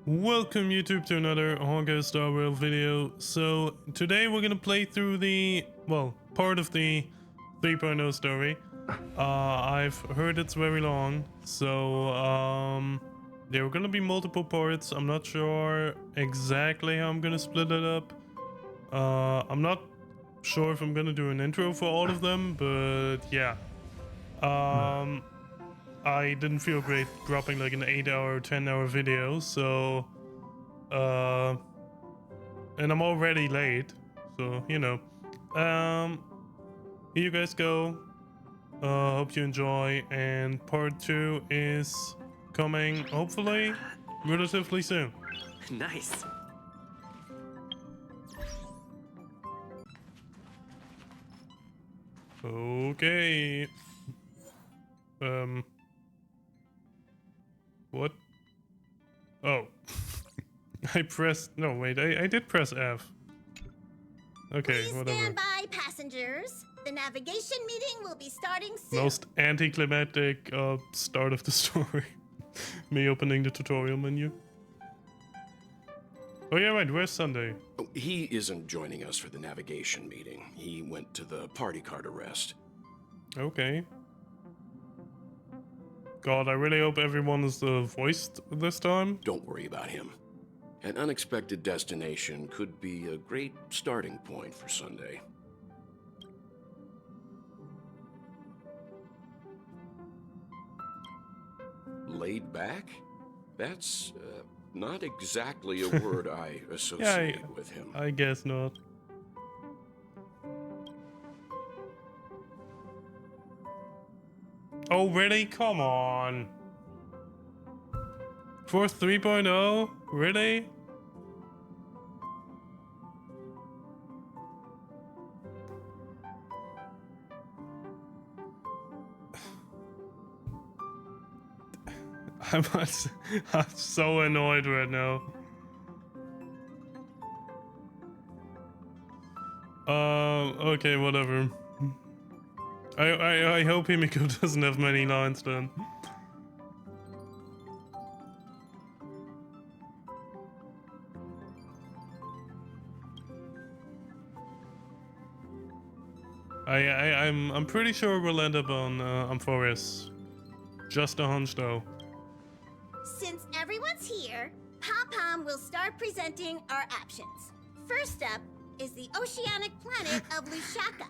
Welcome YouTube to another honkaistarrail video. So today we're gonna play through the, part of the 3.0 story. I've heard it's very long, so there are gonna be multiple parts. I'm not sure exactly how I'm gonna split it up. I'm not sure if I'm gonna do an intro for all of them, but yeah. I didn't feel great dropping like an 8-hour, 10-hour video, so and I'm already late, so you know. Here you guys go. Hope you enjoy, and part 2 is coming hopefully relatively soon. Nice. Okay. What? Oh. I pressed... No, wait. I did press F. Okay, Please whatever. stand by, passengers. The navigation meeting will be starting soon. Most anticlimactic start of the story. Me opening the tutorial menu. Oh yeah, right. Where's Sunday? Oh, he isn't joining us for the navigation meeting. He went to the party card arrest. Okay. God, I really hope everyone is voiced this time. Don't worry about him. An unexpected destination could be a great starting point for Sunday. Laid back? That's not exactly a word I associate with him. I guess not. Oh, really? Come on. For 3.0? Really? I'm so annoyed right now. Okay, whatever. I hope Himiko doesn't have many lines then. I'm pretty sure we'll end up on AMPHOREUS. Just a hunch though. Since everyone's here, Pom-Pom will start presenting our options. First up is the oceanic planet of Lushaka.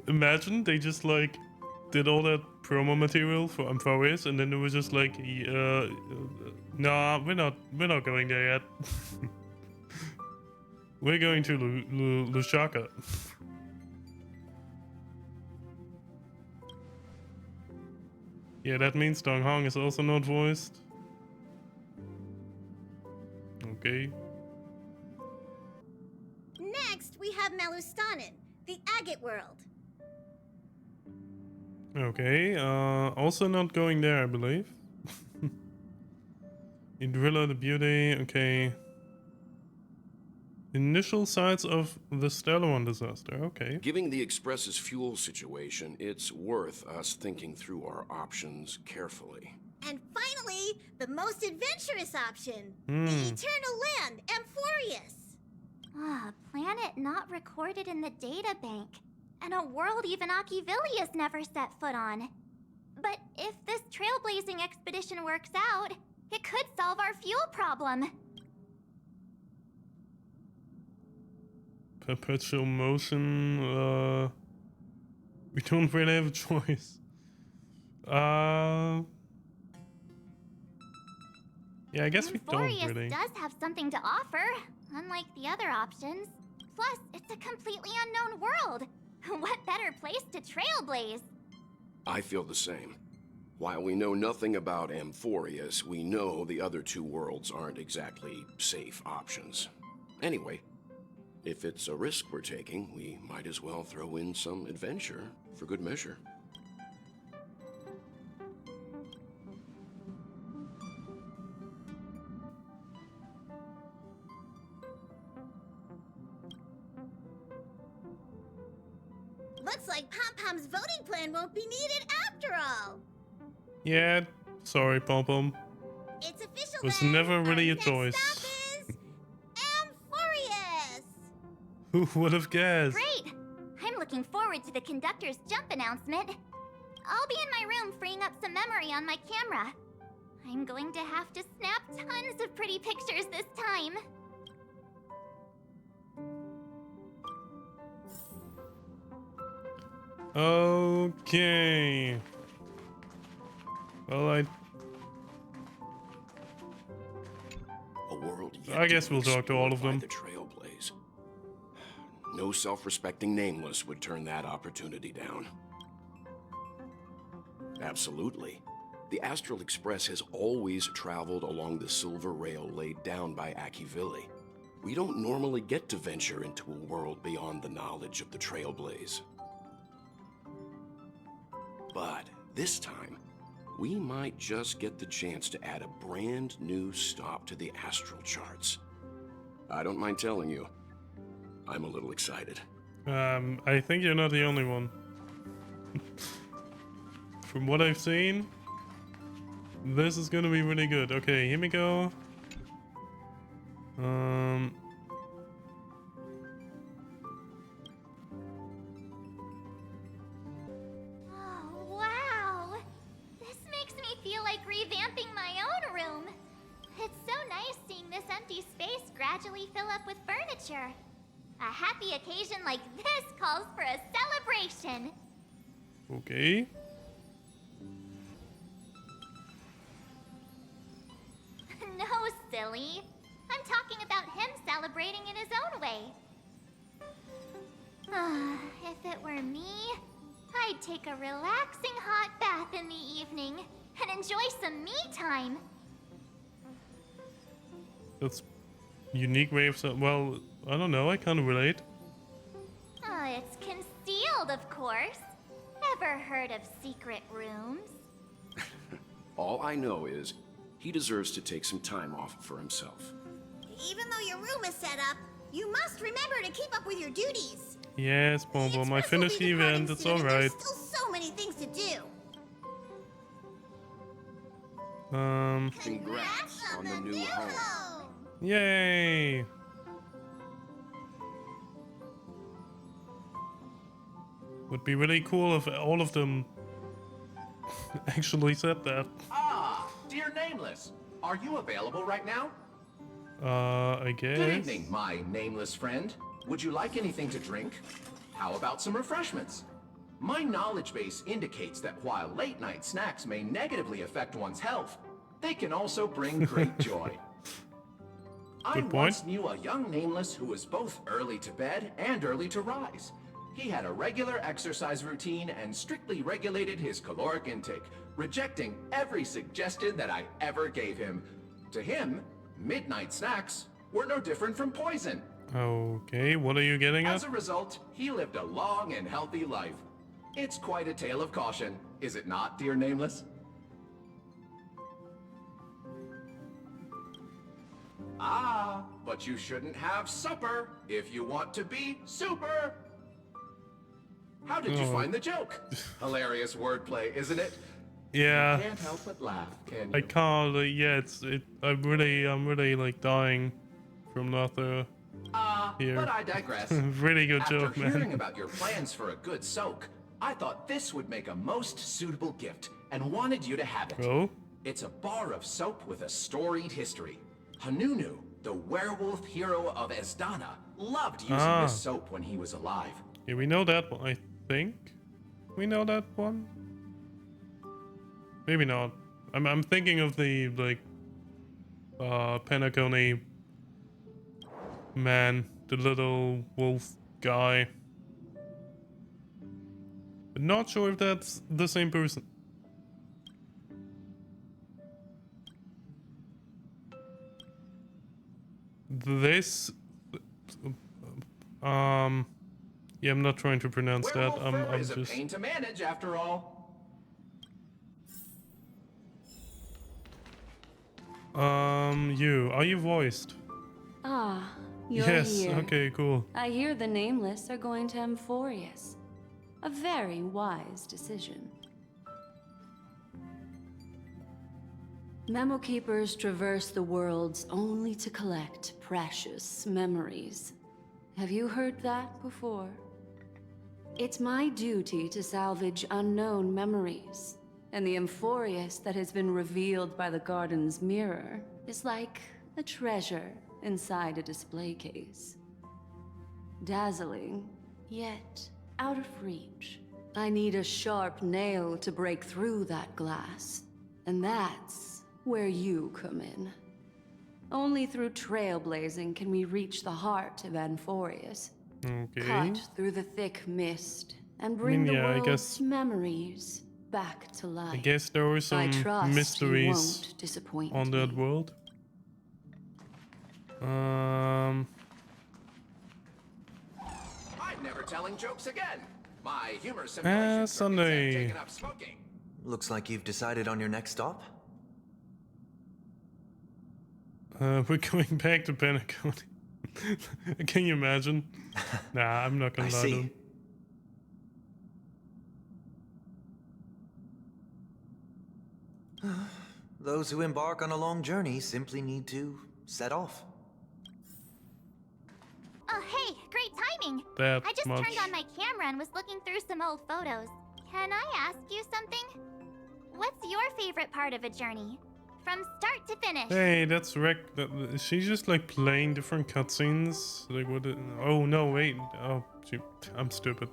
Imagine they just like did all that promo material for AMPHOREUS and then it was just like, nah, we're not going there yet. We're going to Lushaka. Yeah, that means Dong Hong is also not voiced. Okay. Next, we have Melustanin, the agate world. Okay, also not going there, I believe. Idrilla the Beauty, okay. Initial signs of the Stellar disaster, okay. Given the Express's fuel situation, it's worth us thinking through our options carefully. And finally, the most adventurous option, the eternal land, AMPHOREUS. A planet not recorded in the data bank, and a world even Achivilius never set foot on. But if this trailblazing expedition works out, it could solve our fuel problem. Perpetual motion, we don't really have a choice. Yeah, I guess we don't AMPHOREUS really. does have something to offer, unlike the other options. Plus, it's a completely unknown world. What better place to trailblaze? I feel the same. While we know nothing about AMPHOREUS, we know the other two worlds aren't exactly safe options. Anyway, if it's a risk we're taking, we might as well throw in some adventure for good measure. Looks like Pom-Pom's voting plan won't be needed after all. Yeah, sorry, Pom Pom. It's official. Was then. never really Our a next choice. Stop is AMPHOREUS. Who would have guessed? Great! I'm looking forward to the conductor's jump announcement. I'll be in my room freeing up some memory on my camera. I'm going to have to snap tons of pretty pictures this time. Okay. Well, A world yet I guess to be we'll talk to all explored of by them. The Trailblaze. No self-respecting nameless would turn that opportunity down. Absolutely. The Astral Express has always traveled along the silver rail laid down by Akivili. We don't normally get to venture into a world beyond the knowledge of the Trailblaze. But this time, we might just get the chance to add a brand new stop to the astral charts. I don't mind telling you, I'm a little excited. I think you're not the only one. From what I've seen, this is gonna be really good. Okay, here we go. Oh, wow! This makes me feel like revamping my own room. It's so nice seeing this empty space gradually fill up with furniture. A happy occasion like this calls for a celebration. Okay. No, silly. I'm talking about him celebrating in his own way. If it were me, I'd take a relaxing hot bath in the evening and enjoy some me time. That's unique way of well, I don't know, I kind of relate. It's concealed, of course. Ever heard of secret rooms? All I know is he deserves to take some time off for himself. Even though your room is set up, you must remember to keep up with your duties. Yes, Boom The Boom, I Express will finished be the departing event, it's soon, and alright. There's still so many things to do. Congrats on the new home. Yay! Would be really cool if all of them actually said that. Ah, dear Nameless, are you available right now? I guess. Good evening, my nameless friend. Would you like anything to drink? How about some refreshments? My knowledge base indicates that while late-night snacks may negatively affect one's health, they can also bring great joy. I Good point. once knew a young nameless who was both early to bed and early to rise. He had a regular exercise routine and strictly regulated his caloric intake, rejecting every suggestion that I ever gave him. To him, midnight snacks were no different from poison. Okay, what are you getting As at? a result, he lived a long and healthy life. It's quite a tale of caution, is it not, dear Nameless? Ah, but you shouldn't have supper if you want to be super. How did you Oh. find the joke? Hilarious wordplay, isn't it? Yeah, Can't help but laugh, can you? I can't. Yeah, I'm really like dying from laughter. here. But I digress. Really good After joke, man. hearing about your plans for a good soak, I thought this would make a most suitable gift and wanted you to have it. Oh, It's a bar of soap with a storied history. Hanunu, the werewolf hero of Esdana, loved using Ah. this soap when he was alive. yeah, we know that one. I think we know that one. Maybe not. I'm thinking of the like Penacony man, the little wolf guy. But not sure if that's the same person. This yeah, I'm not trying to pronounce that. Werewolf fur I'm is a just pain to manage after all. are you voiced? Ah, you're Yes, here. okay, cool. I hear the Nameless are going to AMPHOREUS. A very wise decision. Memo keepers traverse the worlds only to collect precious memories. Have you heard that before? It's my duty to salvage unknown memories, and the Amphoreus that has been revealed by the garden's mirror is like a treasure inside a display case. Dazzling, yet out of reach. I need a sharp nail to break through that glass, and that's where you come in. Only through trailblazing can we reach the heart of AMPHOREUS. Okay. Cut through the thick mist and bring the yeah, I world's guess- memories back to life. I guess there were I some trust you mysteries won't disappoint on that me. world. I'm never telling jokes again. My humor simulation circuits Sunday. have taken up smoking. Looks like you've decided on your next stop. We're going back to Pentagon. Can you imagine? Nah, I'm not gonna I lie to him. see. Those who embark on a long journey simply need to set off. Oh, hey, great timing. That I just much. turned on my camera and was looking through some old photos. Can I ask you something? What's your favorite part of a journey? From start to finish. Hey, that's Is she just like playing different cutscenes? Like what? Oh no, wait. Oh, I'm stupid.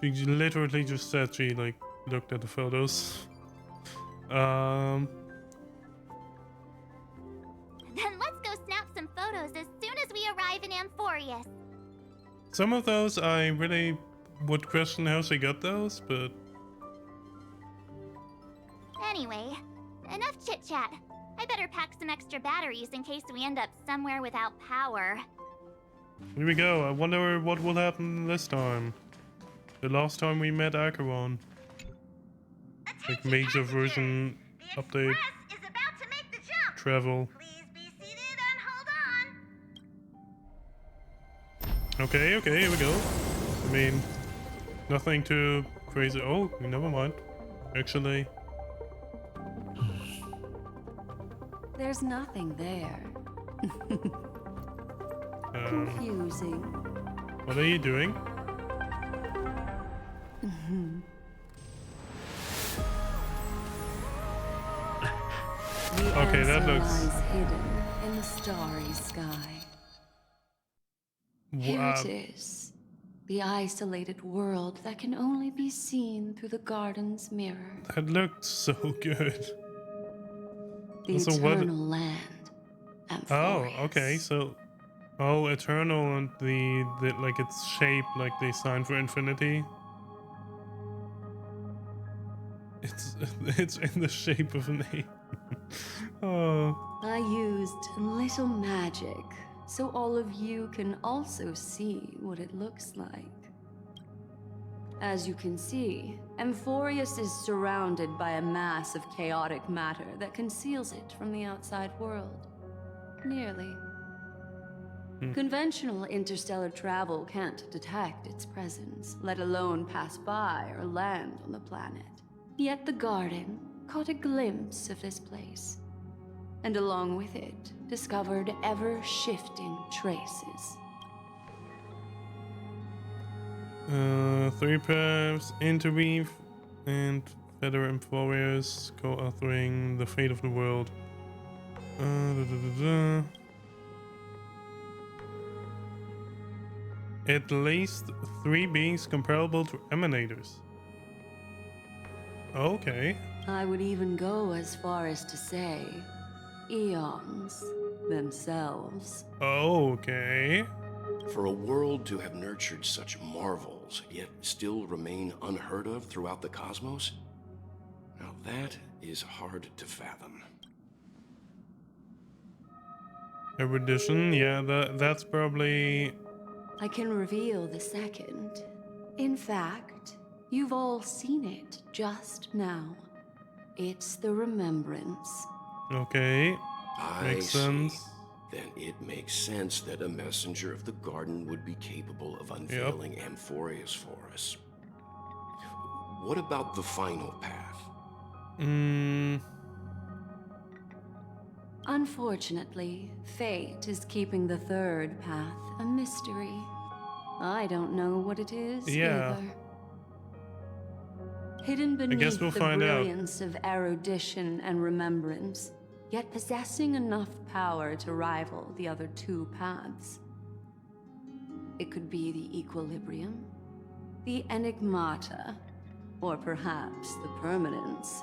She literally just said she like looked at the photos. Then let's go snap some photos as soon as we arrive in AMPHOREUS. Some of those I really would question how she got those, but Anyway, enough chit-chat. I better pack some extra batteries in case we end up somewhere without power. here we go. I wonder what will happen this time. The last time we met Acheron. Like major version The update Express is about to make the jump. travel. Please be seated and hold on. Okay, here we go. I mean, nothing too crazy. Oh, never mind. Actually, There's nothing there. Confusing. what are you doing? The Okay, that answer looks- lies hidden in the starry sky. Here it is. The isolated world that can only be seen through the garden's mirror. That looked so good. The Also, what- eternal land. Oh, AMPHOREUS. okay, so... Oh, eternal and the like its shape, like the sign for infinity. It's in the shape of an A. Oh, I used a little magic, so all of you can also see what it looks like. As you can see, AMPHOREUS is surrounded by a mass of chaotic matter that conceals it from the outside world. Nearly. Conventional interstellar travel can't detect its presence, let alone pass by or land on the planet. Yet the garden caught a glimpse of this place, and along with it, discovered ever-shifting traces. 3 paths, interweave, and feather AMPHOREUS, co-authoring the fate of the world. At least 3 beings comparable to emanators. Okay. I would even go as far as to say, eons themselves. Okay. For a world to have nurtured such marvels, yet still remain unheard of throughout the cosmos? Now that is hard to fathom. Erudition, yeah, that's probably... I can reveal the second. In fact, you've all seen it just now. It's the remembrance. Okay. I Makes see. sense. Then it makes sense that a messenger of the garden would be capable of unveiling AMPHOREUS for us. What about the final path? Unfortunately, fate is keeping the third path a mystery. I don't know what it is Yeah. either. Hidden guess beneath we'll the find out. brilliance of erudition and remembrance, yet possessing enough power to rival the other two paths. It could be the equilibrium, the enigmata, or perhaps the permanence.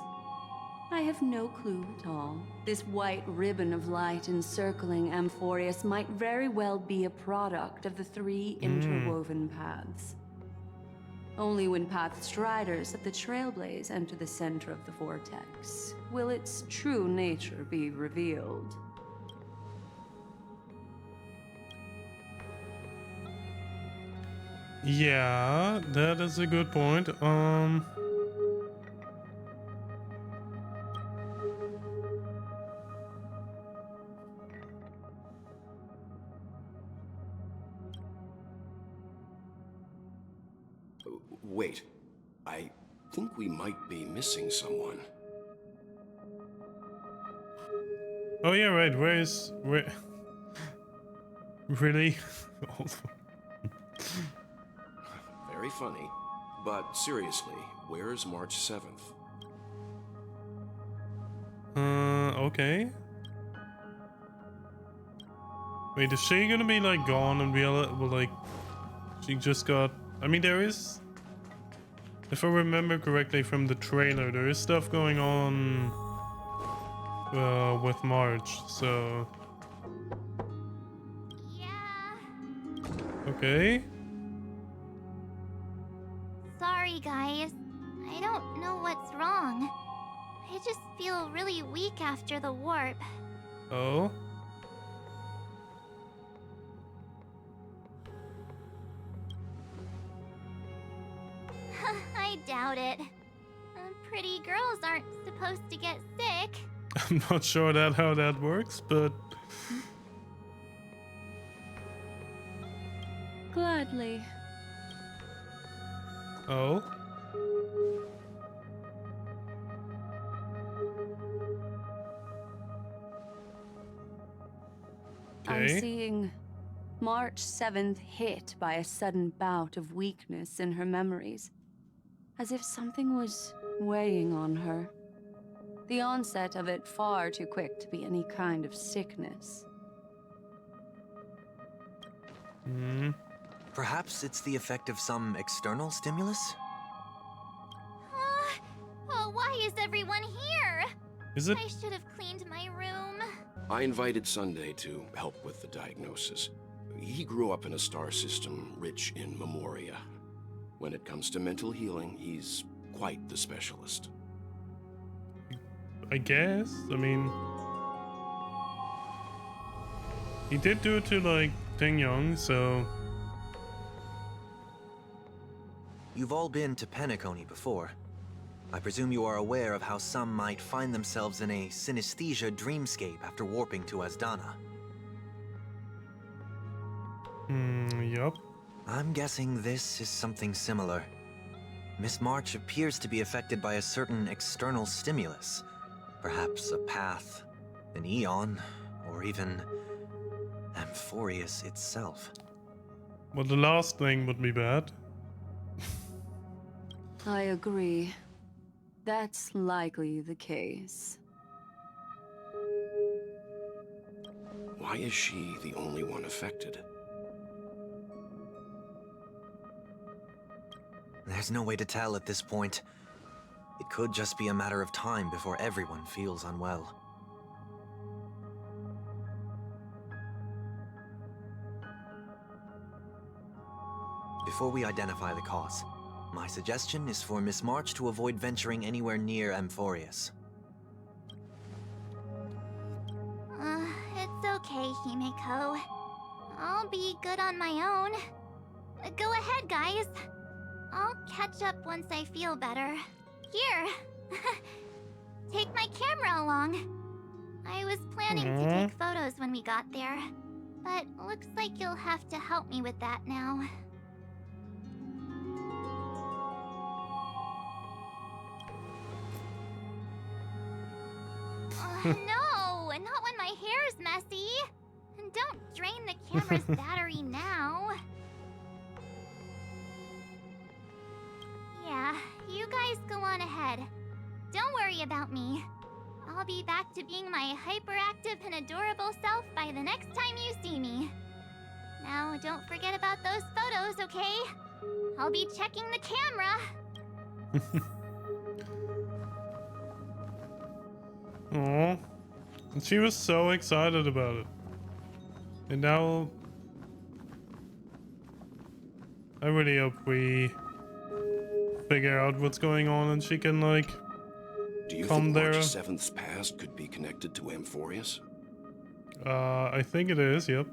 I have no clue at all. This white ribbon of light encircling AMPHOREUS might very well be a product of the three interwoven paths. Only when path striders of the Trailblaze enter the center of the vortex will its true nature be revealed. Yeah, that is a good point. Wait, I think we might be missing someone. Oh yeah, right. Where? Really? Very funny. But seriously, where's March 7th? Okay. Wait, is she gonna be like gone and be like she just got? I mean, there is, if I remember correctly from the trailer, there is stuff going on with March. So Yeah. okay. Sorry, guys. I don't know what's wrong. I just feel really weak after the warp. Oh. I doubt it. Pretty girls aren't supposed to get sick. I'm not sure how that works, but Gladly. oh. I'm Okay. seeing March 7th hit by a sudden bout of weakness in her memories, as if something was weighing on her. The onset of it far too quick to be any kind of sickness. Hmm. Perhaps it's the effect of some external stimulus? Oh, why is everyone here? Is it? I should have cleaned my room. I invited Sunday to help with the diagnosis. He grew up in a star system rich in memoria. When it comes to mental healing, he's quite the specialist. I guess. I mean, he did do it to like Ting Young, so You've all been to Penacony before. I presume you are aware of how some might find themselves in a synesthesia dreamscape after warping to Asdana. yup. I'm guessing this is something similar. Miss March appears to be affected by a certain external stimulus. Perhaps a path, an eon, or even AMPHOREUS itself. Well, the last thing would be bad. I agree. That's likely the case. Why is she the only one affected? There's no way to tell at this point. It could just be a matter of time before everyone feels unwell. Before we identify the cause, my suggestion is for Miss March to avoid venturing anywhere near AMPHOREUS. It's okay, Himeko. I'll be good on my own. Go ahead, guys. I'll catch up once I feel better. Here. Take my camera along. I was planning to take photos when we got there, but looks like you'll have to help me with that now. No, not when my messy. And don't drain the camera's battery now. Yeah, you guys go on ahead. Don't worry about me. I'll be back to being my hyperactive and adorable self by the next time you see me. Now, don't forget about those photos, okay? I'll be checking the camera. Aw. And she was so excited about it. And now... I really hope we figure out what's going on and she can, like, Do you come think there. March 7th's past could be connected to AMPHOREUS? I think it is, yep.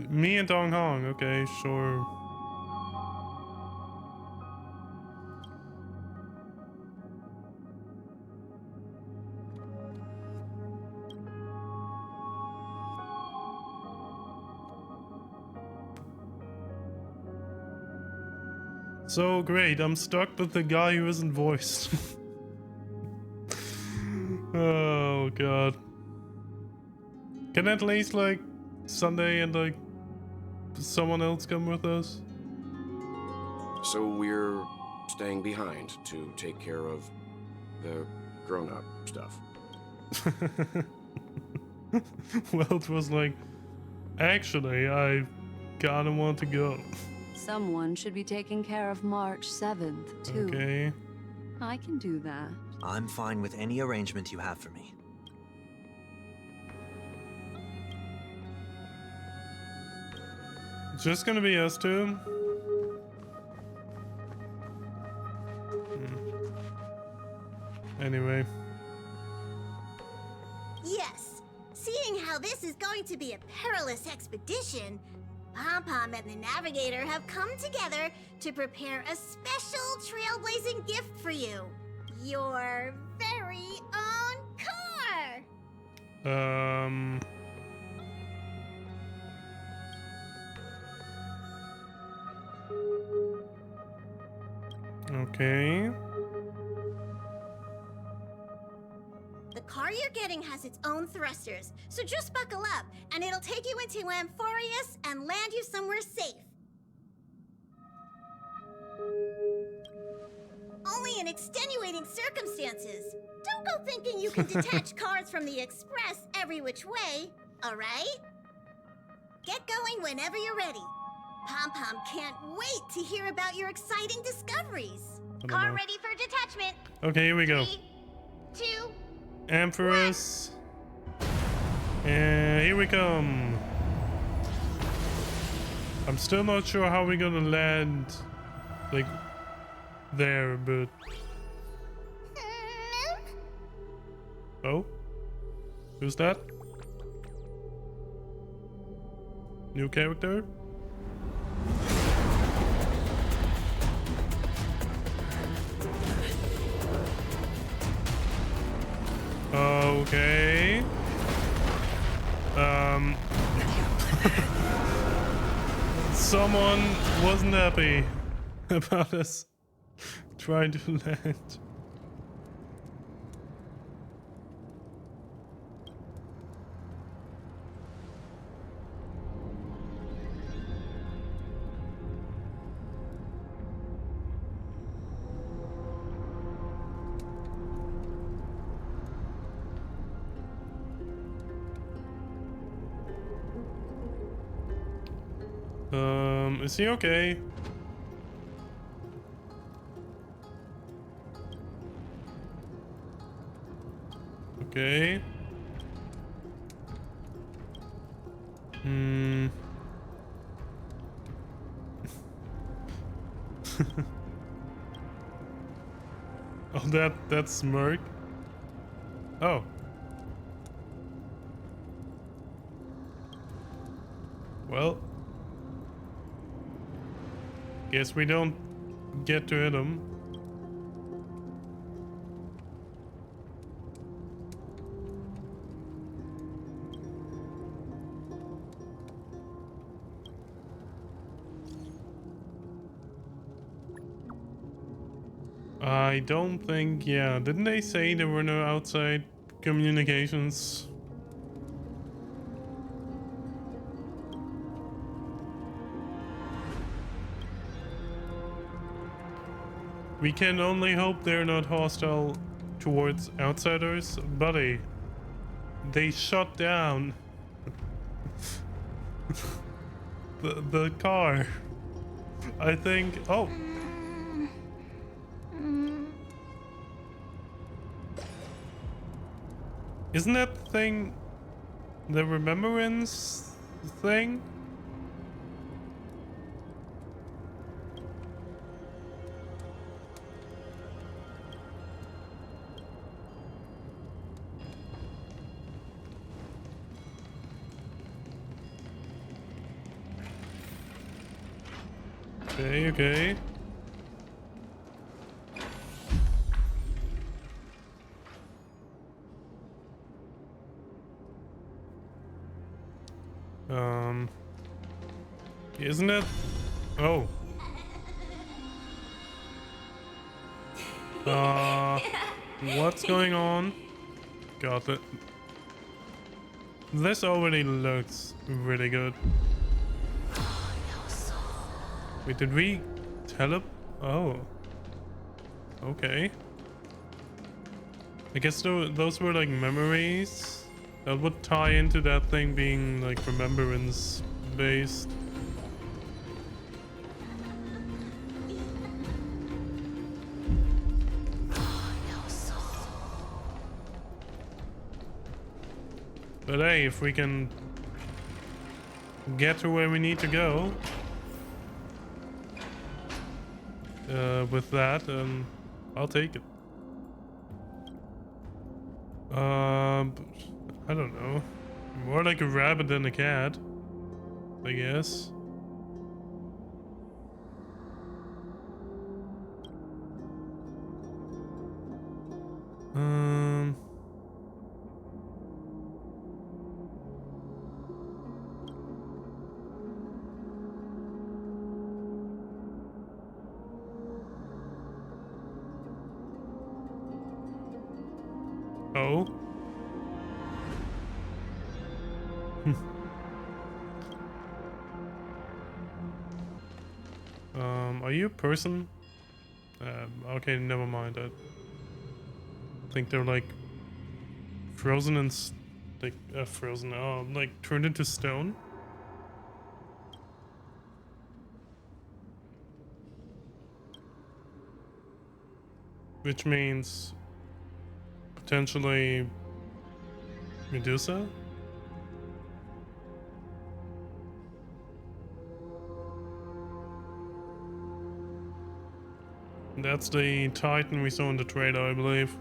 Me and Dong Hong, okay, sure. So great, I'm stuck with the guy who isn't voiced. Oh god. Can at least like Sunday and like someone else come with us? So we're staying behind to take care of the grown-up stuff. Well, it was like, actually, I kinda want to go. Someone should be taking care of March 7th, too. Okay. I can do that. I'm fine with any arrangement you have for me. It's just gonna be us two. Anyway. Yes, seeing how this is going to be a perilous expedition, Pom-Pom and the Navigator have come together to prepare a special trailblazing gift for you. Your very own car! Okay. The car you're getting has its own thrusters, so just buckle up, and it'll take you into AMPHOREUS and land you somewhere safe. Only in extenuating circumstances. Don't go thinking you can detach cars from the express every which way, alright? Get going whenever you're ready. Pom-Pom can't wait to hear about your exciting discoveries. I don't Car know. ready for detachment. Okay, here we go. 3, 2, AMPHOREUS. And here we come. I'm still not sure how we're gonna land, like, there, but... Oh? Who's that? New character? Okay. Someone wasn't happy about us trying to land. Is he okay? Okay. Oh, that smirk. Oh. Well. Guess we don't get to hit him. I don't think, yeah. Didn't they say there were no outside communications? We can only hope they're not hostile towards outsiders. Buddy, they shut down the car. I think, oh. Isn't that thing the remembrance thing? Okay, okay. Isn't it? Oh. What's going on? Got it. This already looks really good. Wait, did we Oh. Okay. I guess those were like memories that would tie into that thing being like remembrance based. But hey, if we can get to where we need to go with that, I'll take it. I don't know. More like a rabbit than a cat, I guess. Oh. Are you a person? Okay, never mind. I think they're like frozen and like frozen. Like turned into stone. Which means potentially Medusa? That's the Titan we saw in the trailer, I believe.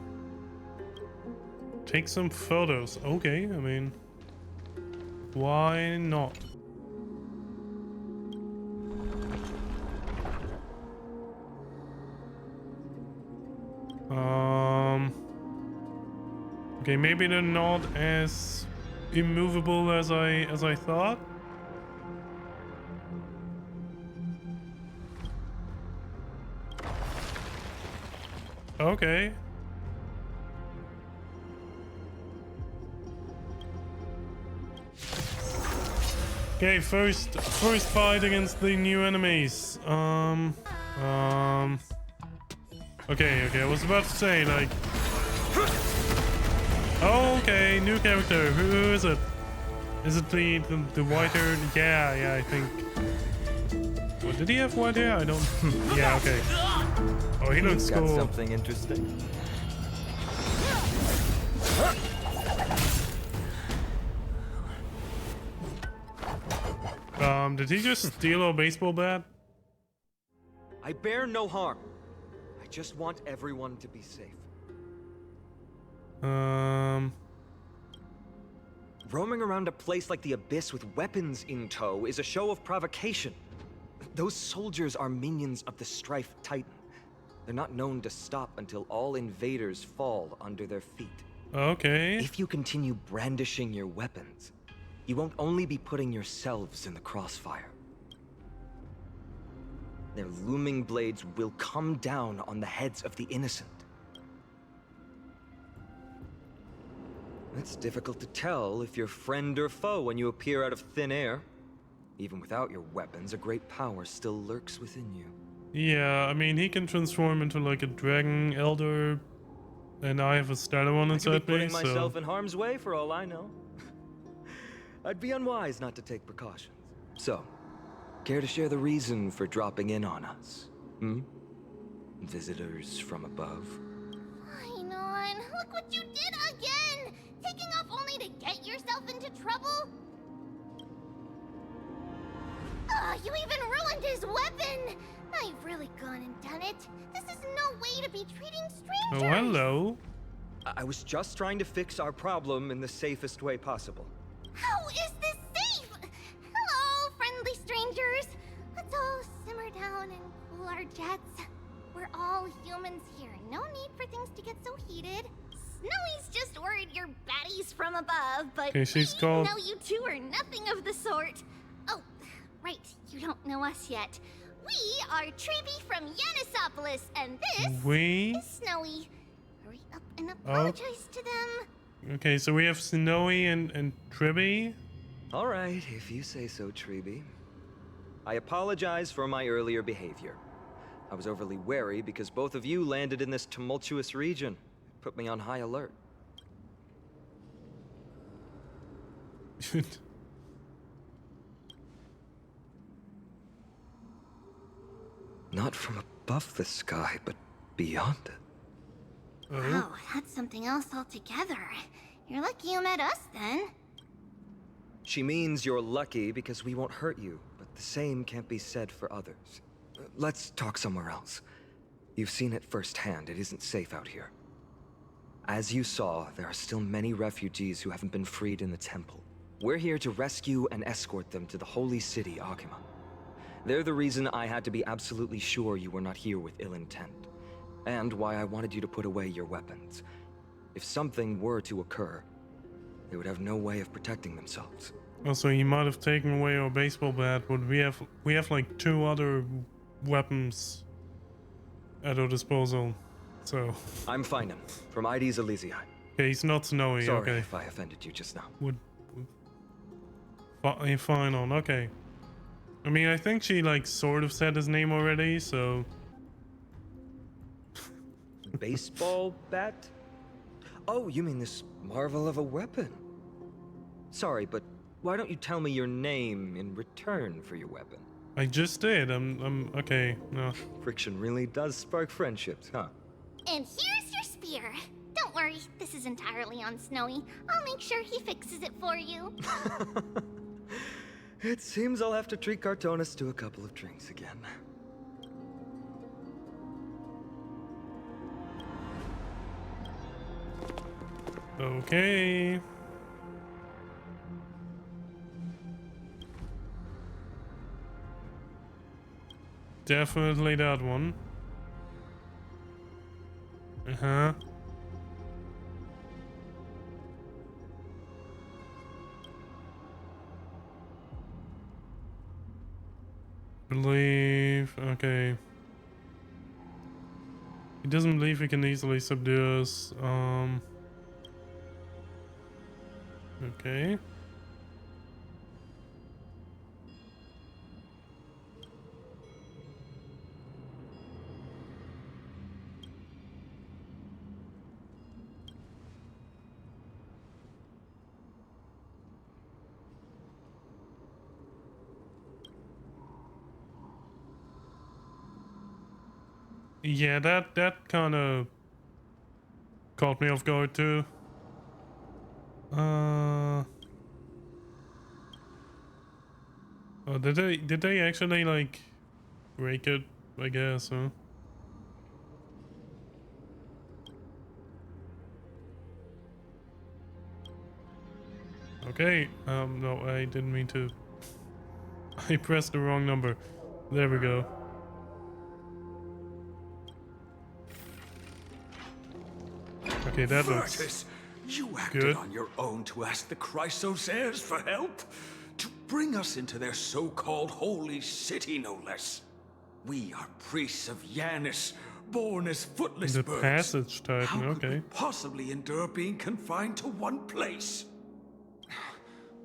Take some photos. Okay, I mean, why not? Okay, maybe they're not as immovable as I thought. Okay. Okay, first fight against the new enemies. Okay, I was about to say, like... Oh, okay, new character. Who is it? Is it the white hair? Yeah, I think... What, did he have white hair? I don't... Yeah, okay. Oh, he looks cool. Got something interesting? Did he just steal a baseball bat? I bear no harm. I just want everyone to be safe. Roaming around a place like the Abyss with weapons in tow is a show of provocation. Those soldiers are minions of the Strife Titan. They're not known to stop until all invaders fall under their feet. Okay. If you continue brandishing your weapons, you won't only be putting yourselves in the crossfire. Their looming blades will come down on the heads of the innocent. It's difficult to tell if you're friend or foe when you appear out of thin air. Even without your weapons, a great power still lurks within you. Yeah, I mean, he can transform into like a dragon elder, and I have a stellar one I could be inside me, putting so... myself in harm's way for all I know. I'd be unwise not to take precautions. So, care to share the reason for dropping in on us? Hmm? Visitors from above? Fine on. Look what you did again! Taking off only to get yourself into trouble? You even ruined his weapon! Now you've really gone and done it. This is no way to be treating strangers! Oh, hello. I was just trying to fix our problem in the safest way possible. How is this safe? Hello, friendly strangers. Let's all simmer down and cool our jets. We're all humans here. No need for things to get so heated. Snowy's just worried you're baddies from above, but Okay, she's called... no, you two are nothing of the sort. Oh, right, you don't know us yet. We are Treeby from Yanisopolis, and this is Snowy. Hurry up and apologize to them. Okay, so we have Snowy and Tribby. All right, if you say so, Treeby. I apologize for my earlier behavior. I was overly wary because both of you landed in this tumultuous region. It put me on high alert. Not from above the sky, but beyond it. Wow, that's something else altogether. You're lucky you met us, then. She means you're lucky because we won't hurt you, but the same can't be said for others. Let's talk somewhere else. You've seen it firsthand. It isn't safe out here. As you saw, there are still many refugees who haven't been freed in the temple. We're here to rescue and escort them to the holy city, Akima. They're the reason I had to be absolutely sure you were not here with ill intent, and why I wanted you to put away your weapons. If something were to occur, they would have no way of protecting themselves. Also, he might have taken away our baseball bat, but we have like 2 other weapons at our disposal. So I'm Finan, from ID's Elysiae. okay, he's not Snowy. Sorry okay, if I offended you just now. Fine on. Okay. I mean, I think she like sort of said his name already, so... Baseball bat? Oh, you mean this marvel of a weapon? Sorry, but why don't you tell me your name in return for your weapon? I just did. I'm okay. No. Friction really does spark friendships, huh? And here's your spear. Don't worry, this is entirely on Snowy. I'll make sure he fixes it for you. It seems I'll have to treat Cartonis to a couple of drinks again. Okay. Definitely that one. Uh-huh. Believe, okay. He doesn't believe he can easily subdue us. Okay. Yeah, that kind of caught me off guard too. Oh, did they actually like break it? I guess, huh? Okay. No, I didn't mean to. I pressed the wrong number. There we go. Okay, that looks Virtus, you acted good. on your own to ask the Chrysosaires for help? To bring us into their so-called holy city, no less. We are priests of Yanis, born as footless The birds. Passage Titan, How could okay. we possibly endure being confined to one place?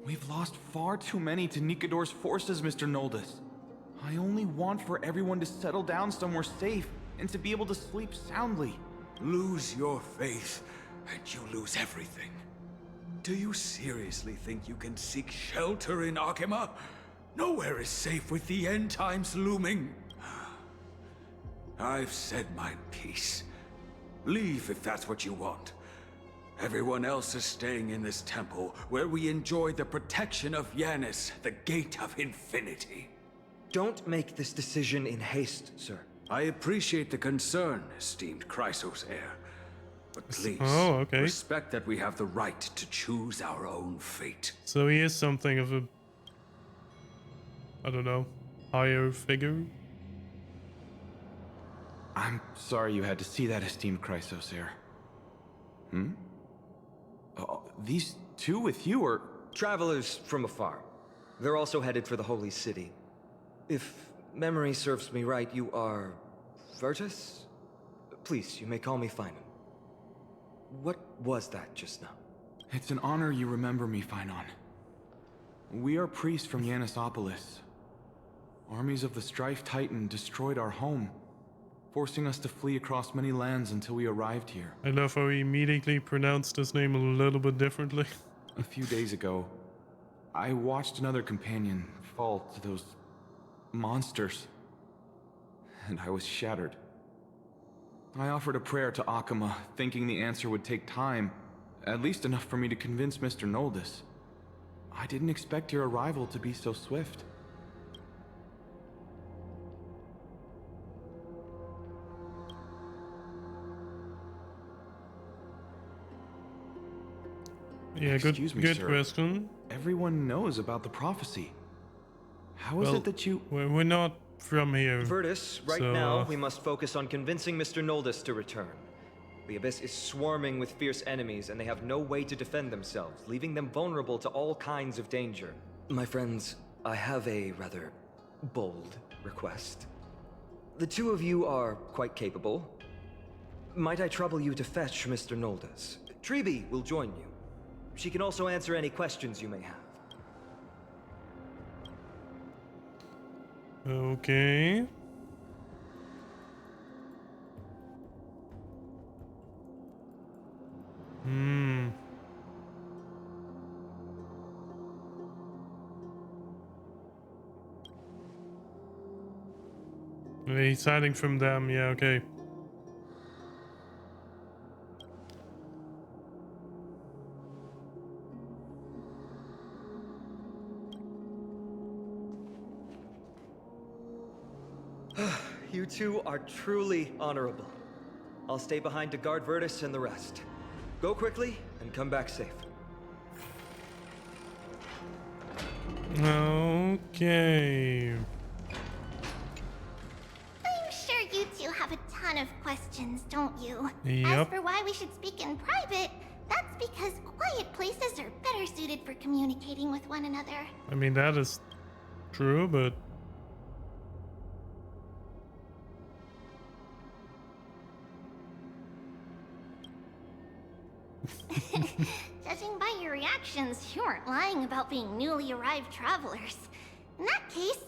We've lost far too many to Nikador's forces, Mr. Noldus. I only want for everyone to settle down somewhere safe and to be able to sleep soundly. Lose your faith, and you lose everything. Do you seriously think you can seek shelter in Akima? Nowhere is safe with the end times looming. I've said my piece. Leave if that's what you want. Everyone else is staying in this temple, where we enjoy the protection of Yanis, the Gate of Infinity. Don't make this decision in haste, sir. I appreciate the concern, esteemed Chrysos heir. But please, okay. respect that we have the right to choose our own fate. So he is something of a, I don't know, higher figure. I'm sorry you had to see that, esteemed Chrysos heir. These two with you are... Travelers from afar. They're also headed for the Holy City. If memory serves me right, you are... Virtus? Please, you may call me Finon. What was that just now? It's an honor you remember me, Finon. We are priests from Yanisopolis. Armies of the Strife Titan destroyed our home, forcing us to flee across many lands until we arrived here. I love how he immediately pronounced his name a little bit differently. A few days ago, I watched another companion fall to those monsters, and I was shattered. I offered a prayer to Akima, thinking the answer would take time, at least enough for me to convince Mr. Noldus. I didn't expect your arrival to be so swift. Yeah, good, Excuse me, good sir. question. Everyone knows about the prophecy. How is Well, it that you... We're not from here. Virtus, right So, now, we must focus on convincing Mr. Noldus to return. The Abyss is swarming with fierce enemies, and they have no way to defend themselves, leaving them vulnerable to all kinds of danger. My friends, I have a rather bold request. The two of you are quite capable. Might I trouble you to fetch Mr. Noldus? Treeby will join you. She can also answer any questions you may have. Okay. He's hiding from them, yeah, okay. You two are truly honorable. I'll stay behind to guard Virtus and the rest. Go quickly and come back safe. Okay. I'm sure you two have a ton of questions, don't you? As Yep. for why we should speak in private, that's because quiet places are better suited for communicating with one another. I mean, that is true, but Judging by your reactions, you aren't lying about being newly arrived travelers. In that case,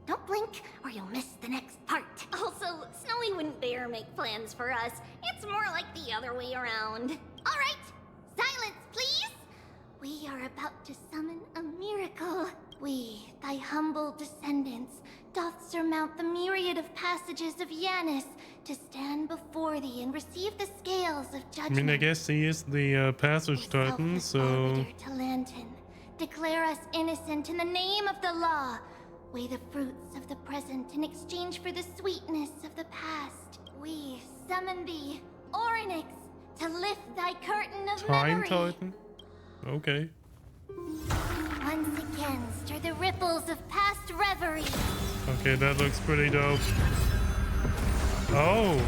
don't blink or you'll miss the next part. Also, Snowy wouldn't dare make plans for us. It's more like the other way around. All right, silence, please. We are about to summon a miracle. We, thy humble descendants, doth surmount the myriad of passages of Yanis to stand before thee and receive the scales of I judgment. mean, I guess he is the Passage Titan, so... Arbiter to Lantern, declare us innocent in the name of the law. Weigh the fruits of the present in exchange for the sweetness of the past. We summon thee, Orynyx, to lift thy curtain of Time memory. Titan? Okay. Once again, stir the ripples of past reverie. Okay, that looks pretty dope. Oh!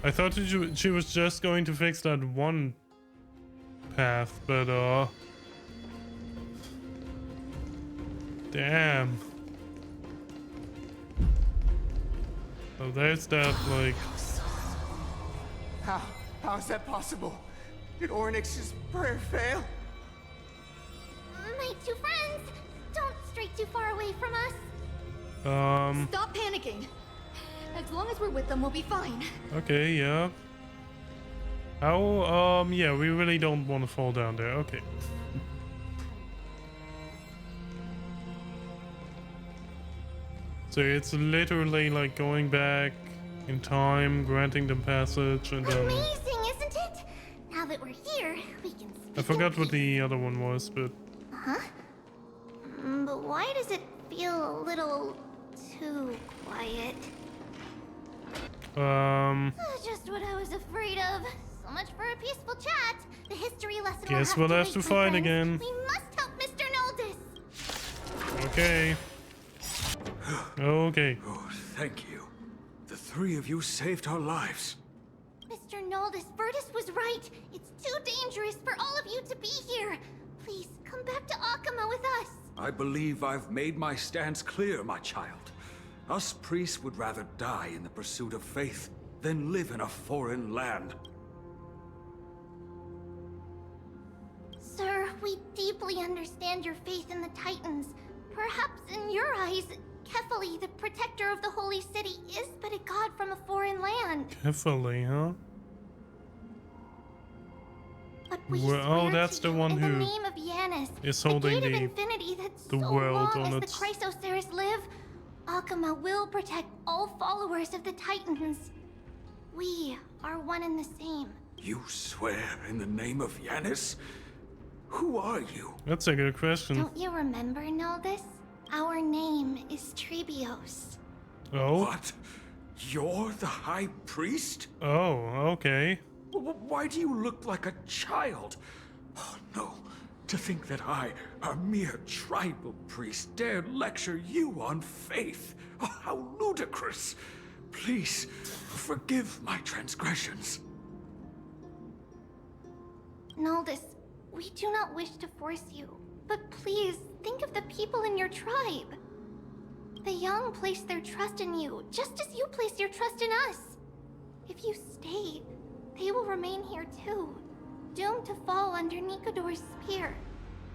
I thought she was just going to fix that one path, but damn. Oh, there's that, like... How is that possible? Did Ornyx's prayer fail? My two friends, don't stray too far away from us. Stop panicking. As long as we're with them, we'll be fine. Okay, yeah. How, yeah, we really don't want to fall down there. Okay. So it's literally like going back in time, granting them passage, and then... Amazing, isn't it? Now that we're here, we can speak. I forgot what the other one was, but... Huh? But why does it feel a little too quiet? Just what I was afraid of. So much for a peaceful chat. The history lesson. Guess we'll have to fight again. We must help Mr. Noldus. Okay. Okay. Oh, thank you. The three of you saved our lives. Mr. Noldus, Virtus was right. It's too dangerous for all of you to be here. Please, come back to Akama with us. I believe I've made my stance clear, my child. Us priests would rather die in the pursuit of faith than live in a foreign land. Sir, we deeply understand your faith in the Titans. Perhaps in your eyes, Kefali, the protector of the holy city, is but a god from a foreign land. Kefali, huh? But we Well, that's the one in who the name of Yanis, is holding the gate the of infinity that's the so world long on as its... the Chrysoceres live, Akama will protect all followers of the Titans. We are one and the same. You swear in the name of Yanis? Who are you? That's a good question. Don't you remember, Noldus? Our name is Trebios. Oh? What? You're the High Priest? Oh, okay. Why do you look like a child? Oh, no. To think that I, a mere tribal priest, dare lecture you on faith. Oh, how ludicrous. Please, forgive my transgressions. Noldus, we do not wish to force you, but please think of the people in your tribe. The young place their trust in you, just as you place your trust in us. If you stay, they will remain here too, doomed to fall under Nikodor's spear.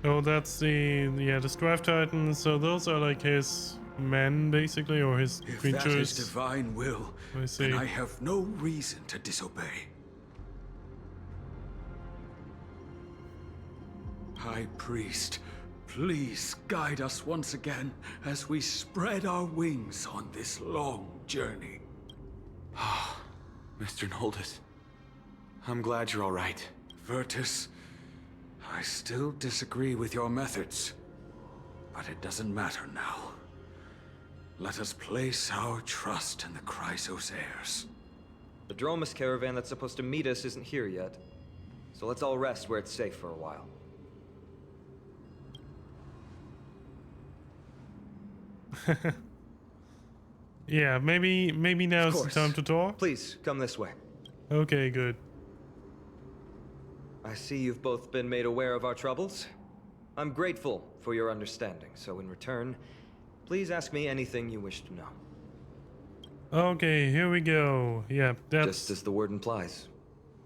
Oh, that's the Strife Titans. So those are like his men, basically, or his If creatures. that is divine will, I see. then I have no reason to disobey. High Priest, please guide us once again as we spread our wings on this long journey. Mr. Noldus, I'm glad you're all right. Virtus, I still disagree with your methods, but it doesn't matter now. Let us place our trust in the Chrysoceres. The Dromus caravan that's supposed to meet us isn't here yet, so let's all rest where it's safe for a while. Yeah, maybe now's the course. time to talk. Please, come this way. Okay, good. I see you've both been made aware of our troubles. I'm grateful for your understanding, so in return, please ask me anything you wish to know. Okay, here we go. Yeah, that's... Just as the word implies.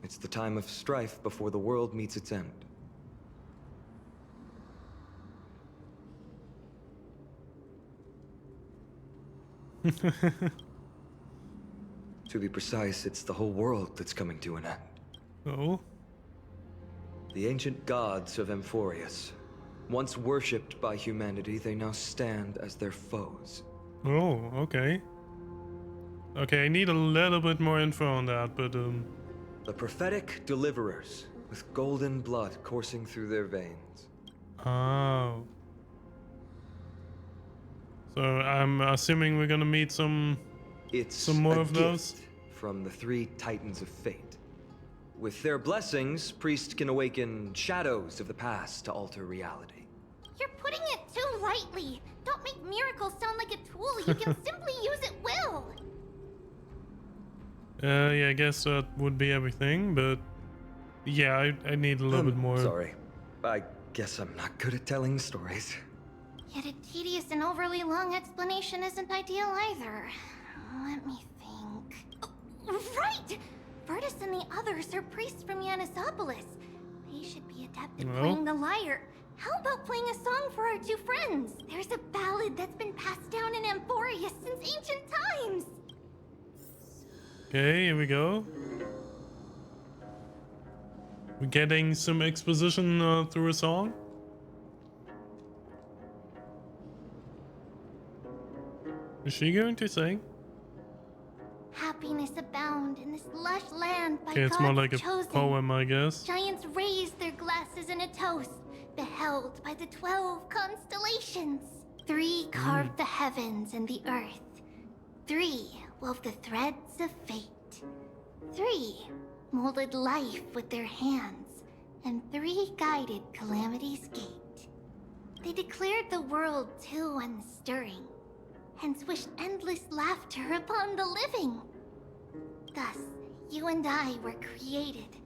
It's the time of strife before the world meets its end. To be precise, it's the whole world that's coming to an end. Oh? The ancient gods of AMPHOREUS. Once worshipped by humanity, they now stand as their foes. Oh, okay. Okay, I need a little bit more info on that, but The prophetic deliverers, with golden blood coursing through their veins. Oh. So I'm assuming we're gonna meet some more a of those? gift from the three Titans of Fate. With their blessings, priests can awaken shadows of the past to alter reality. You're putting it too lightly. Don't make miracles sound like a tool you can simply use at will. Yeah, I guess that would be everything, but yeah, I need a little bit more. Sorry. I guess I'm not good at telling stories. Yet a tedious and overly long explanation isn't ideal either. Let me think. Virtus and the others are priests from Yanissopolis. They should be adept at Well. playing the lyre. How about playing a song for our two friends? There's a ballad that's been passed down in AMPHOREUS since ancient times. Okay, here we go. We're getting some exposition through a song. Is she going to sing? Happiness abound in this lush land by Okay, it's God's more like a chosen. poem, I guess. Giants raised their glasses in a toast, beheld by the 12 constellations. 3 carved the heavens and the earth. 3 wove the threads of fate. 3 molded life with their hands, and 3 guided calamity's gate. They declared the world too unstirring, hence wished endless laughter upon the living. Thus, you and I were created,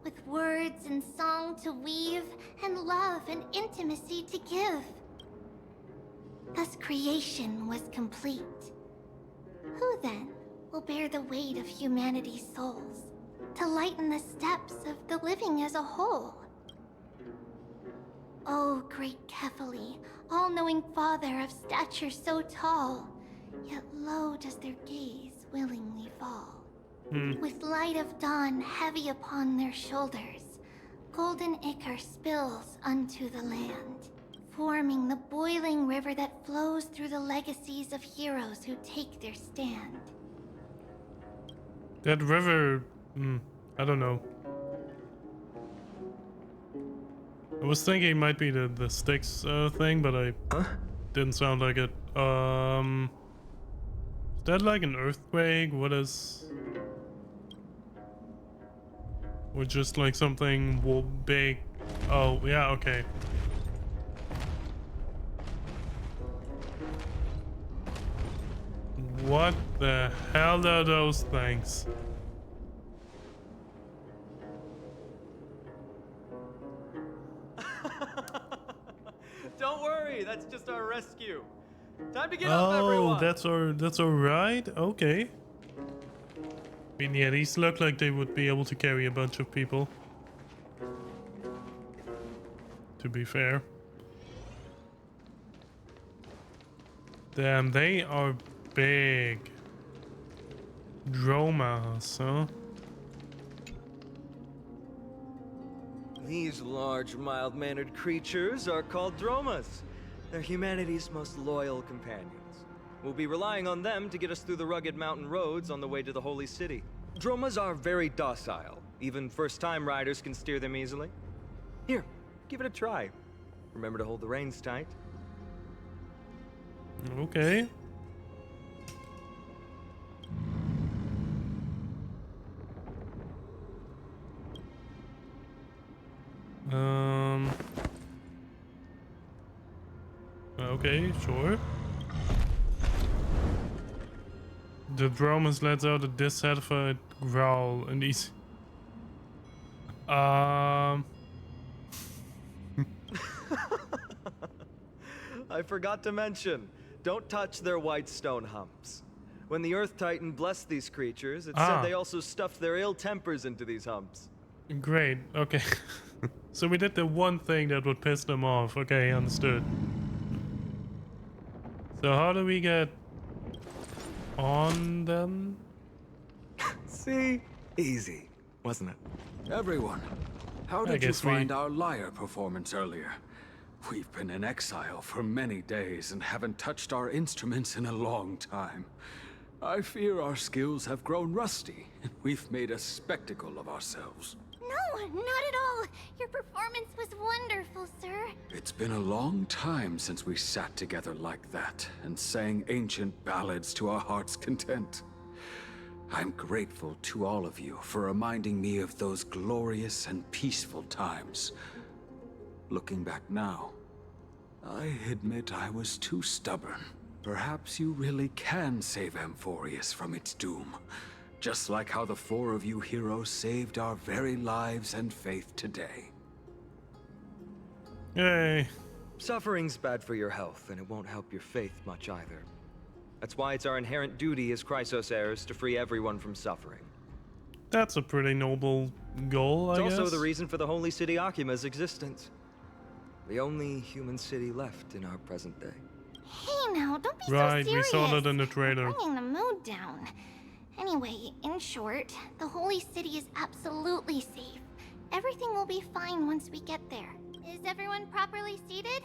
with words and song to weave, and love and intimacy to give. Thus creation was complete. Who then will bear the weight of humanity's souls, to lighten the steps of the living as a whole? O great Kephali, all-knowing Father of stature so tall, yet low does their gaze willingly fall. With light of dawn heavy upon their shoulders, golden ichor spills unto the land, forming the boiling river that flows through the legacies of heroes who take their stand. That river, I don't know. I was thinking it might be the Styx thing, but I didn't sound like it. Is that like an earthquake? What is... Or just like something big? Oh, yeah, okay. What the hell are those things? Don't worry, that's just our rescue. Time to get up, everyone. Oh, that's all right. Okay. I mean, yeah, these look like they would be able to carry a bunch of people. To be fair. Damn, they are big. Dromas, huh? These large, mild-mannered creatures are called dromas. They're humanity's most loyal companions. We'll be relying on them to get us through the rugged mountain roads on the way to the Holy City. Dromas are very docile. Even first-time riders can steer them easily. Here, give it a try. Remember to hold the reins tight. Okay. Okay, sure. The Dromas lets out a dissatisfied growl and he's... I forgot to mention, don't touch their white stone humps. When the Earth Titan blessed these creatures, it said they also stuffed their ill tempers into these humps. Great, okay. So we did the one thing that would piss them off. Okay, understood. So how do we get on them? See? Easy, wasn't it? Everyone, how did you find our lyre performance earlier? We've been in exile for many days and haven't touched our instruments in a long time. I fear our skills have grown rusty, and we've made a spectacle of ourselves. No, not at all. Your performance was wonderful, sir. It's been a long time since we sat together like that and sang ancient ballads to our heart's content. I'm grateful to all of you for reminding me of those glorious and peaceful times. Looking back now, I admit I was too stubborn. Perhaps you really can save AMPHOREUS from its doom. Just like how the 4 of you heroes saved our very lives and faith today. Yay. Suffering's bad for your health, and it won't help your faith much either. That's why it's our inherent duty as Chrysos heirs to free everyone from suffering. That's a pretty noble goal, I guess. It's also the reason for the Holy City Akima's existence. The only human city left in our present day. Hey now, don't be Right, so we serious. saw that in the trailer. Bringing the mood down. Anyway, in short, the Holy City is absolutely safe. Everything will be fine once we get there. Is everyone properly seated?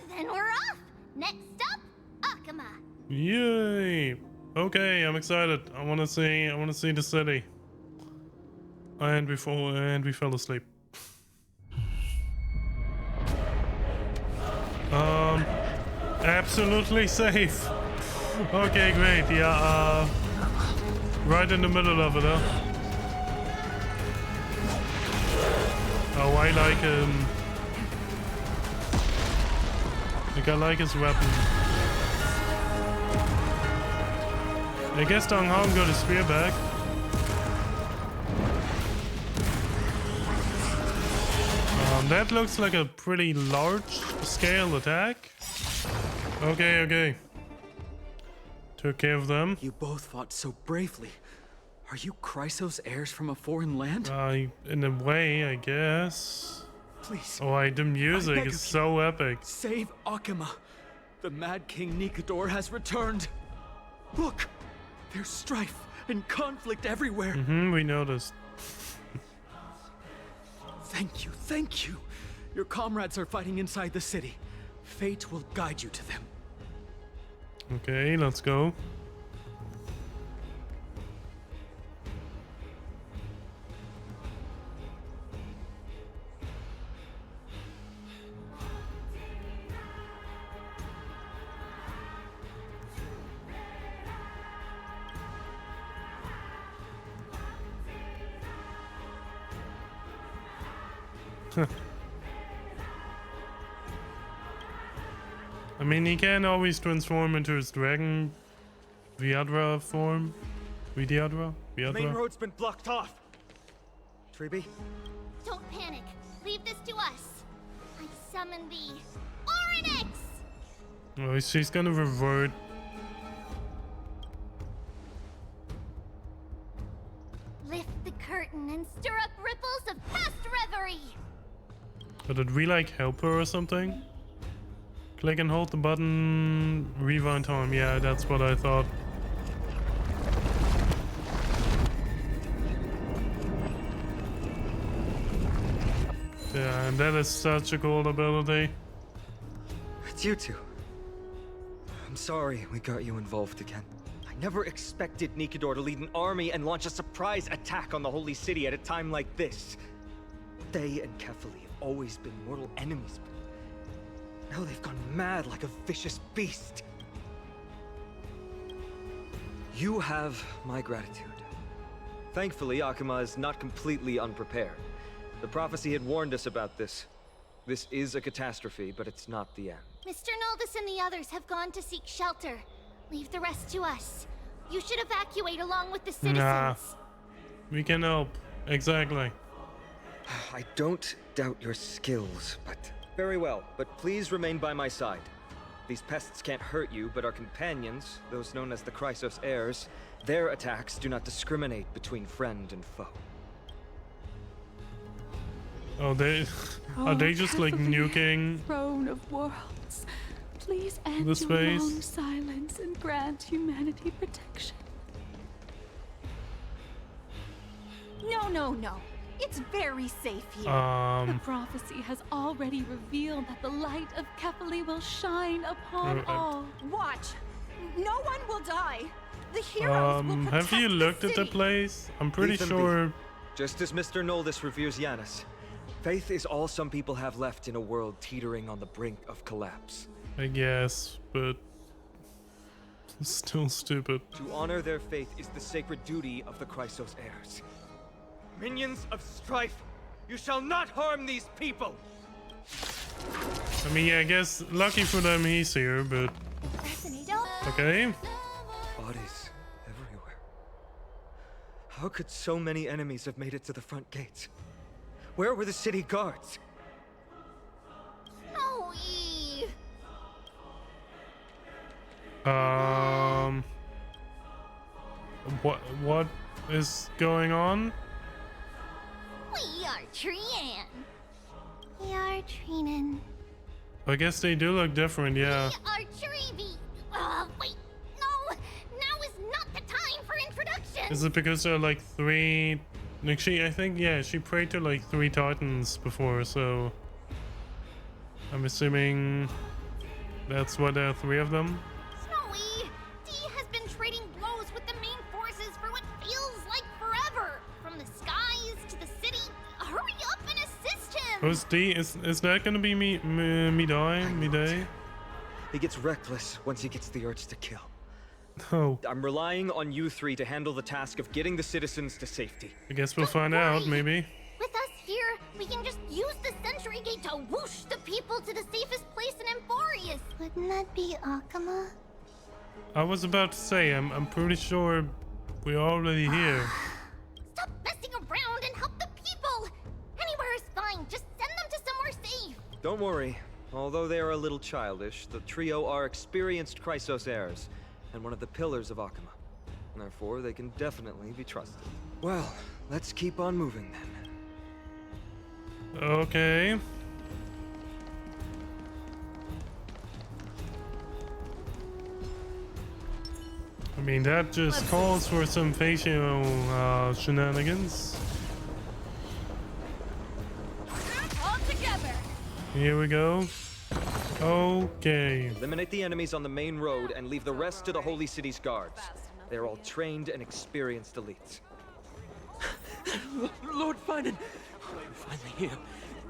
Then we're off! Next up, Akuma! Yay! Okay, I'm excited. I wanna see the city. And we fell asleep. Absolutely safe. Okay, great. Yeah, right in the middle of it, huh? Oh, I like him. I like his weapon. I guess Dong Hong got his spear back. That looks like a pretty large scale attack. Okay, okay. Took care of them. You both fought so bravely. Are you Chrysos heirs from a foreign land? In a way, I guess. Please. Oh, the music is so epic. Save Akuma. The Mad King Nikador has returned. Look, there's strife and conflict everywhere. We noticed. Thank you, thank you. Your comrades are fighting inside the city. Fate will guide you to them. Okay, let's go. I mean, he can always transform into his dragon Viadra form. Viadra? The main road's been blocked off. Treeby? Don't panic. Leave this to us. I summon the Oryx! Oh, she's gonna revert. Lift the curtain and stir up ripples of past reverie. But did we like help her or something? Click and hold the button, rewind time. Yeah, that's what I thought. Yeah, and that is such a cool ability. It's you two. I'm sorry we got you involved again. I never expected Nikador to lead an army and launch a surprise attack on the Holy City at a time like this. They and Kefali have always been mortal enemies, but now they've gone mad like a vicious beast. You have my gratitude. Thankfully, Akuma is not completely unprepared. The prophecy had warned us about this. This is a catastrophe, but it's not the end. Mr. Noldus and the others have gone to seek shelter. Leave the rest to us. You should evacuate along with the citizens. Nah, we can help. Exactly. I don't doubt your skills, but... Very well, but please remain by my side. These pests can't hurt you, but our companions, those known as the Chrysos heirs, their attacks do not discriminate between friend and foe. Oh, are they just like nuking Throne of worlds, please end the your long space? silence and grant humanity protection. No. It's very safe here. The prophecy has already revealed that the light of Kefali will shine upon all. Watch. No one will die. The heroes will protect have you looked the at the city. place? I'm pretty Leave them sure. be. Just as Mr. Noldus reveres Yanis, faith is all some people have left in a world teetering on the brink of collapse. I guess, but it's still stupid. To honor their faith is the sacred duty of the Chrysos heirs. Minions of strife, you shall not harm these people! I mean, yeah, I guess lucky for them he's here, but okay. Bodies everywhere. How could so many enemies have made it to the front gates? Where were the city guards? Oh, What? is going on. We are Trian. We are Trinan. I guess they do look different, yeah. We are Trivi. Wait, no. Now is not the time for introductions. Is it because there are like three? Like I think, yeah, she prayed to like 3 Titans before, so I'm assuming that's why there are 3 of them. Snowy, D has been trading blows with the main forces for what feels like forever. From the skies to the city. Hurry up and assist him. Who's D? Is that gonna be Midai? He gets reckless once he gets the urge to kill. Oh. I'm relying on you 3 to handle the task of getting the citizens to safety. I guess we'll find out, maybe. With us here, we can just use the Century Gate to whoosh the people to the safest place in AMPHOREUS. Wouldn't that be Akama? I was about to say, I'm pretty sure we're already here. Stop messing around and help the people! Anywhere is fine, just send them to somewhere safe. Don't worry. Although they are a little childish, the trio are experienced Chrysos heirs, and one of the pillars of Akama. Therefore, they can definitely be trusted. Well, let's keep on moving then. Okay. I mean, that just calls for some facial shenanigans. All together. Here we go. Okay. Eliminate the enemies on the main road and leave the rest to the Holy City's guards. They're all trained and experienced elites. Lord Finan! You're finally here.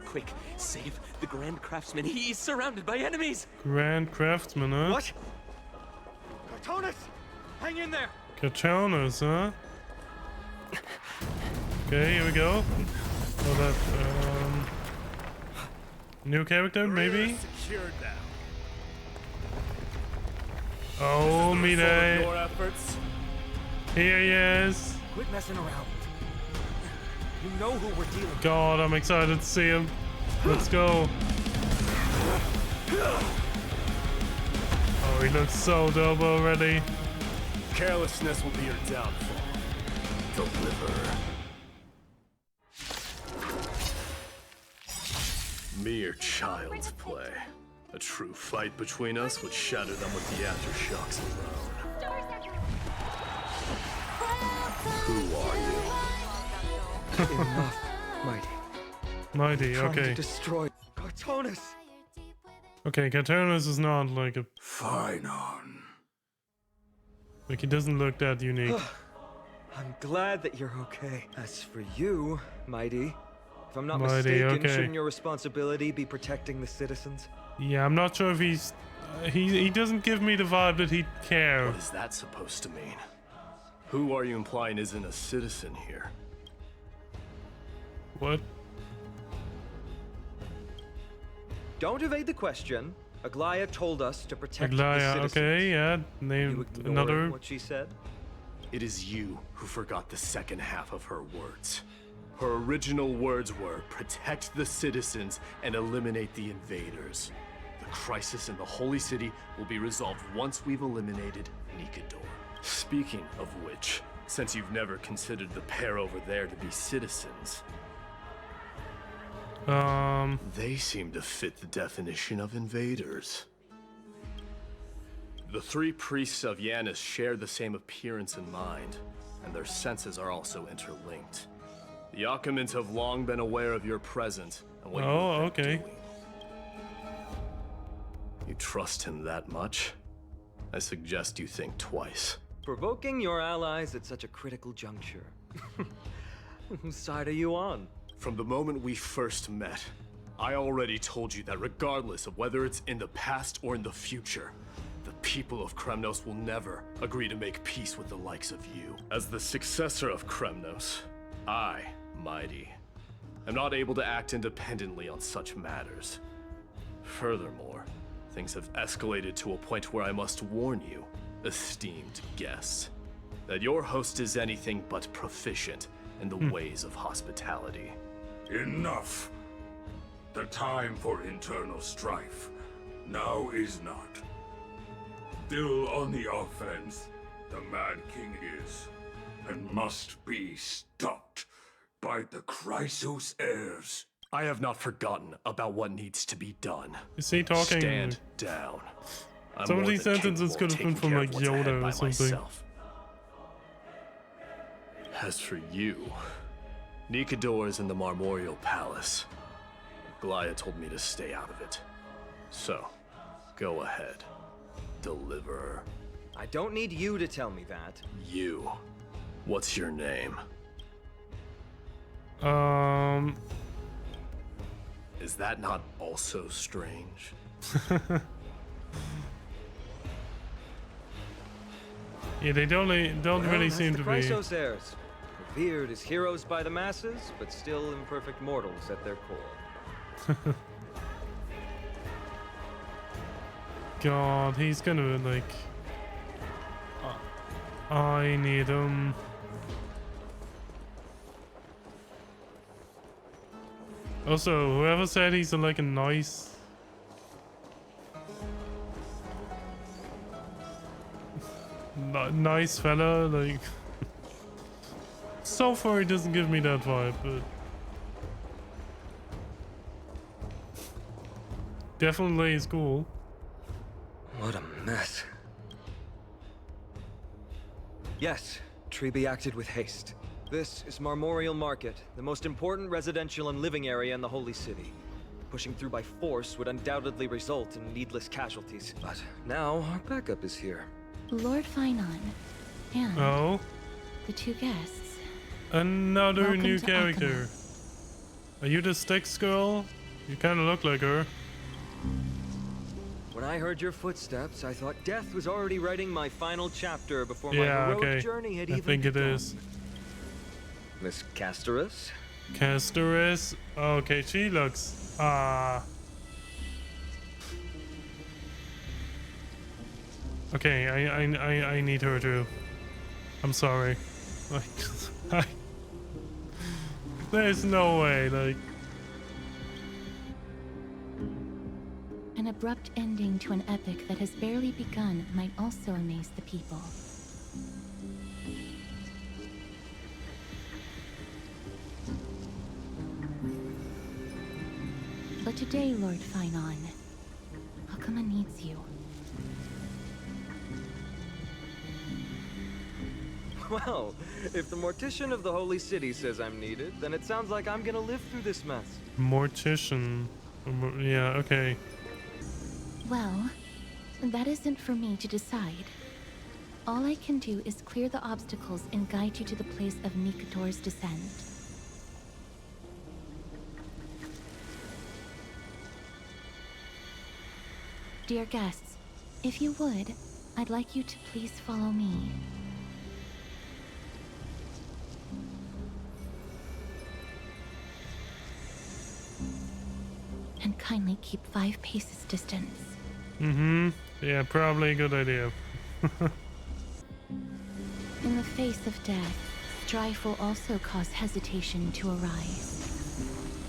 Quick, save the Grand Craftsman. He's surrounded by enemies! Grand Craftsman, huh? What? Cartonus! Hang in there! Katanas, huh? Okay, here we go. Oh, that, new character, maybe? Oh, Midai. Here he is. Quit messing around. You know who we're dealing with. God, I'm excited to see him. Let's go. Oh, he looks so dope already. Carelessness will be your downfall. Deliver. Mere child's play. A true fight between us would shatter them with the aftershocks alone. Who are you? Enough, Mighty. Mighty, Trying okay. to destroy Cartonus. Okay, Katanas is not like a... Finan. Like, he doesn't look that unique. I'm glad that you're okay. As for you, Mighty, if I'm not Mighty, mistaken, okay. shouldn't your responsibility be protecting the citizens? Yeah, I'm not sure if he's... he doesn't give me the vibe that he'd care. What is that supposed to mean? Who are you implying isn't a citizen here? What? Don't evade the question. Aglaya told us to protect the Aglaya, citizens. okay, yeah. Name You ignored another... what she said? It is you who forgot the second half of her words. Her original words were, protect the citizens and eliminate the invaders. The crisis in the Holy City will be resolved once we've eliminated Nikador. Speaking of which, since you've never considered the pair over there to be citizens, they seem to fit the definition of invaders. The 3 priests of Yanis share the same appearance and mind, and their senses are also interlinked. The Akamans have long been aware of your presence and what you've been doing. You trust him that much? I suggest you think twice. Provoking your allies at such a critical juncture. Whose side are you on? From the moment we first met, I already told you that regardless of whether it's in the past or in the future, the people of Kremnos will never agree to make peace with the likes of you. As the successor of Kremnos, I, Mighty, am not able to act independently on such matters. Furthermore, things have escalated to a point where I must warn you, esteemed guest, that your host is anything but proficient in the ways of hospitality. Enough. The time for internal strife now is not. Still on the offense, the Mad King is. and must be stopped by the Chrysos heirs. I have not forgotten about what needs to be done. Is he talking? Stand down. I'm Some of more these than sentences capable could of have been taking from care like of what's ahead Yoda by or something. myself. As for you, Nikador is in the Marmorial Palace. Goliath told me to stay out of it. So, go ahead. Deliver her. I don't need you to tell me that. You. What's your name? Is that not also strange? Yeah, they don't really seem to the be. Chrysos heirs. Revered as heroes by the masses, but still imperfect mortals at their core. God, he's gonna like. I need him. Also, whoever said he's like a nice. Nice fella, like. So far, he doesn't give me that vibe, but. Definitely is cool. What a mess. Yes, Treby acted with haste. This is Marmorial Market, the most important residential and living area in the Holy City. Pushing through by force would undoubtedly result in needless casualties. But now our backup is here. Lord Finon and Oh, the two guests. another Welcome new to character. Are you the Styx girl? You kind of look like her. When I heard your footsteps, I thought death was already writing my final chapter before my Yeah, heroic okay. journey had I even think it begun. is. Miss Castorus? Castorus. Okay, she looks. Okay, I need her too. I'm sorry. Like, there's no way. Like, An abrupt ending to an epic that has barely begun might also amaze the people. But today, Lord Finon, Akama needs you. Well, if the Mortician of the Holy City says I'm needed, then it sounds like I'm gonna live through this mess. Mortician. Yeah, okay. Well, that isn't for me to decide. All I can do is clear the obstacles and guide you to the place of Nikador's descent. Dear guests, if you would, I'd like you to please follow me. And kindly keep 5 paces distance. Mm-hmm. Yeah, probably a good idea. In the face of death, strife will also cause hesitation to arise.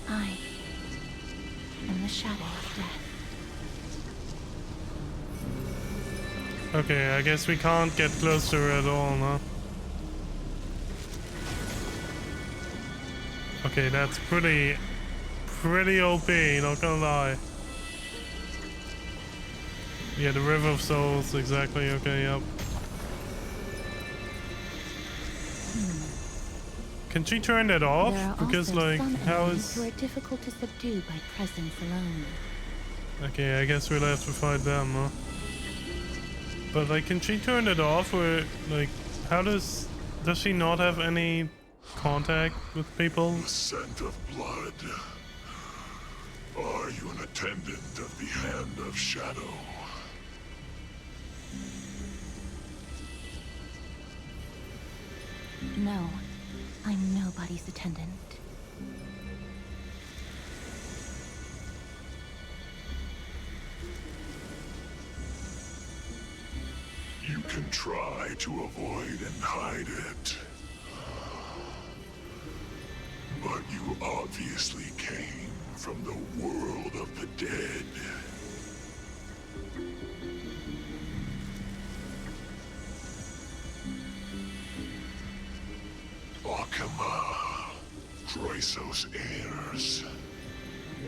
I am the shadow of death. Okay, I guess we can't get close to her at all, huh? Okay, that's pretty OP, not gonna lie. Yeah, the River of Souls, exactly, okay, yep. Can she turn that off? There are Because, also like, some how enemies is... who are difficult to subdue by presence alone. Okay, I guess we'll have to fight them, huh? But, like, can she turn it off, or, like, how does she not have any contact with people? The scent of blood. Are you an attendant of the Hand of Shadow? No, I'm nobody's attendant. You can try to avoid and hide it. But you obviously came from the world of the dead. Yakima, Chrysos heirs.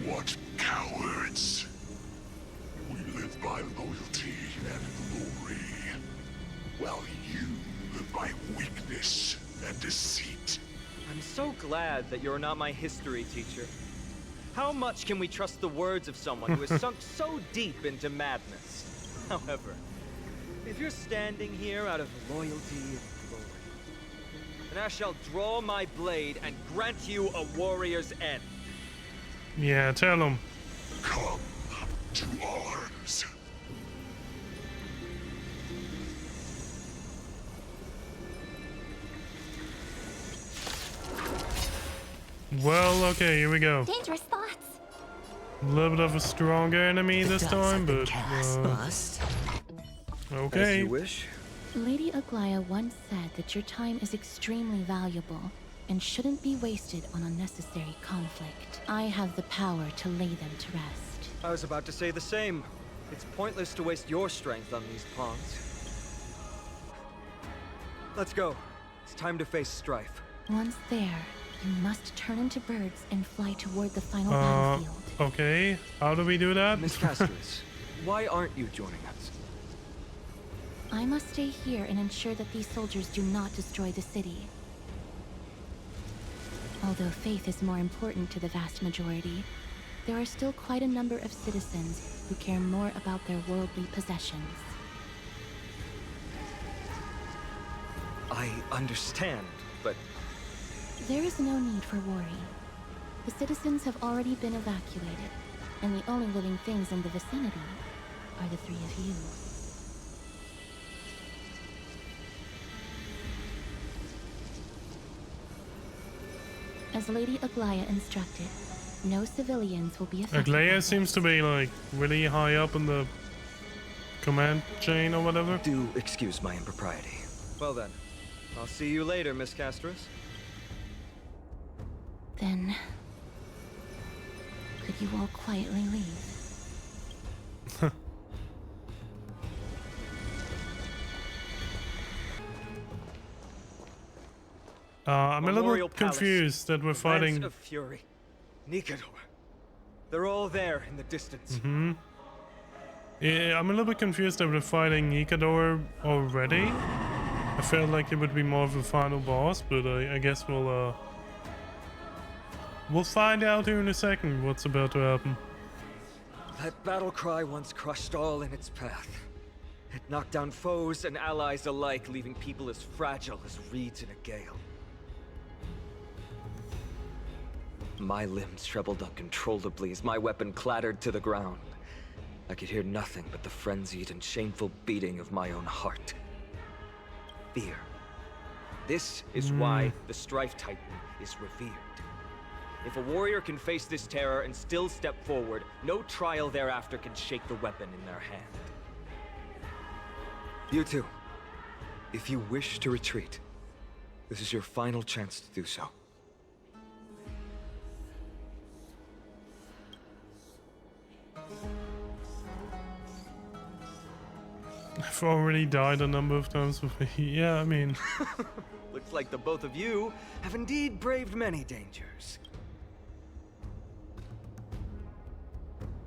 What cowards! We live by loyalty and glory, while you live by weakness and deceit. I'm so glad that you're not my history teacher. How much can we trust the words of someone who has sunk so deep into madness? However, if you're standing here out of loyalty and glory, then I shall draw my blade and grant you a warrior's end. Yeah, tell him. Come to arms. Well, okay, here we go. Dangerous thoughts. A little bit of a stronger enemy this time, but okay. As you wish. Lady Aglaya once said that your time is extremely valuable and shouldn't be wasted on unnecessary conflict. I have the power to lay them to rest. I was about to say the same. It's pointless to waste your strength on these pawns. Let's go. It's time to face strife. Once there, you must turn into birds and fly toward the final battlefield. Okay, how do we do that? Miss Castorus, why aren't you joining us? I must stay here and ensure that these soldiers do not destroy the city. Although faith is more important to the vast majority, there are still quite a number of citizens who care more about their worldly possessions. I understand, but... There is no need for worry. The citizens have already been evacuated, and the only living things in the vicinity are the three of you. As Lady Aglaya instructed, no civilians will be affected. Aglaya seems to be like really high up in the command chain or whatever. Do excuse my impropriety. Well then, I'll see you later, Miss Castorus. Then, could you all quietly leave? I'm a little bit confused that we're fighting. Lance of Fury, Nikador. They're all there in the distance. Yeah, I'm a little bit confused that we're fighting Nikador already. I felt like it would be more of a final boss, but I guess we'll find out here in a second what's about to happen. That battle cry once crushed all in its path. It knocked down foes and allies alike, leaving people as fragile as reeds in a gale. My limbs trembled uncontrollably as my weapon clattered to the ground. I could hear nothing but the frenzied and shameful beating of my own heart. Fear. This is why the Strife Titan is revered. If a warrior can face this terror and still step forward, no trial thereafter can shake the weapon in their hand. You two, if you wish to retreat, this is your final chance to do so. I've already died a number of times before. Yeah, I mean... Looks like the both of you have indeed braved many dangers.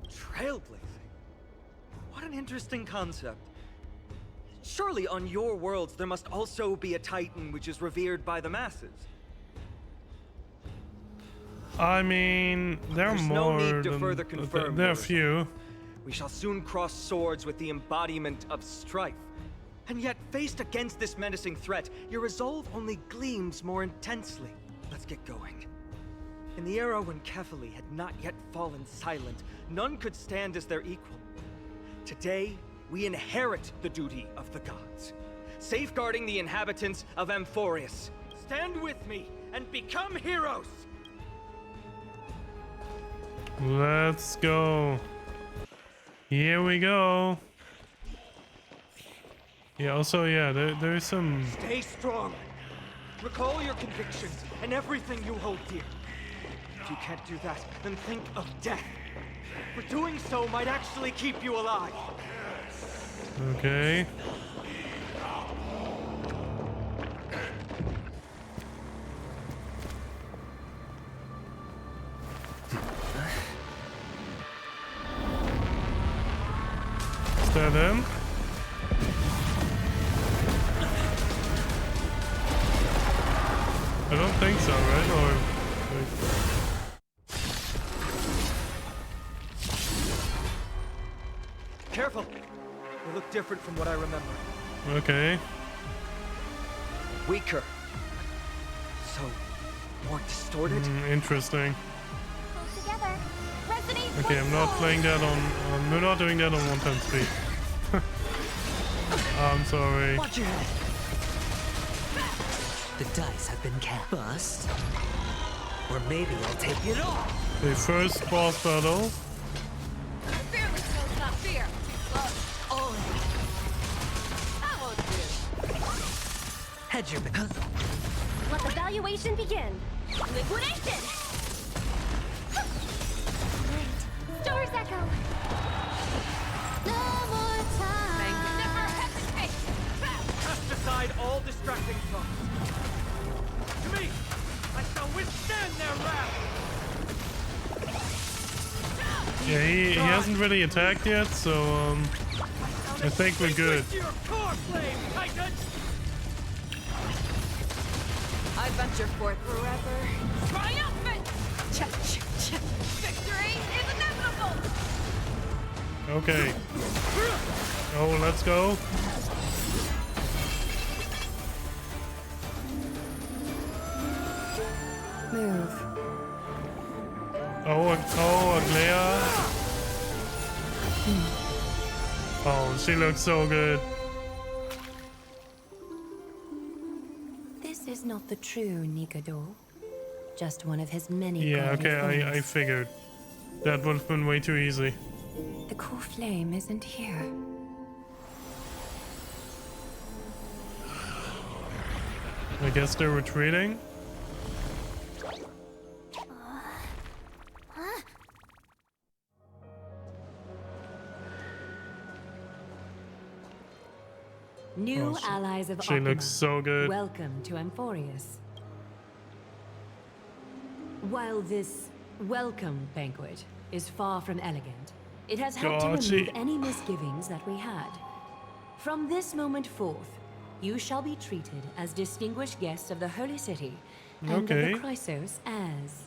Trailblazing? What an interesting concept. Surely on your worlds there must also be a Titan which is revered by the masses. I mean, there are more no need to than, further confirm there are a yours. few. We shall soon cross swords with the embodiment of strife. And yet, faced against this menacing threat, your resolve only gleams more intensely. Let's get going. In the era when Kefali had not yet fallen silent, none could stand as their equal. Today, we inherit the duty of the gods, safeguarding the inhabitants of AMPHOREUS. Stand with me and become heroes! Let's go. Here we go. Yeah, also, yeah, there's some... Stay strong. Recall your convictions and everything you hold dear. If you can't do that, then think of death. For doing so might actually keep you alive. Okay. that him? I don't think so, right? Or wait. Careful! They look different from what I remember. Okay. Weaker. So, more distorted? Interesting. Together. Resident Okay, I'm not playing that on. We're not doing that on 1 speed. I'm sorry. Watch your head. The dice have been cast. Bust. Or maybe I'll take it off. The first boss battle. Fearless knows not fear. Oh. That won't do. Hedge your Let the valuation begin. Liquidation! Great. Stars echo. No more time. Never hesitate. Cast aside all distracting thoughts. To me, I shall withstand their wrath. Yeah, he hasn't really attacked yet, so I think we're good. I venture forth forever. Triumphant! Victory is inevitable! Okay. Oh, let's go. Move. Oh, Aglea. Oh, she looks so good. This is not the true Nikador. Just one of his many. Yeah, godly okay, I forms. figured. That would have been way too easy. The core flame isn't here. I guess they're retreating. New Oh, allies of she Optima. looks so good. Welcome to AMPHOREUS. While this welcome banquet is far from elegant, it has helped God, to she- remove any misgivings that we had. From this moment forth, you shall be treated as distinguished guests of the Holy City and Okay. of the Chrysos as...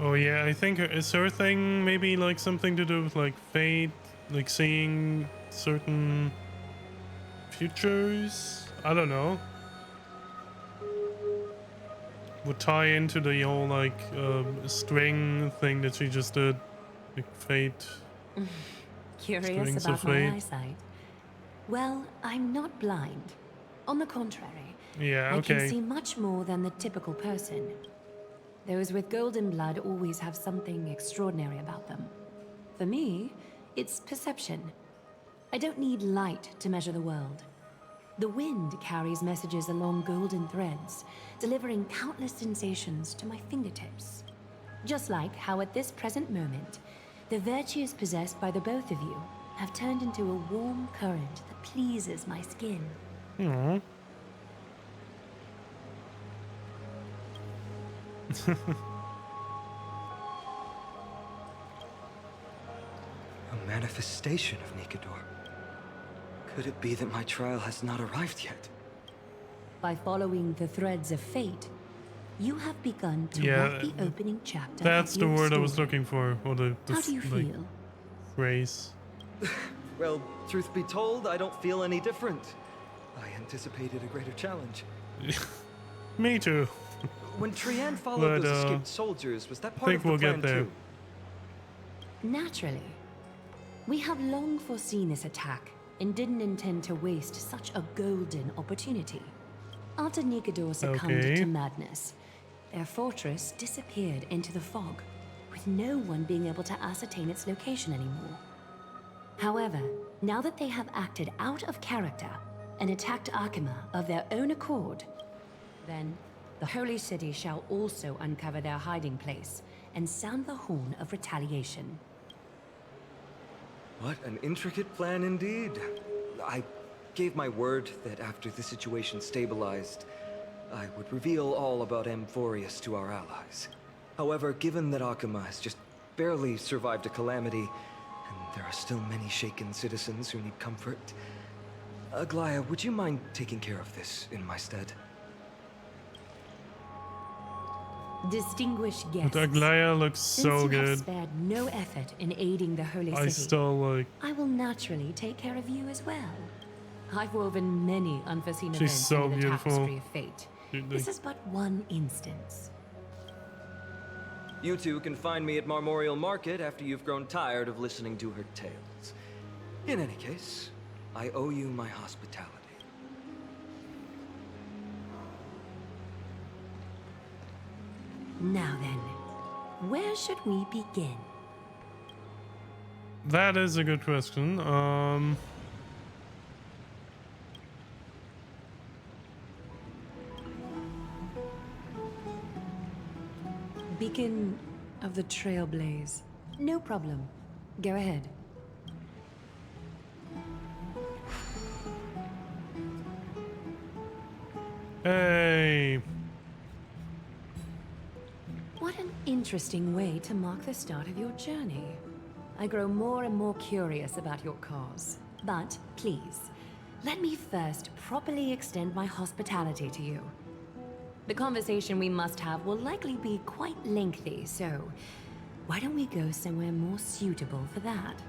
Oh yeah, I think is her thing maybe like something to do with like fate, like seeing certain futures? I don't know. Would tie into the whole like string thing that she just did, like fate. Curious Strings of about my fate. eyesight? Well, I'm not blind. On the contrary, Yeah, I can okay. see much more than the typical person. Those with golden blood always have something extraordinary about them. For me, it's perception. I don't need light to measure the world. The wind carries messages along golden threads, delivering countless sensations to my fingertips. Just like how at this present moment, the virtues possessed by the both of you have turned into a warm current that pleases my skin. Aww. A manifestation of Nikador. Could it be that my trial has not arrived yet? By following the threads of fate, you have begun to Yeah, write the opening chapter. That's of the your word I was story. looking for, or the How do you like, feel? phrase. Well, truth be told, I don't feel any different. I anticipated a greater challenge. Me too. When Trian followed But, those escaped soldiers, was that I part think of the we'll plan get there. too? Naturally. We have long foreseen this attack and didn't intend to waste such a golden opportunity. After Nikador succumbed Okay. to madness, their fortress disappeared into the fog, with no one being able to ascertain its location anymore. However, now that they have acted out of character and attacked Arkema of their own accord, then the Holy City shall also uncover their hiding place and sound the horn of retaliation. What an intricate plan indeed. I gave my word that after the situation stabilized, I would reveal all about AMPHOREUS to our allies. However, given that Akuma has just barely survived a calamity, and there are still many shaken citizens who need comfort, Aglaya, would you mind taking care of this in my stead? Distinguished But guests. Aglaya looks so Since you have good. spared no effort in aiding the holy I city, still like. I will naturally take care of you as well. I've woven many unforeseen She's events so into the beautiful. tapestry of fate. Dude, This is but one instance. You two can find me at Marmorial Market after you've grown tired of listening to her tales. In any case, I owe you my hospitality. Now then, where should we begin? That is a good question. Beacon of the Trailblaze. No problem. Go ahead. Hey. What an interesting way to mark the start of your journey. I grow more and more curious about your cause. But please, let me first properly extend my hospitality to you. The conversation we must have will likely be quite lengthy, so why don't we go somewhere more suitable for that?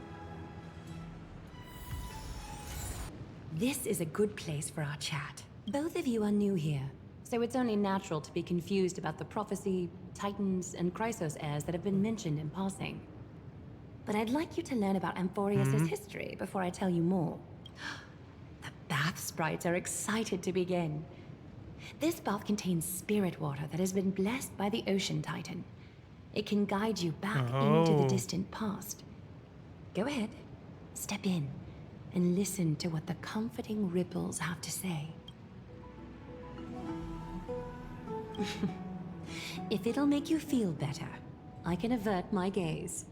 This is a good place for our chat. Both of you are new here, so it's only natural to be confused about the prophecy, titans, and Chrysos heirs that have been mentioned in passing. But I'd like you to learn about AMPHOREUS' history before I tell you more. The bath sprites are excited to begin. This bath contains spirit water that has been blessed by the Ocean Titan. It can guide you back into the distant past. Go ahead, step in, and listen to what the comforting ripples have to say. If it'll make you feel better, I can avert my gaze.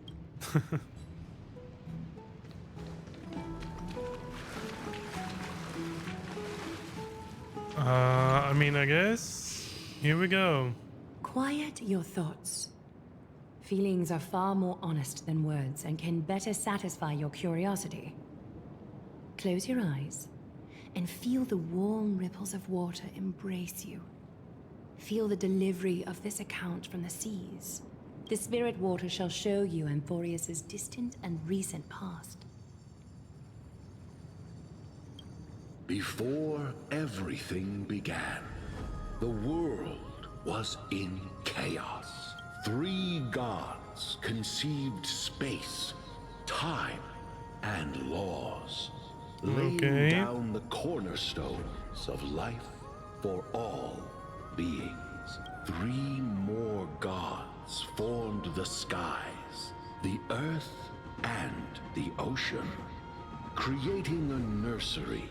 I mean, I guess. Here we go. Quiet your thoughts. Feelings are far more honest than words and can better satisfy your curiosity. Close your eyes and feel the warm ripples of water embrace you. Feel the delivery of this account from the seas. The spirit water shall show you AMPHOREUS' distant and recent past. Before everything began, the world was in chaos. 3 gods conceived space, time, and laws, laying down the cornerstones of life for all beings. 3 more gods formed the skies, the earth, and the ocean, creating a nursery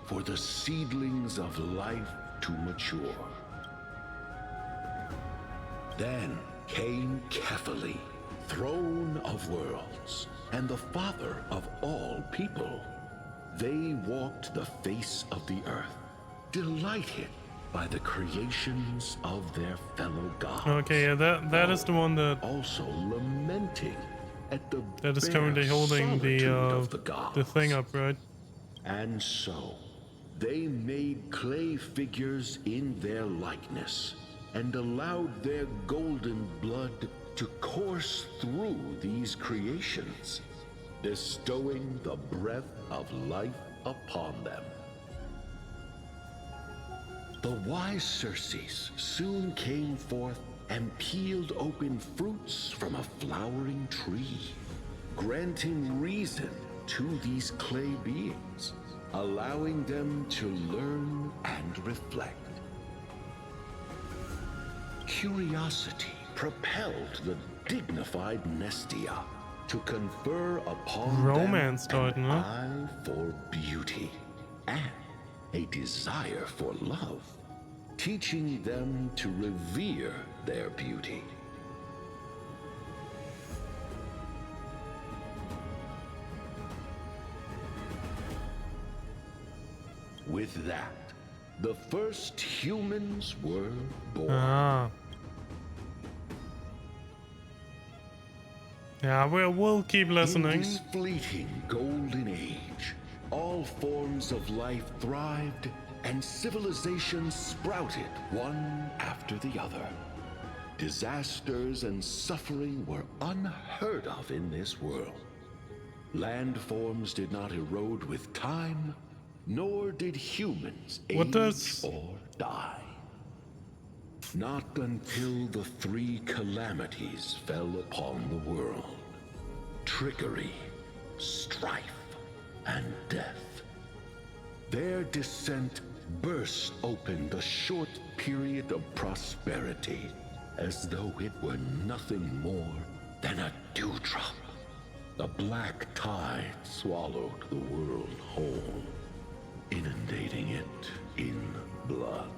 for the seedlings of life to mature. Then came Kephali, throne of worlds, and the father of all people. They walked the face of the earth, delighted by the creations of their fellow gods. Okay, yeah, that is the one that also lamenting at the that is currently holding the thing up, right? And so they made clay figures in their likeness and allowed their golden blood to course through these creations, bestowing the breath of life upon them. The wise Circes soon came forth and peeled open fruits from a flowering tree, granting reason to these clay beings, allowing them to learn and reflect. Curiosity propelled the dignified Nestia to confer upon Romance them Titan, an huh? eye for beauty and a desire for love, teaching them to revere their beauty. With that, the first humans were born. Ah. Yeah, we'll keep listening. In this fleeting golden age, all forms of life thrived and civilizations sprouted one after the other. Disasters and suffering were unheard of in this world. Landforms did not erode with time, nor did humans age or die. Not until the three calamities fell upon the world: trickery, strife, and death. Their descent burst open the short period of prosperity, as though it were nothing more than a dewdrop. The black tide swallowed the world whole, inundating it in blood.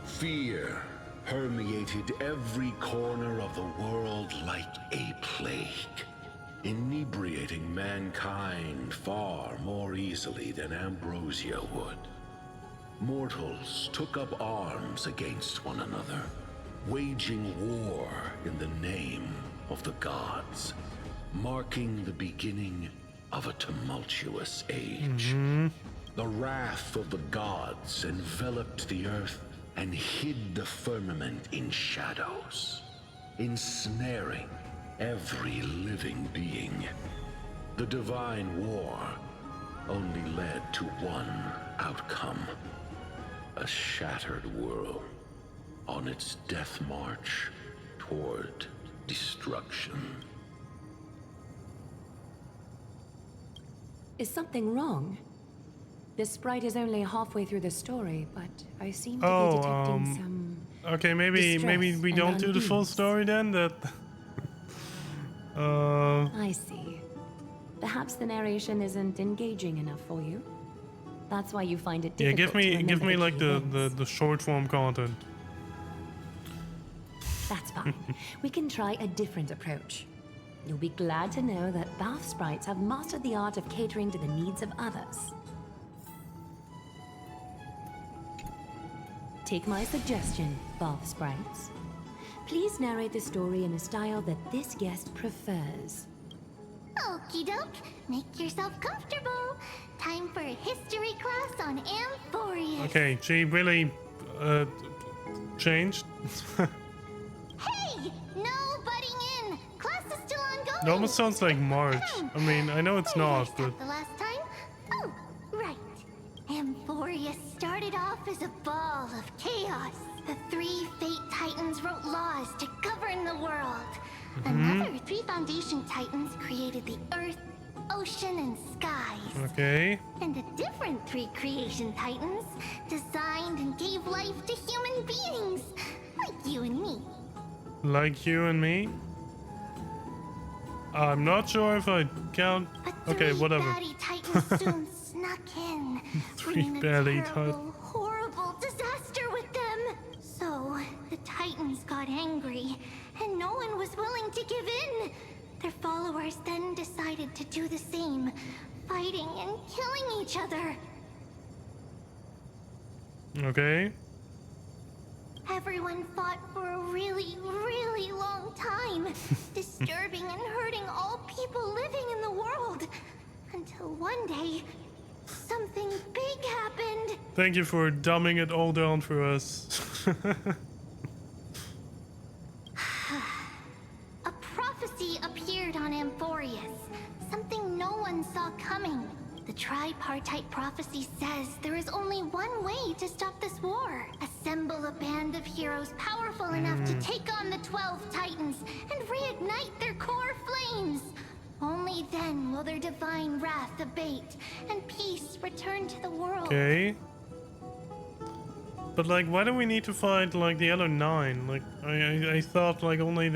Fear permeated every corner of the world like a plague, inebriating mankind far more easily than ambrosia would. Mortals took up arms against one another, waging war in the name of the gods, marking the beginning of a tumultuous age. The wrath of the gods enveloped the earth and hid the firmament in shadows, ensnaring every living being. The divine war only led to one outcome: a shattered world on its death march toward destruction. Is something wrong? The sprite is only halfway through the story, but I seem to be detecting some... Okay, maybe we don't do the full story then. That. I see. Perhaps the narration isn't engaging enough for you. That's why you find it Yeah, difficult to give me remember like the key events. the short form content. That's fine. We can try a different approach. You'll be glad to know that bath sprites have mastered the art of catering to the needs of others. Take my suggestion, bath sprites. Please narrate the story in a style that this guest prefers. Okie doke, make yourself comfortable. Time for a history class on AMPHOREUS. Okay, she really changed. Hey, no butting in. Class is still ongoing. It almost sounds like March. I mean, I know it's not, but The last time? Oh, right. AMPHOREUS started off as a ball of chaos. The three Fate Titans wrote laws to govern the world. Another three Foundation Titans created the Earth, Ocean, and Skies. okay. And a different three Creation Titans designed and gave life to human beings, like you and me. Like you and me? I'm not sure if I count. Okay, whatever. Baddie Titans soon snuck in, bringing a terrible, horrible disaster with them. So the Titans got angry, and no one was willing to give in. Their followers then decided to do the same, fighting and killing each other. Okay. Everyone fought for a really, really long time, disturbing and hurting all people living in the world. Until one day, something big happened. Thank you for dumbing it all down for us. A prophecy appeared on AMPHOREUS, something no one saw coming. The tripartite prophecy says there is only one way to stop this war. Assemble a band of heroes powerful enough to take on the 12 Titans and reignite their core flames. Only then will their divine wrath abate and peace return to the world. Okay. But like, why do we need to fight like the other 9? Like, I thought like only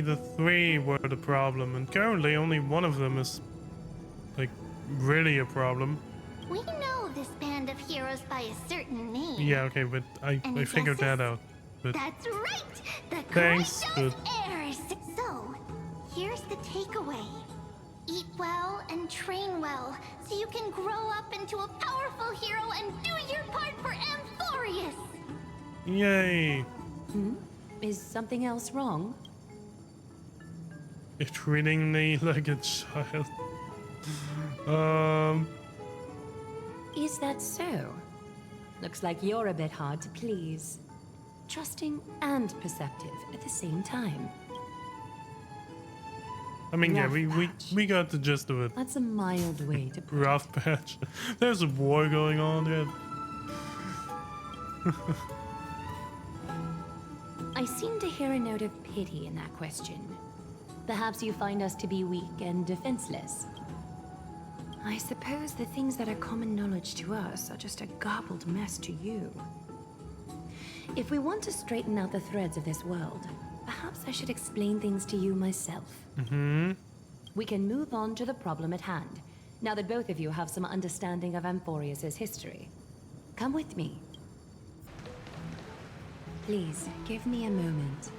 the 3 were the problem, and currently only one of them is like really a problem. We know this band of heroes by a certain name. Yeah, okay, but I figured that out. But That's right! The thanks, Kratos but heirs! Here's the takeaway. Eat well and train well, so you can grow up into a powerful hero and do your part for AMPHOREUS! Yay! Is something else wrong? You're treating me like a child. Is that so? Looks like you're a bit hard to please. Trusting and perceptive at the same time. I mean, yeah, Rough we got the gist of it. That's a mild way to put Rough patch. There's a war going on, yeah. I seem to hear a note of pity in that question. Perhaps you find us to be weak and defenseless. I suppose the things that are common knowledge to us are just a garbled mess to you. If we want to straighten out the threads of this world, perhaps I should explain things to you myself. We can move on to the problem at hand, now that both of you have some understanding of AMPHOREUS' history. Come with me. Please, give me a moment.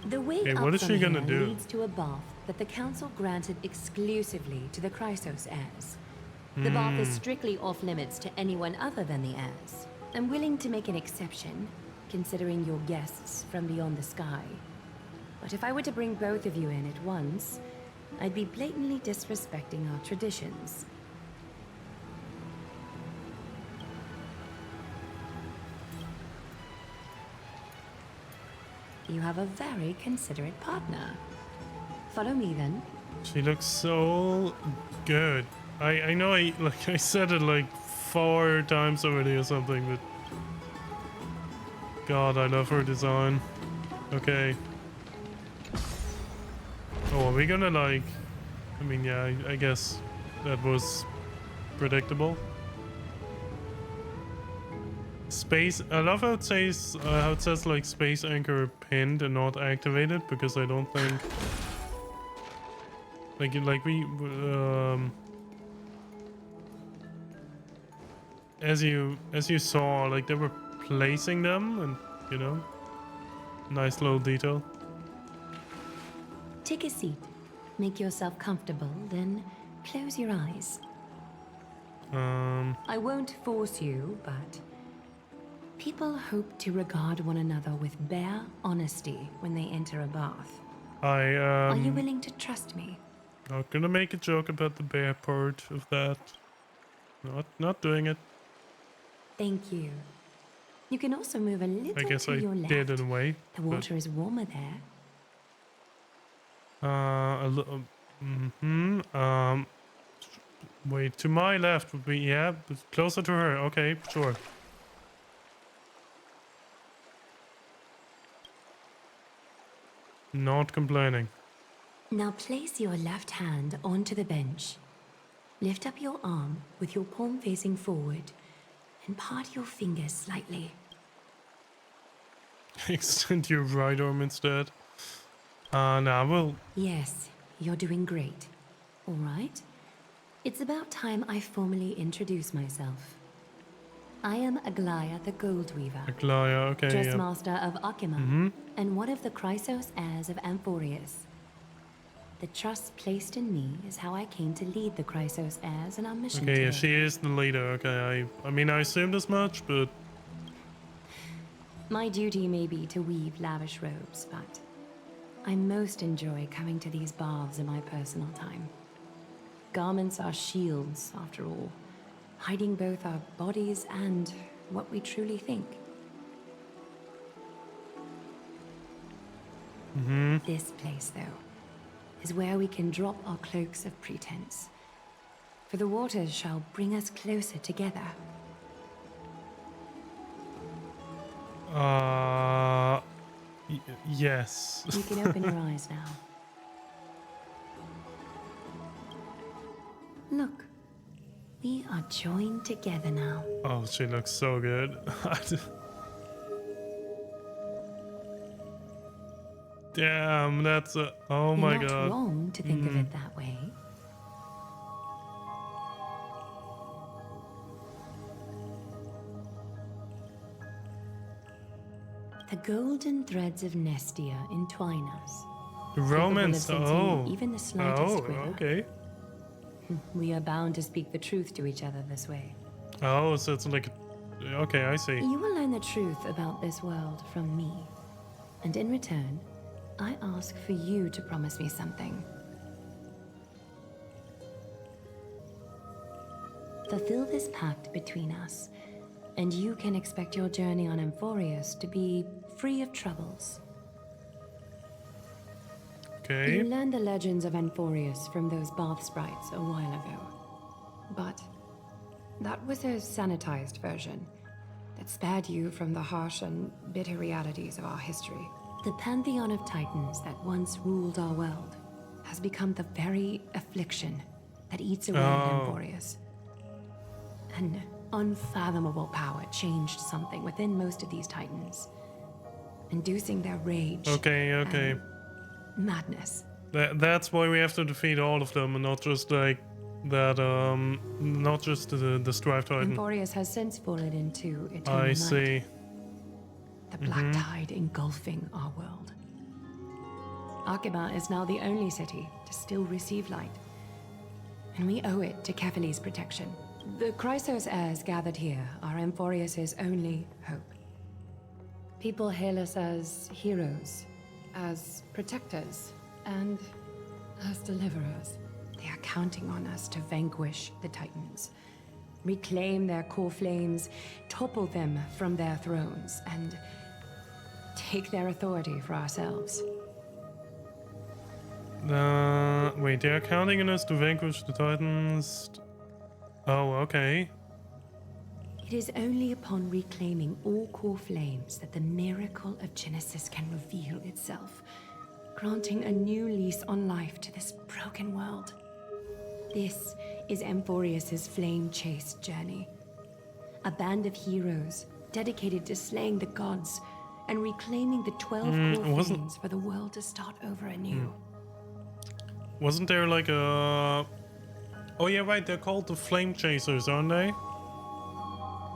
The way Okay, up what is from she gonna here do? leads to a bath that the Council granted exclusively to the Chrysos heirs. The bath is strictly off-limits to anyone other than the heirs. I'm willing to make an exception, considering your guests from beyond the sky. But if I were to bring both of you in at once, I'd be blatantly disrespecting our traditions. You have a very considerate partner. Follow me then. She looks so good. I know I said it like 4 times already or something, but God, I love her design. Okay. Oh, are we gonna like... I mean, yeah, I guess that was predictable. Space... I love how it says like space anchor pinned and not activated, because I don't think... Like we... as you saw, like they were placing them, and you know, nice little detail. Take a seat. Make yourself comfortable, then close your eyes. I won't force you, but people hope to regard one another with bare honesty when they enter a bath. Are you willing to trust me? Not gonna make a joke about the bear part of that. Not doing it. Thank you. You can also move a little I guess to I your left. did in a way. The water is warmer there. A little. Wait, to my left would be, yeah, but closer to her. Okay, sure. Not complaining. Now place your left hand onto the bench. Lift up your arm with your palm facing forward and part your fingers slightly. Extend your right arm instead. Now we'll... Yes, you're doing great. All right. It's about time I formally introduce myself. I am Aglaya the Gold Weaver. Aglaya, okay, Dressmaster of Akima, and one of the Chrysos heirs of AMPHOREUS. The trust placed in me is how I came to lead the Chrysos heirs in our mission Okay, today. yeah, she is the leader, okay. I mean, I assumed as much, but... My duty may be to weave lavish robes, but I most enjoy coming to these baths in my personal time. Garments are shields, after all, hiding both our bodies and what we truly think. This place, though, is where we can drop our cloaks of pretense. For the waters shall bring us closer together. Yes. You can open your eyes now. Look, we are joined together now. Oh, she looks so good. Damn, that's a... Oh my You're god. not wrong to think of it that way. The golden threads of Nestia entwine us, The capable of Romans. sensing Oh. even the slightest quiver. Okay. We are bound to speak the truth to each other this way. Oh, so it's like. Okay, I see. You will learn the truth about this world from me. And in return, I ask for you to promise me something. Fulfill this pact between us, and you can expect your journey on AMPHOREUS to be free of troubles. Okay. You learned the legends of AMPHOREUS from those bath sprites a while ago. But that was a sanitized version that spared you from the harsh and bitter realities of our history. The pantheon of titans that once ruled our world has become the very affliction that eats away at AMPHOREUS. An unfathomable power changed something within most of these titans, inducing their rage. Okay. and madness. That's why we have to defeat all of them, and not just like that. Not just the Strife Titan. AMPHOREUS has since fallen into eternal I night. see. The black tide engulfing our world. Arkema is now the only city to still receive light, and we owe it to Kefali's protection. The Chrysos heirs gathered here are AMPHOREUS' only hope. People hail us as heroes, as protectors, and as deliverers. They are counting on us to vanquish the Titans, reclaim their core flames, topple them from their thrones, and take their authority for ourselves. Wait, they are counting on us to vanquish the Titans. Oh, okay. It is only upon reclaiming all core flames that the miracle of Genesis can reveal itself, granting a new lease on life to this broken world. This is AMPHOREUS' flame-chased journey. A band of heroes dedicated to slaying the gods and reclaiming the 12 core flames for the world to start over anew. Wasn't there like a... Oh yeah, right, they're called the Flame Chasers, aren't they?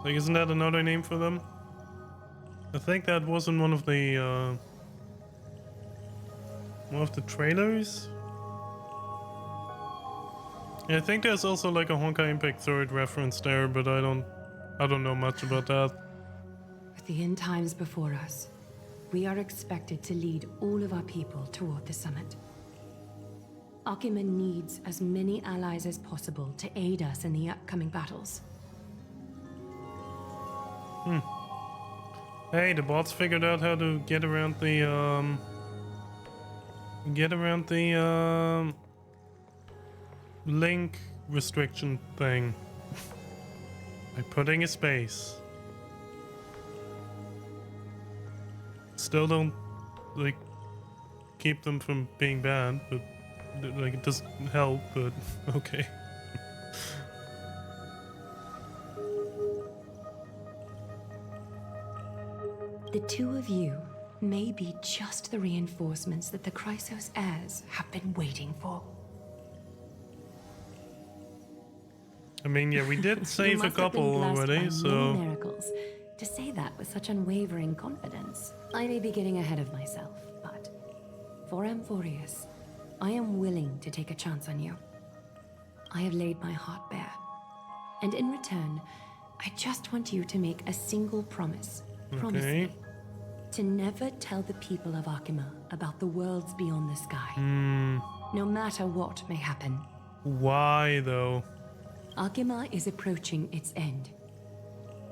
Like, isn't that another name for them? I think that was in one of the trailers. Yeah, I think there's also like a Honkai Impact 3rd reference there, but I don't know much about that. With the end times before us, we are expected to lead all of our people toward the summit. Arkema needs as many allies as possible to aid us in the upcoming battles. Hey, the bots figured out how to get around the link restriction thing by putting a space. Still don't like keep them from being banned, but like it doesn't help, but okay. The two of you may be just the reinforcements that the Chrysos heirs have been waiting for. I mean, yeah, we did save a couple already, so... Many miracles. To say that with such unwavering confidence, I may be getting ahead of myself, but for AMPHOREUS, I am willing to take a chance on you. I have laid my heart bare, and in return, I just want you to make a single promise. Promise me to never tell the people of Arkema about the worlds beyond the sky. No matter what may happen. Why, though? Arkema is approaching its end.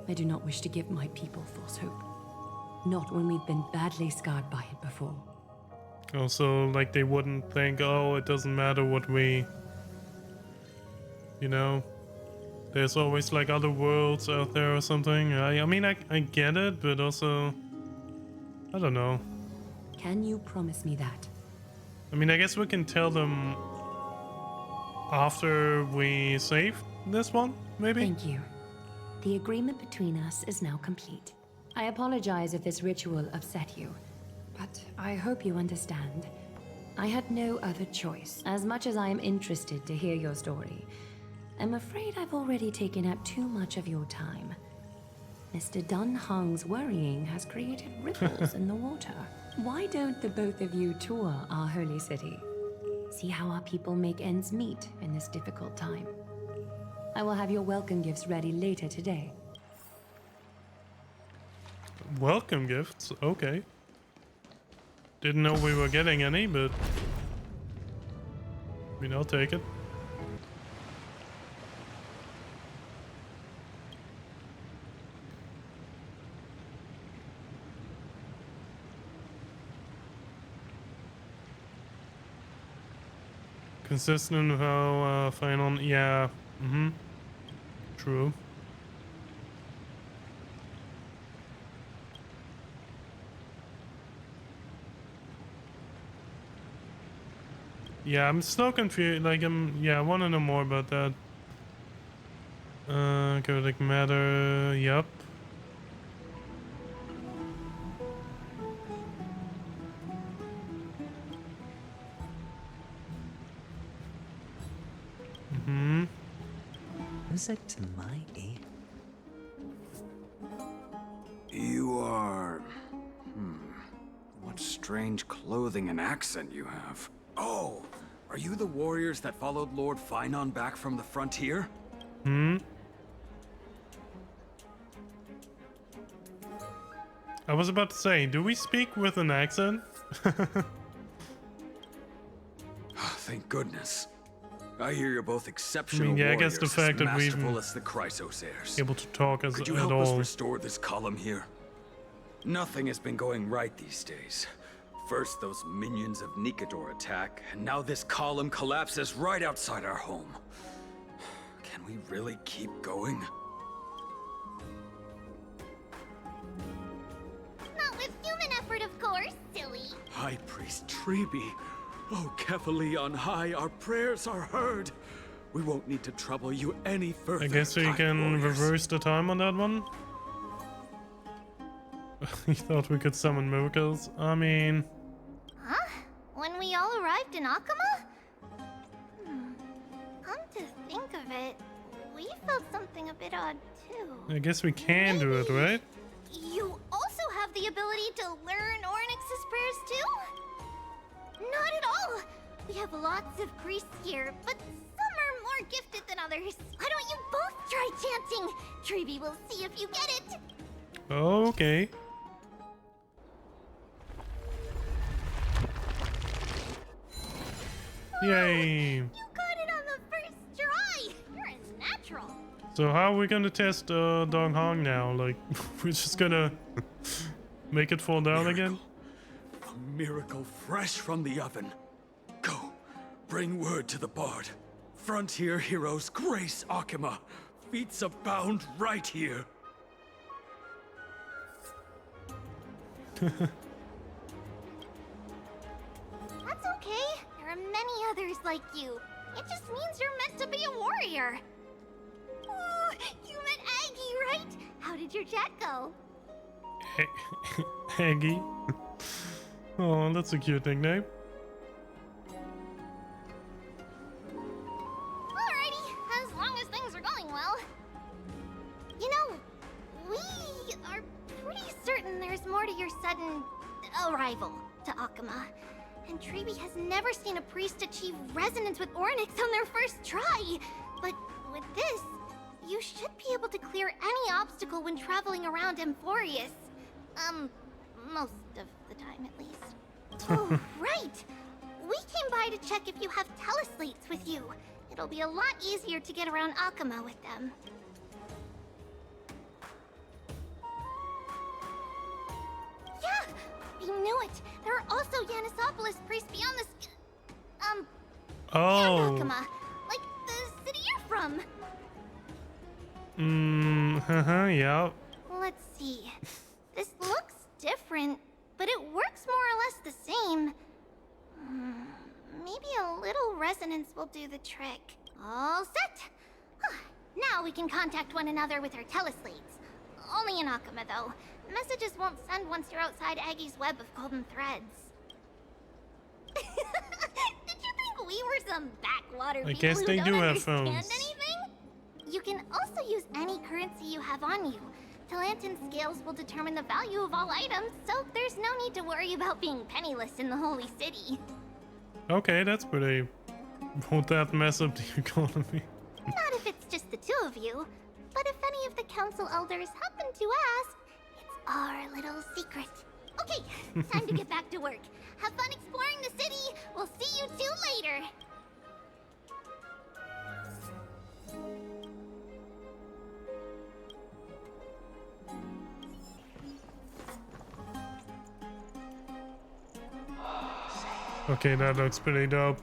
I do not wish to give my people false hope. Not when we've been badly scarred by it before. Also, like, they wouldn't think, oh, it doesn't matter what we... You know? There's always, like, other worlds out there or something. I mean, I get it, but also... I don't know. Can you promise me that? I mean, I guess we can tell them... after we save this one, maybe? Thank you. The agreement between us is now complete. I apologize if this ritual upset you, but I hope you understand. I had no other choice. As much as I am interested to hear your story, I'm afraid I've already taken up too much of your time. Mr. Dun Hong's worrying has created ripples in the water. Why don't the both of you tour our holy city? See how our people make ends meet in this difficult time. I will have your welcome gifts ready later today. Welcome gifts? Okay. Didn't know we were getting any, but I mean, I'll take it. Consistent with how final, yeah, true. Yeah, I'm still confused. Like, yeah, I want to know more about that. Chaotic matter. Yup. Is it my ear? You are... What strange clothing and accent you have. Oh, are you the warriors that followed Lord Finon back from the frontier? I was about to say, do we speak with an accent? Thank goodness. I hear you're both exceptional yeah, I warriors, guess the fact as that we've masterful as the Chrysos heirs. able to talk as Could you at help all. us restore this column here? Nothing has been going right these days. First, those minions of Nikador attack, and now this column collapses right outside our home. Can we really keep going? Not with human effort, of course, silly. High Priest Treeby. Oh, Kefali on high, our prayers are heard. We won't need to trouble you any further. I guess we can reverse the time on that one. He thought we could summon miracles. I mean... Huh? When we all arrived in Akama? Come to think of it, we felt something a bit odd too. I guess we can do it, right? You also have the ability to learn Ornyx's prayers too? Not at all! We have lots of priests here, but some are more gifted than others. Why don't you both try chanting? Treeby will see if you get it. Okay. Yay! You got it on the first try! You're a natural. So how are we gonna test Dong Hong now? Like, we're just gonna make it fall down again? A miracle fresh from the oven. Go, bring word to the bard. Frontier heroes grace Akama. Feats abound right here. That's okay. There are many others like you. It just means you're meant to be a warrior. Oh, you met Aggie, right? How did your chat go? Aggie. Oh, that's a cute nickname. Alrighty, as long as things are going well. You know, we are pretty certain there's more to your sudden arrival to Akama. And Treeby has never seen a priest achieve resonance with Ornyx on their first try. But with this, you should be able to clear any obstacle when traveling around AMPHOREUS. Most of the time at least. Oh, right! We came by to check if you have teleslates with you. It'll be a lot easier to get around Akama with them. Yeah! We knew it! There are also Yanisopoulos priests beyond this... beyond Akama. Like the city you're from. Yeah. Let's see. This looks different, but it works more or less the same. Maybe a little resonance will do the trick. All set! Now we can contact one another with our teleslates. Only in Akama, though. Messages won't send once you're outside Aggie's web of golden threads. Did you think we were some backwater people I guess they who do don't have understand phones. anything? You can also use any currency you have on you. Talantin's scales will determine the value of all items, so there's no need to worry about being penniless in the Holy City. Okay, that's pretty... Won't that mess up the economy? Not if it's just the two of you, but if any of the council elders happen to ask, it's our little secret. Okay, time to get back to work. Have fun exploring the city. We'll see you two later. Okay, that looks pretty dope.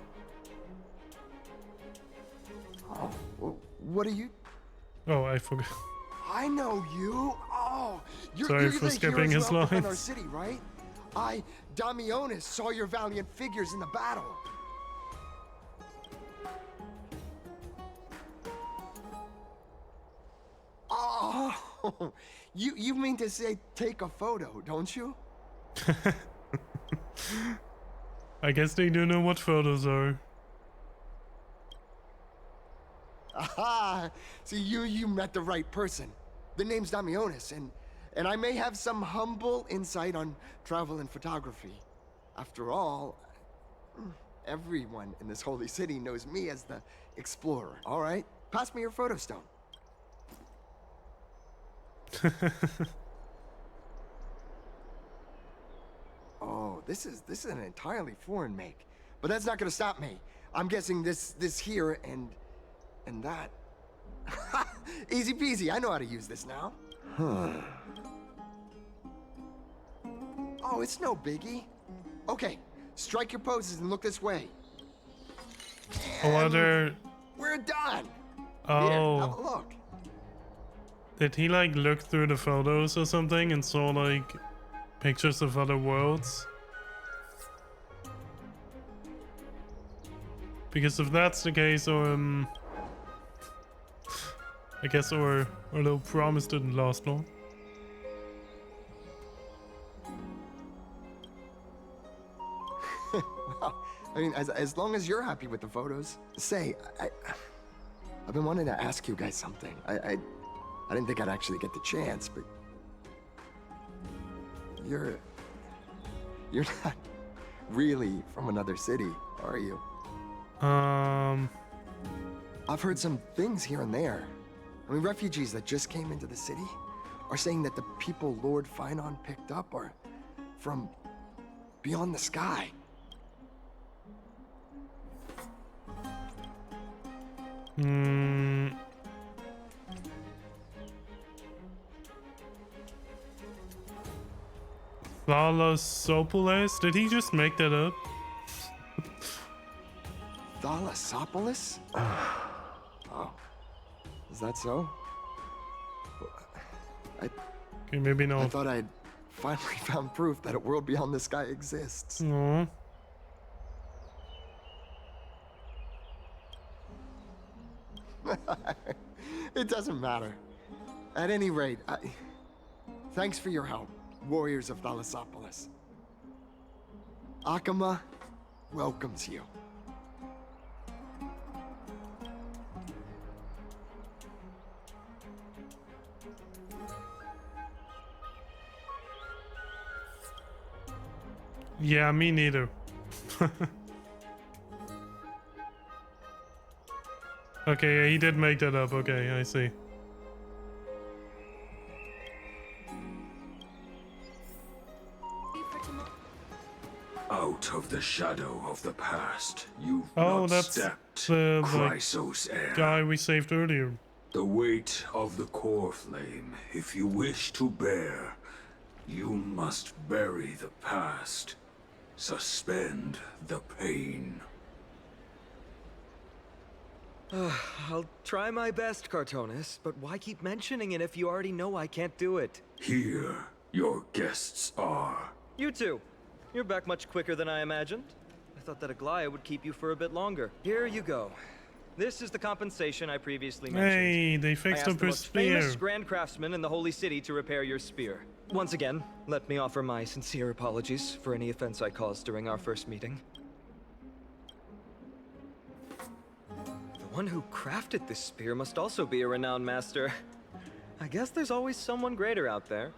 Oh, what are you? Oh, I forgot. I know you. Oh, Sorry you're for the skipping heroes his who helped defend lines. our city, right? I, Damionis, saw your valiant figures in the battle. Oh, you mean to say take a photo, don't you? I guess they do know what photos are. Aha! See, you met the right person. The name's Damionis, and I may have some humble insight on travel and photography. After all, everyone in this holy city knows me as the explorer. All right, pass me your photo stone. Oh, this is an entirely foreign make, but that's not gonna stop me. I'm guessing this here and that. Easy peasy. I know how to use this now. Huh. Oh, it's no biggie. Okay, strike your poses and look this way. Oh, are there... We're done. Oh. Here, have a look. Did he like look through the photos or something and saw like pictures of other worlds? Because if that's the case, or I guess our little promise didn't last long. Well, I mean, as long as you're happy with the photos. Say, I've been wanting to ask you guys something. I didn't think I'd actually get the chance, but you're not really from another city, are you? I've heard some things here and there. I mean, refugees that just came into the city are saying that the people Lord Finon picked up are from beyond the sky. Thalassopoulos? Did he just make that up? Thalassopolis? Oh. Is that so? Okay, maybe not. I thought I'd finally found proof that a world beyond the sky exists. Aww. It doesn't matter. At any rate, thanks for your help, warriors of Thalassopolis. Akama welcomes you. Yeah, me neither. Okay, yeah, he did make that up. Okay, I see. Out of the shadow of the past, you've Oh, not that's stepped, the Chrysos heir. guy we saved earlier. The weight of the core flame, if you wish to bear, you must bury the past. Suspend the pain. I'll try my best, Cartonis, but why keep mentioning it if you already know I can't do it? Here, your guests are. You two. You're back much quicker than I imagined. I thought that Aglaya would keep you for a bit longer. Here you go. This is the compensation I previously mentioned. Hey, they fixed up the her most famous spear. grand craftsman in the Holy City to repair your spear. Once again, let me offer my sincere apologies for any offense I caused during our first meeting. The one who crafted this spear must also be a renowned master. I guess there's always someone greater out there.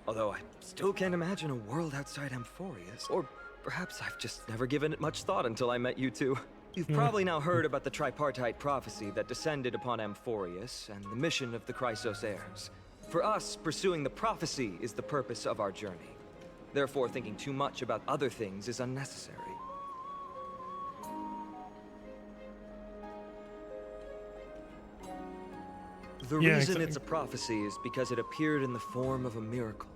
Although I still can't imagine a world outside AMPHOREUS. Or perhaps I've just never given it much thought until I met you two. You've probably now heard about the tripartite prophecy that descended upon AMPHOREUS and the mission of the Chrysos heirs. For us, pursuing the prophecy is the purpose of our journey. Therefore, thinking too much about other things is unnecessary. The reason it's a prophecy is because it appeared in the form of a miracle.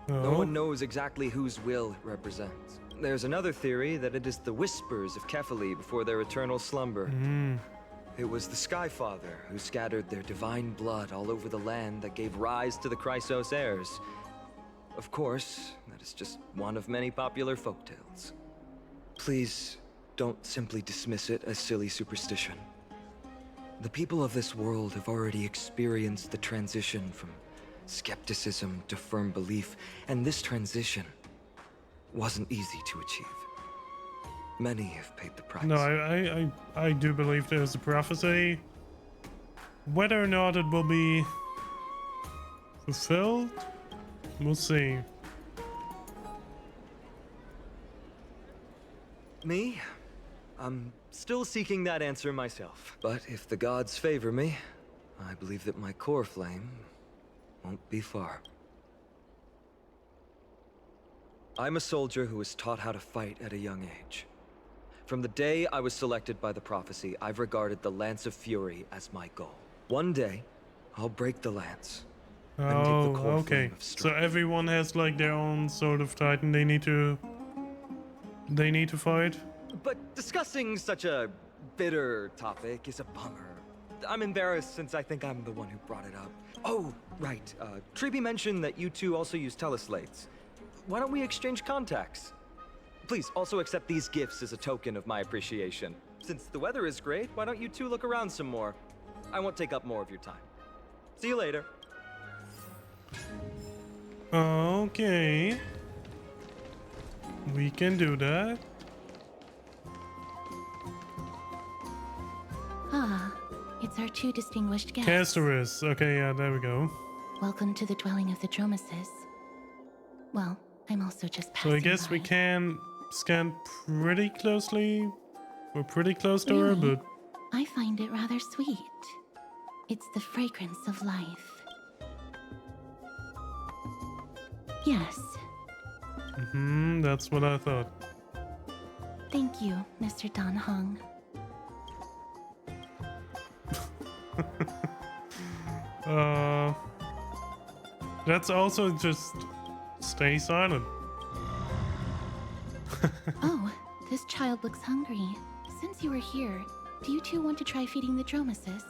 No one knows exactly whose will it represents. There's another theory that it is the whispers of Kefali before their eternal slumber. It was the Skyfather who scattered their divine blood all over the land that gave rise to the Chrysos heirs. Of course, that is just one of many popular folktales. Please, don't simply dismiss it as silly superstition. The people of this world have already experienced the transition from skepticism to firm belief, and this transition wasn't easy to achieve. Many have paid the price. No, I do believe there's a prophecy. Whether or not it will be fulfilled, we'll see. Me? I'm still seeking that answer myself. But if the gods favor me, I believe that my core flame won't be far. I'm a soldier who was taught how to fight at a young age. From the day I was selected by the prophecy, I've regarded the Lance of Fury as my goal. One day, I'll break the lance. And take the core Okay. flame of So everyone has like their own sort of titan they need to fight. But discussing such a bitter topic is a bummer. I'm embarrassed since I think I'm the one who brought it up. Oh, right. Treeby mentioned that you two also use teleslates. Why don't we exchange contacts? Please also accept these gifts as a token of my appreciation. Since the weather is great, why don't you two look around some more? I won't take up more of your time. See you later. Okay. We can do that. Ah, it's our two distinguished guests. HSR. Okay, yeah, there we go. Welcome to the dwelling of the Dromeses. Well, I'm also just So I guess we can scan pretty closely. We're pretty close to her, but I find it rather sweet. It's the fragrance of life. Yes. That's what I thought. Thank you, Mr. Dan Hong. Let's also just stay silent. Oh, this child looks hungry. Since you are here, do you two want to try feeding the Dromeses?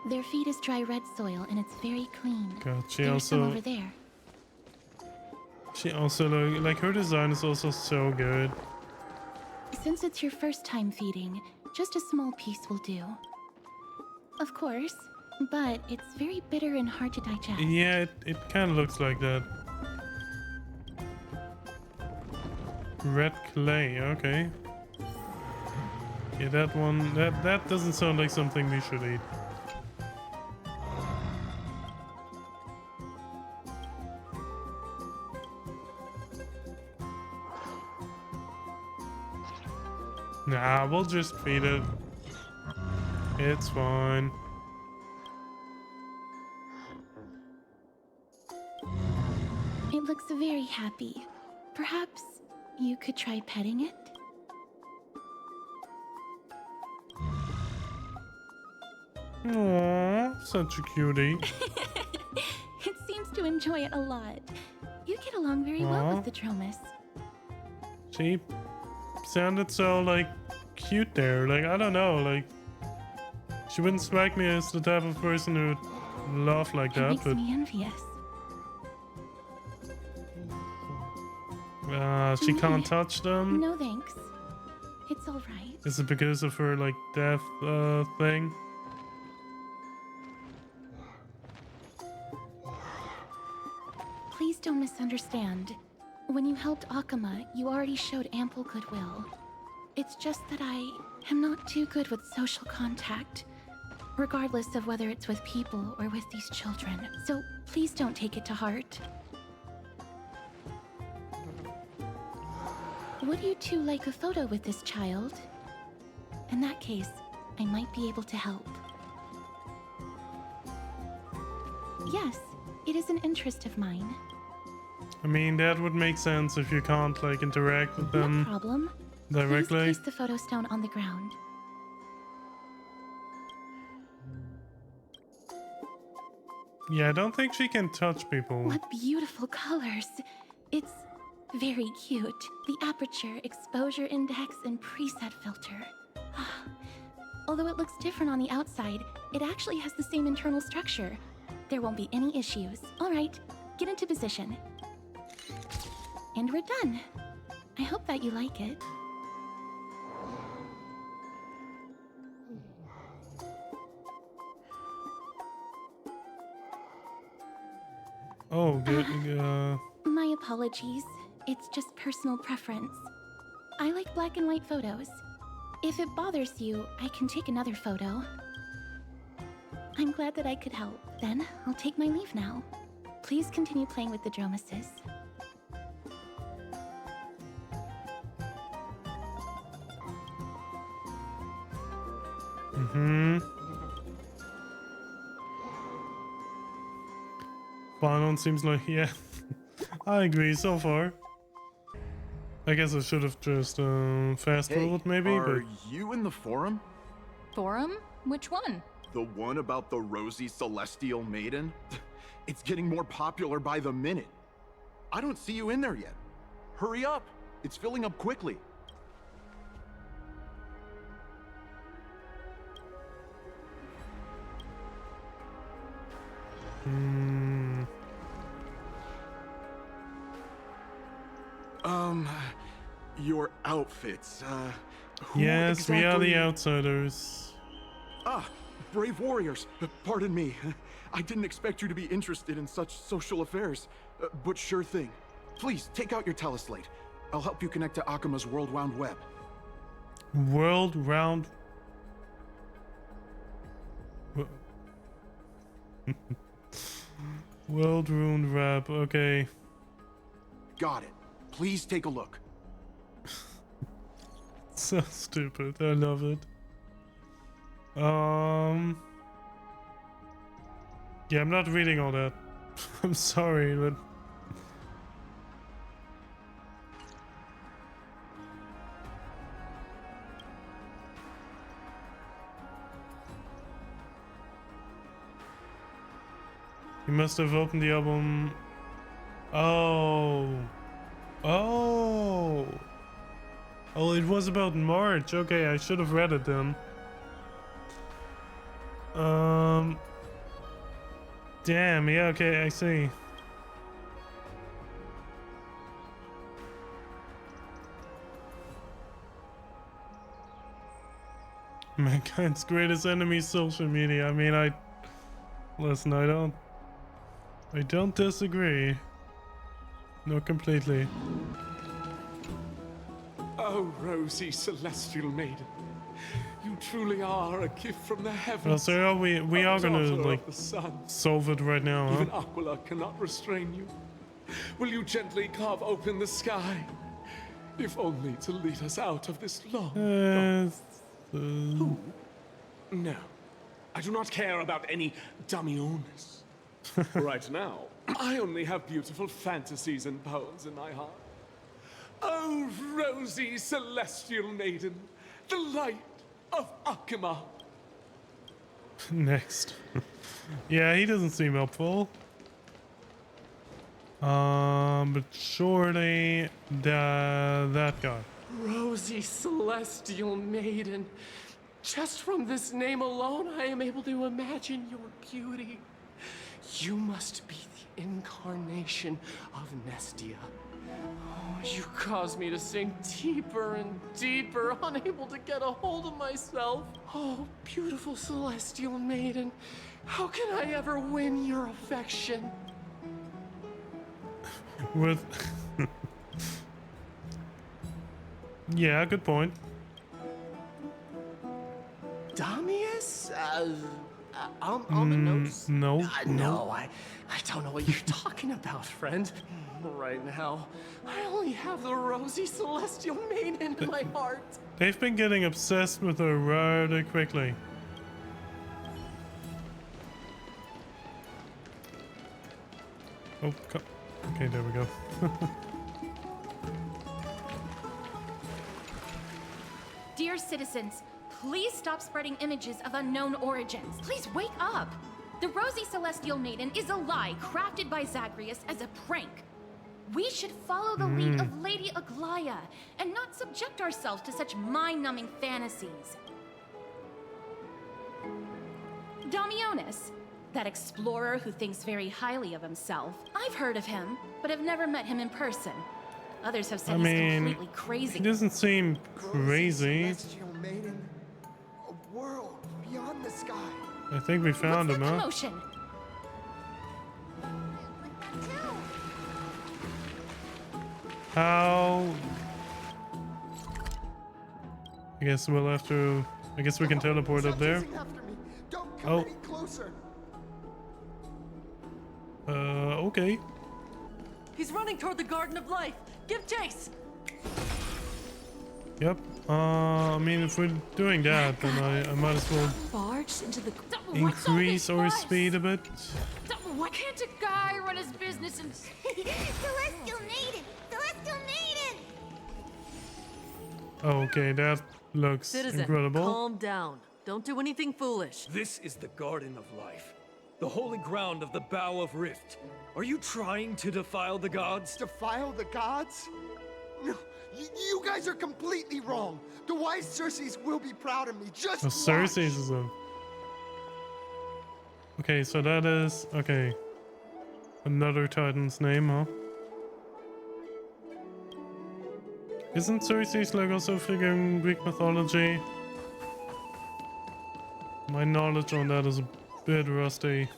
Their feed is dry red soil and it's very clean. God, There's some over there. She also like her design is also so good. Since it's your first time feeding, just a small piece will do. Of course, but it's very bitter and hard to digest. Yeah, it kind of looks like that. Red clay, okay. Yeah, that one, that doesn't sound like something we should eat. Nah, we'll just feed it. It's fine. It looks very happy. Perhaps you could try petting it? Aww, such a cutie. It seems to enjoy it a lot. You get along very well with the Dromes. She sounded so like cute there. Like I don't know, like she wouldn't strike me as the type of person who'd laugh like that. Makes But me envious. she can't touch them. No thanks. It's all right. Is it because of her like death thing? Please don't misunderstand. When you helped Akama, you already showed ample goodwill. It's just that I am not too good with social contact. regardless of whether it's with people or with these children. So please don't take it to heart. Would you two like a photo with this child? In that case, I might be able to help. Yes, it is an interest of mine. I mean, that would make sense if you can't, like, interact with them No problem. directly. Please place the photo stone on the ground. Yeah, I don't think she can touch people. What beautiful colors. It's very cute. The aperture, exposure index, and preset filter. Although it looks different on the outside, it actually has the same internal structure. There won't be any issues. All right, get into position. And we're done. I hope that you like it. Oh, good. My apologies. It's just personal preference. I like black and white photos. If it bothers you, I can take another photo. I'm glad that I could help. Then, I'll take my leave now. Please continue playing with the Dromases. Final seems like, yeah. I agree so far. I guess I should have just fast forward maybe, are but you in the forum? Forum? Which one? The one about the rosy celestial maiden? It's getting more popular by the minute. I don't see you in there yet. Hurry up. It's filling up quickly. Your outfits, who yes, we are the exactly- outsiders. Ah, brave warriors. Pardon me. I didn't expect you to be interested in such social affairs, but sure thing. Please, take out your teleslate. I'll help you connect to Akima's World Round Web. World round. World round rap. Okay. Got it. Please take a look. So stupid. I love it. Yeah, I'm not reading all that. I'm sorry, but you must have opened the album. Oh. Oh. Oh, it was about March. Okay, I should have read it then. Damn, yeah, okay, I see. Mankind's greatest enemy is social media. I mean, listen, I don't disagree. Not completely. Oh, rosy celestial maiden, you truly are a gift from the heavens. Well, so we are gonna daughter like of the sun. solve it right now, huh? Even Aquila cannot restrain you. Will you gently carve open the sky, if only to lead us out of this long? Who? No, I do not care about any Damiones. Right now, I only have beautiful fantasies and poems in my heart. Oh, rosy celestial maiden, the light of Akima. Next. Yeah, he doesn't seem helpful. But surely that guy. Rosy celestial maiden. Just from this name alone, I am able to imagine your beauty. You must be the incarnation of Nestia. Oh, you cause me to sink deeper and deeper, unable to get a hold of myself. Oh, beautiful celestial maiden, how can I ever win your affection? With yeah, good point. Damius? Almonds? No. No, I don't know what you're talking about, friend. Right now, I only have the rosy celestial maiden in my heart. They've been getting obsessed with her rather quickly. Oh, okay, there we go. Dear citizens, please stop spreading images of unknown origins. Please wake up. The Rosy Celestial Maiden is a lie crafted by Zagreus as a prank. We should follow the lead of Lady Aglaya and not subject ourselves to such mind-numbing fantasies. Damionis, that explorer who thinks very highly of himself. I've heard of him, but have never met him in person. Others have said he's completely crazy. He doesn't seem crazy. Celestial maiden, a world beyond the sky. I think we found him, huh? Commotion? How? I guess we'll have to. I guess we can teleport up there. Don't come any closer. Okay. He's running toward the Garden of Life. Give chase. Yep. I mean, if we're doing that, then I might as well Barged into the increase our speed a bit. Why can't a guy run his business and... Celestial maiden! Celestial maiden! Okay, that looks Citizen, incredible. calm down. Don't do anything foolish. This is the Garden of Life, the holy ground of the Bow of Rift. Are you trying to defile the gods? Defile the gods? No, you guys are completely wrong. The wise Circes will be proud of me. Just Oh, Circes is a... Okay, so that is... Okay. Another Titan's name, huh? Isn't Circes like also a figure in Greek mythology? My knowledge on that is a bit rusty.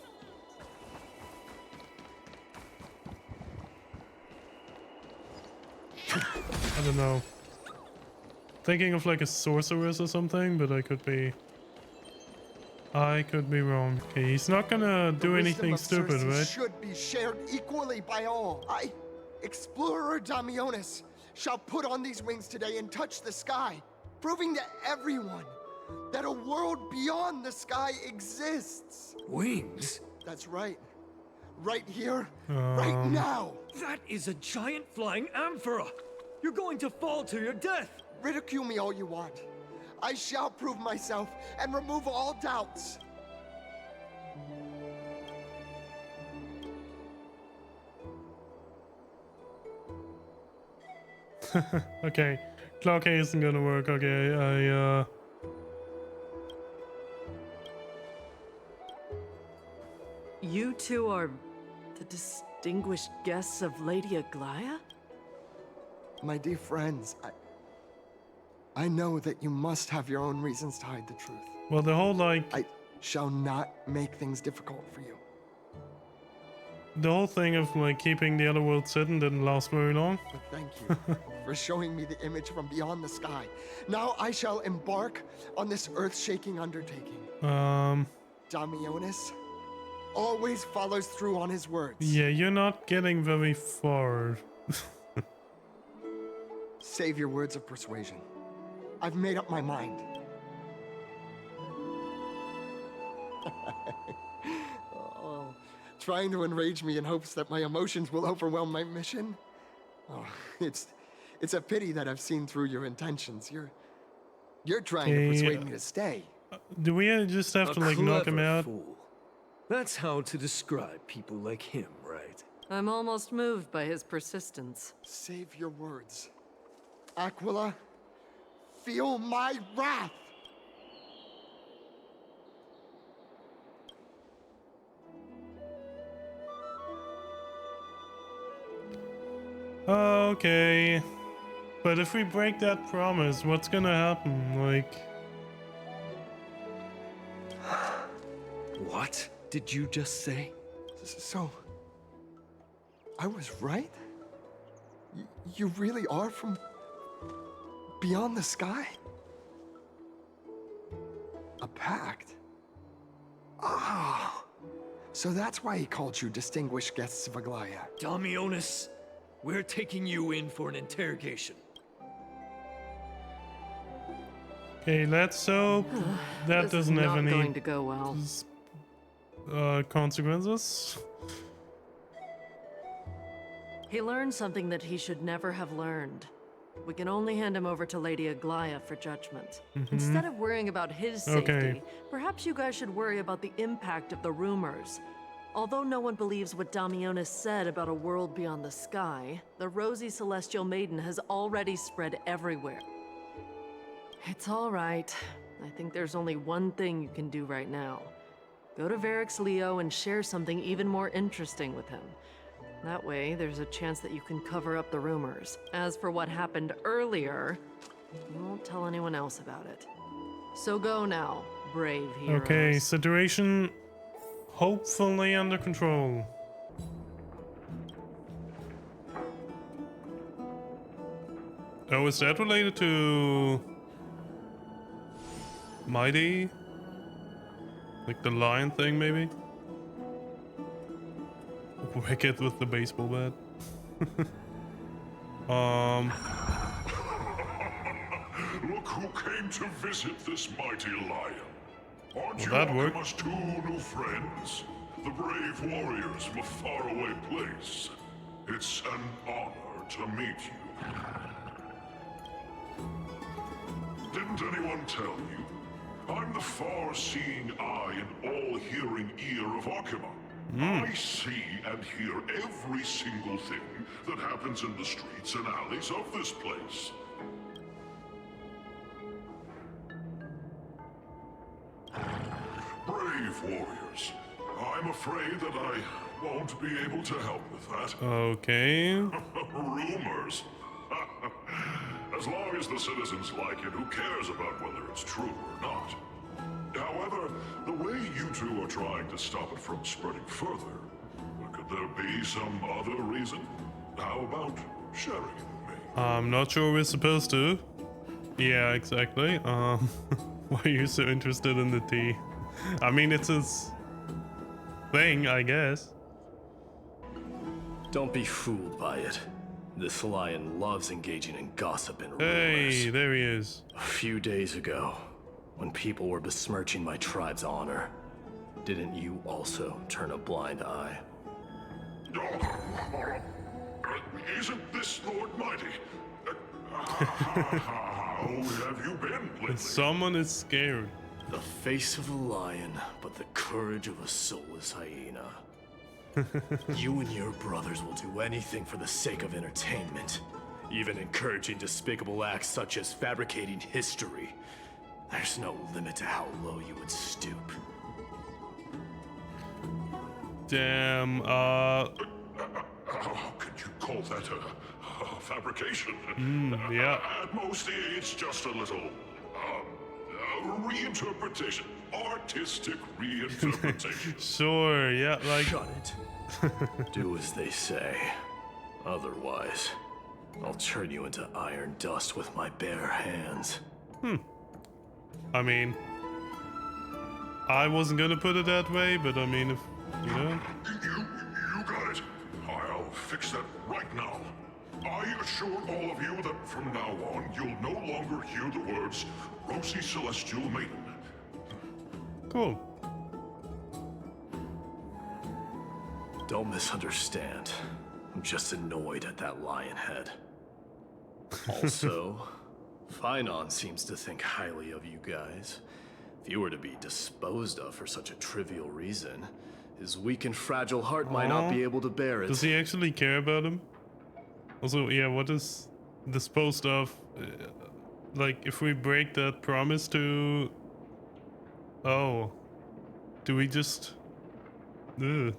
I don't know. Thinking of like a sorceress or something, but I could be wrong. Okay, he's not gonna do anything stupid, right? Should be shared equally by all. Explorer Damionis, shall put on these wings today and touch the sky, proving to everyone that a world beyond the sky exists. Wings? That's right. Right here, right now. That is a giant flying amphora. You're going to fall to your death. Ridicule me all you want. I shall prove myself and remove all doubts. Okay, clock A isn't gonna work. Okay, You two are the distinguished guests of Lady Aglaya? My dear friends, I know that you must have your own reasons to hide the truth. Well, the whole like... I shall not make things difficult for you. The whole thing of like keeping the other world hidden didn't last very long. But thank you for showing me the image from beyond the sky. Now I shall embark on this earth-shaking undertaking. Damionis always follows through on his words. Yeah, you're not getting very far. Save your words of persuasion. I've made up my mind. Oh, trying to enrage me in hopes that my emotions will overwhelm my mission? Oh, it's a pity that I've seen through your intentions. You're trying to persuade me to stay. Do we just have to like knock him out? Fool. That's how to describe people like him, right? I'm almost moved by his persistence. Save your words. Aquila, feel my wrath! Okay. But if we break that promise, what's gonna happen? Like... What did you just say? So... I was right? You really are from... beyond the sky? A pact? So that's why he called you distinguished guests of Aglaya. Damionis, we're taking you in for an interrogation. Okay, let's hope that This doesn't is have not any going to go well. consequences. He learned something that he should never have learned. We can only hand him over to Lady Aglaya for judgment. Instead of worrying about his safety, perhaps you guys should worry about the impact of the rumors. Although no one believes what Damionis said about a world beyond the sky, the rosy celestial maiden has already spread everywhere. It's all right. I think there's only one thing you can do right now. Go to Varix Leo and share something even more interesting with him. That way, there's a chance that you can cover up the rumors. As for what happened earlier, you won't tell anyone else about it. So go now, brave heroes. Okay, situation hopefully under control. Oh, is that related to Mighty? Like the lion thing, maybe? Wicked with the baseball bat. Look who came to visit this mighty lion. Aren't you that worked? Akuma's two new friends? The brave warriors from a faraway place. It's an honor to meet you. Didn't anyone tell you? I'm the far-seeing eye and all-hearing ear of Akuma. I see and hear every single thing that happens in the streets and alleys of this place. Brave warriors, I'm afraid that I won't be able to help with that. Okay. Rumors? As long as the citizens like it, who cares about whether it's true or not? However, the way you two are trying to stop it from spreading further, could there be some other reason? How about sharing it with me? I'm not sure we're supposed to. Yeah, exactly. Why are you so interested in the tea? I mean, it's his thing, I guess. Don't be fooled by it. This lion loves engaging in gossip and rumors. Hey, there he is. A few days ago, when people were besmirching my tribe's honor, didn't you also turn a blind eye? Isn't this Lord Mighty? How have you been lately? Someone is scared. The face of a lion, but the courage of a soulless hyena. You and your brothers will do anything for the sake of entertainment, even encouraging despicable acts such as fabricating history. There's no limit to how low you would stoop. Damn, How could you call that a fabrication? Yeah. At most, it's just a little, reinterpretation. Artistic reinterpretation. Sure, yeah, like... Shut it. Do as they say. Otherwise, I'll turn you into iron dust with my bare hands. I mean... I wasn't gonna put it that way, but I mean, if... You know? You got it. I'll fix that right now. I assure all of you that from now on, you'll no longer hear the words Rosy Celestial Maiden. Cool. Don't misunderstand. I'm just annoyed at that lion head. Also, Finon seems to think highly of you guys. If you were to be disposed of for such a trivial reason, his weak and fragile heart might not be able to bear it. Does he actually care about him? Also, yeah, what is disposed of? Like, if we break that promise to... Oh. Do we just... Ugh,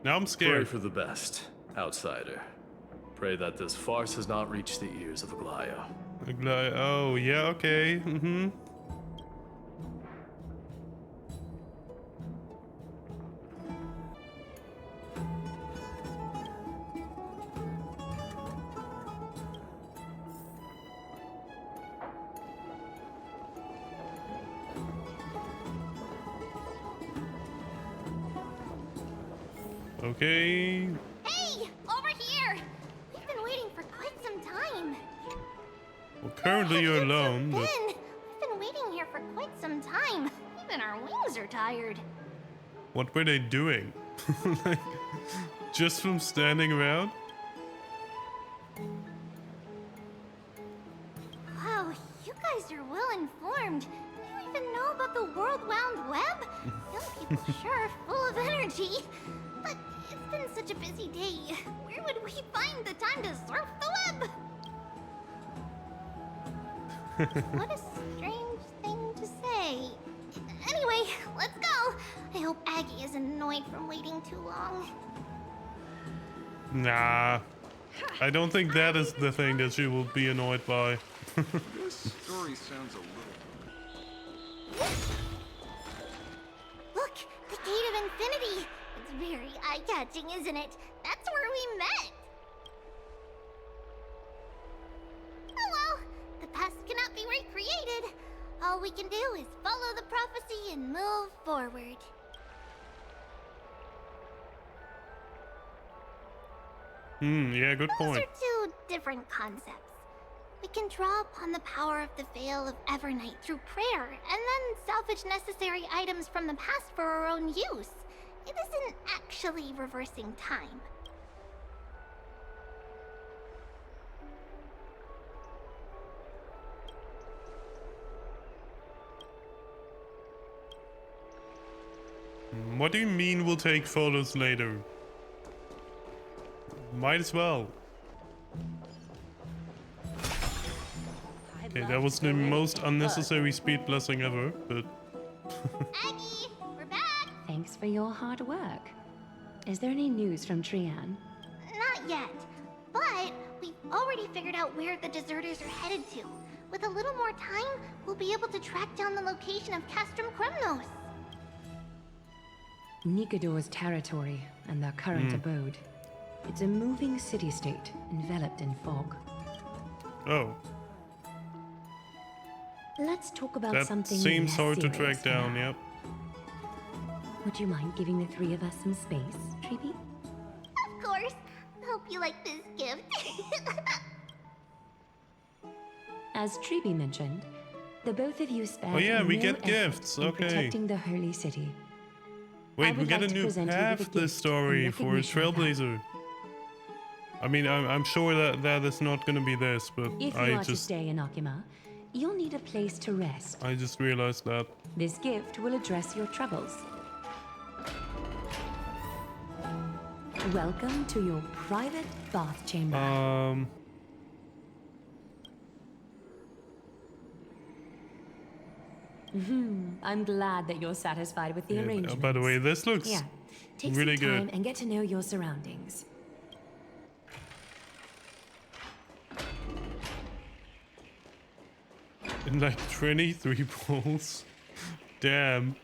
now I'm scared. Pray for the best, outsider. Pray that this farce has not reached the ears of Aglaya. Aglaya, oh, yeah, okay, Okay. Hey, over here! We've been waiting for quite some time. Well, currently you're alone, but... We've been waiting here for quite some time. Even our wings are tired. What were they doing? Like, just from standing around? Wow, you guys are well informed. You even know about the World Wound Web? Young people sure are full of energy. But it's been such a busy day. Where would we find the time to surf the web? What a strange thing to say. Anyway, let's go. I hope Aggie isn't annoyed from waiting too long. Nah. I don't think that is the thing that she will be annoyed by. This story sounds a little... Look, the Gate of Infinity. It's very eye-catching, isn't it? That's where we met. Oh well, the past cannot be recreated. All we can do is follow the prophecy and move forward. Yeah, good point. Those are two different concepts. We can draw upon the power of the Veil of Evernight through prayer, and then salvage necessary items from the past for our own use. It isn't actually reversing time. What do you mean we'll take photos later? Might as well. Okay, that was the most unnecessary speed blessing ever, but... Aggie, we're back! Thanks for your hard work. Is there any news from Trian? Not yet, but we've already figured out where the deserters are headed to. With a little more time, we'll be able to track down the location of Castrum Kremnos. Nikador's territory and their current abode. It's a moving city-state enveloped in fog. Oh. Let's talk about That something seems less hard to serious track down, now. yep. Would you mind giving the three of us some space, Treeby? Of course. Hope you like this gift. As Treeby mentioned, the both of you spared Oh yeah, we no get effort gifts, in okay. protecting the holy city. Wait, we would get like a to new present you with path a this gift story in for recognition of that. Trailblazer. I mean, I'm sure that that is not gonna be this, but If you I are to just stay in Akima, you'll need a place to rest. I just realized that. This gift will address your troubles. Welcome to your private bath chamber. I'm glad that you're satisfied with the arrangement. By the way, this looks Take really some time good. and get to know your surroundings. In like 23 balls. Damn.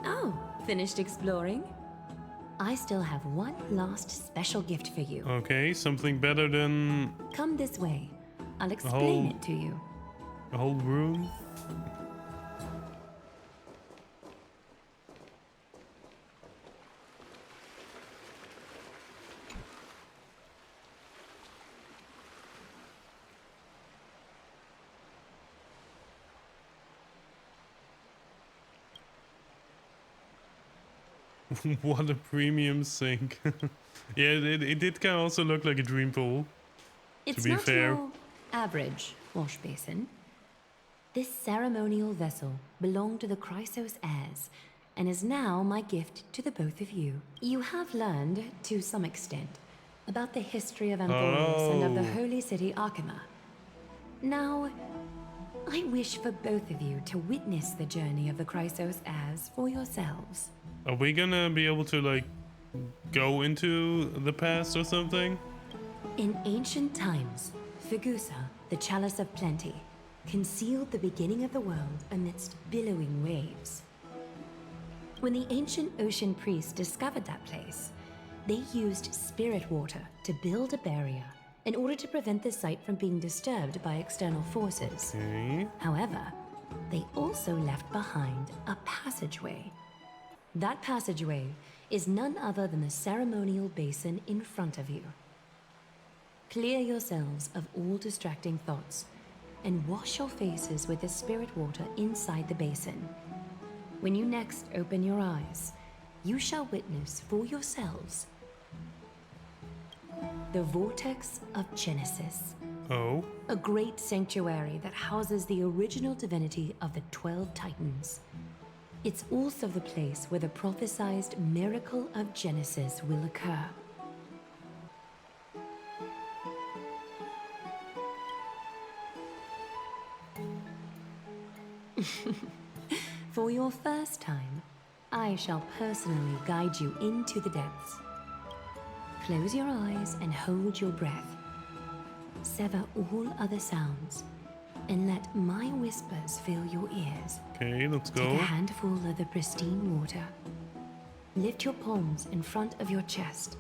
Oh, finished exploring? I still have one last special gift for you. Okay, something better than Come this way. I'll whole- explain it to you. a whole room. What a premium sink. Yeah, it did kind of also look like a dream pool. It's to be not fair. your average wash basin. This ceremonial vessel belonged to the Chrysos heirs and is now my gift to the both of you. You have learned, to some extent, about the history of AMPHOREUS and of the Oh. holy city Akima. Now, I wish for both of you to witness the journey of the Chrysos heirs for yourselves. Are we gonna be able to like go into the past or something? In ancient times, Fugusa, the Chalice of Plenty, concealed the beginning of the world amidst billowing waves. When the ancient ocean priests discovered that place, they used spirit water to build a barrier in order to prevent the site from being disturbed by external forces. Okay. However, they also left behind a passageway. That passageway is none other than the ceremonial basin in front of you. Clear yourselves of all distracting thoughts and wash your faces with the spirit water inside the basin. When you next open your eyes, you shall witness for yourselves the Vortex of Genesis. Oh? A great sanctuary that houses the original divinity of the 12 Titans. It's also the place where the prophesized miracle of Genesis will occur. For your first time, I shall personally guide you into the depths. Close your eyes and hold your breath. Sever all other sounds and let my whispers fill your ears. Okay, let's go. Take a handful of the pristine water. Lift your palms in front of your chest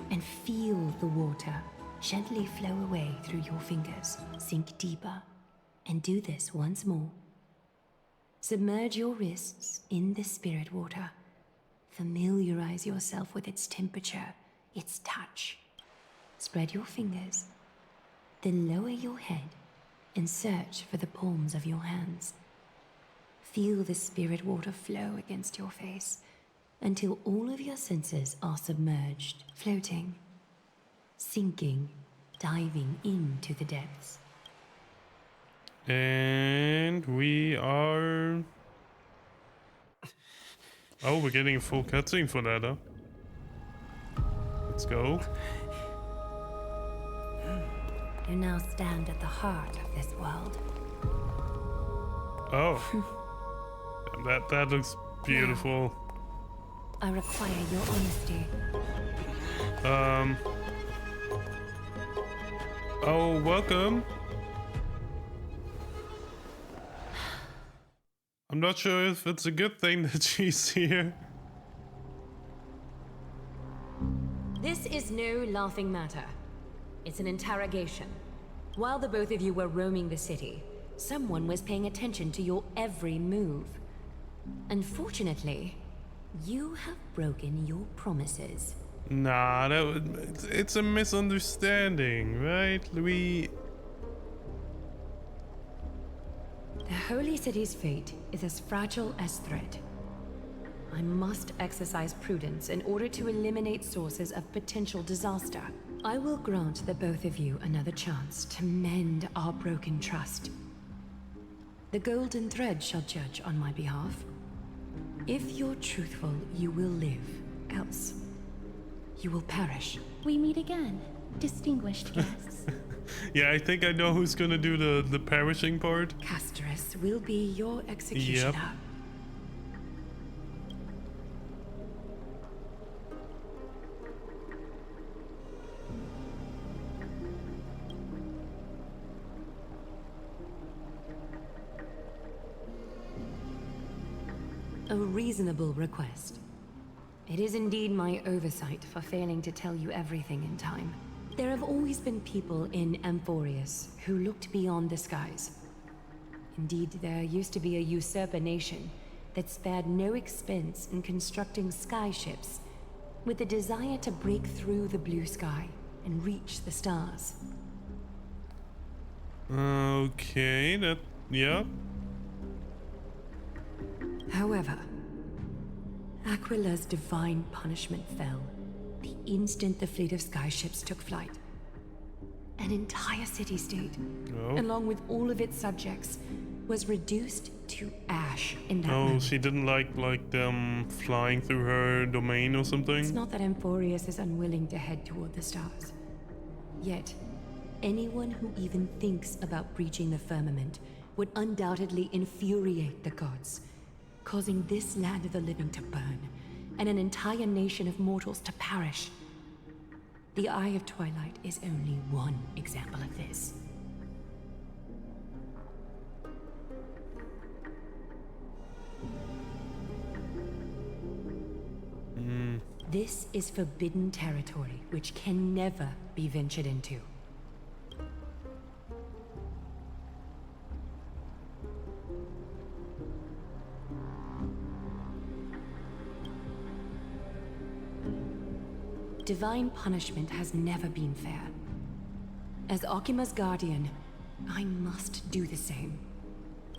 and feel the water gently flow away through your fingers. Sink deeper and do this once more. Submerge your wrists in the spirit water. Familiarize yourself with its temperature, its touch. Spread your fingers, then lower your head and search for the palms of your hands. Feel the spirit water flow against your face until all of your senses are submerged, floating, sinking, diving into the depths. And we are... Oh, we're getting a full cutscene for that, huh? Let's go. You now stand at the heart of this world. Oh. that looks beautiful. I require your honesty. Oh, welcome. I'm not sure if it's a good thing that she's here. This is no laughing matter. It's an interrogation. While the both of you were roaming the city, someone was paying attention to your every move. Unfortunately, you have broken your promises. Nah, it's a misunderstanding, right? The Holy City's fate is as fragile as threat. I must exercise prudence in order to eliminate sources of potential disaster. I will grant the both of you another chance to mend our broken trust. The Golden Thread shall judge on my behalf. If you're truthful, you will live. Else, you will perish. We meet again, distinguished guests. Yeah, I think I know who's gonna do the perishing part. Castorus will be your executioner. Yep. A reasonable request. It is indeed my oversight for failing to tell you everything in time. There have always been people in AMPHOREUS who looked beyond the skies. Indeed, there used to be a usurper nation that spared no expense in constructing skyships with the desire to break through the blue sky and reach the stars. Okay, yeah. However, Aquila's divine punishment fell the instant the fleet of skyships took flight. An entire city-state, along with all of its subjects, was reduced to ash in that moment. She didn't like them flying through her domain or something? It's not that AMPHOREUS is unwilling to head toward the stars. Yet, anyone who even thinks about breaching the firmament would undoubtedly infuriate the gods, causing this land of the living to burn, and an entire nation of mortals to perish. The Eye of Twilight is only one example of this. This is forbidden territory which can never be ventured into. divine punishment has never been fair. As Akima's guardian, I must do the same.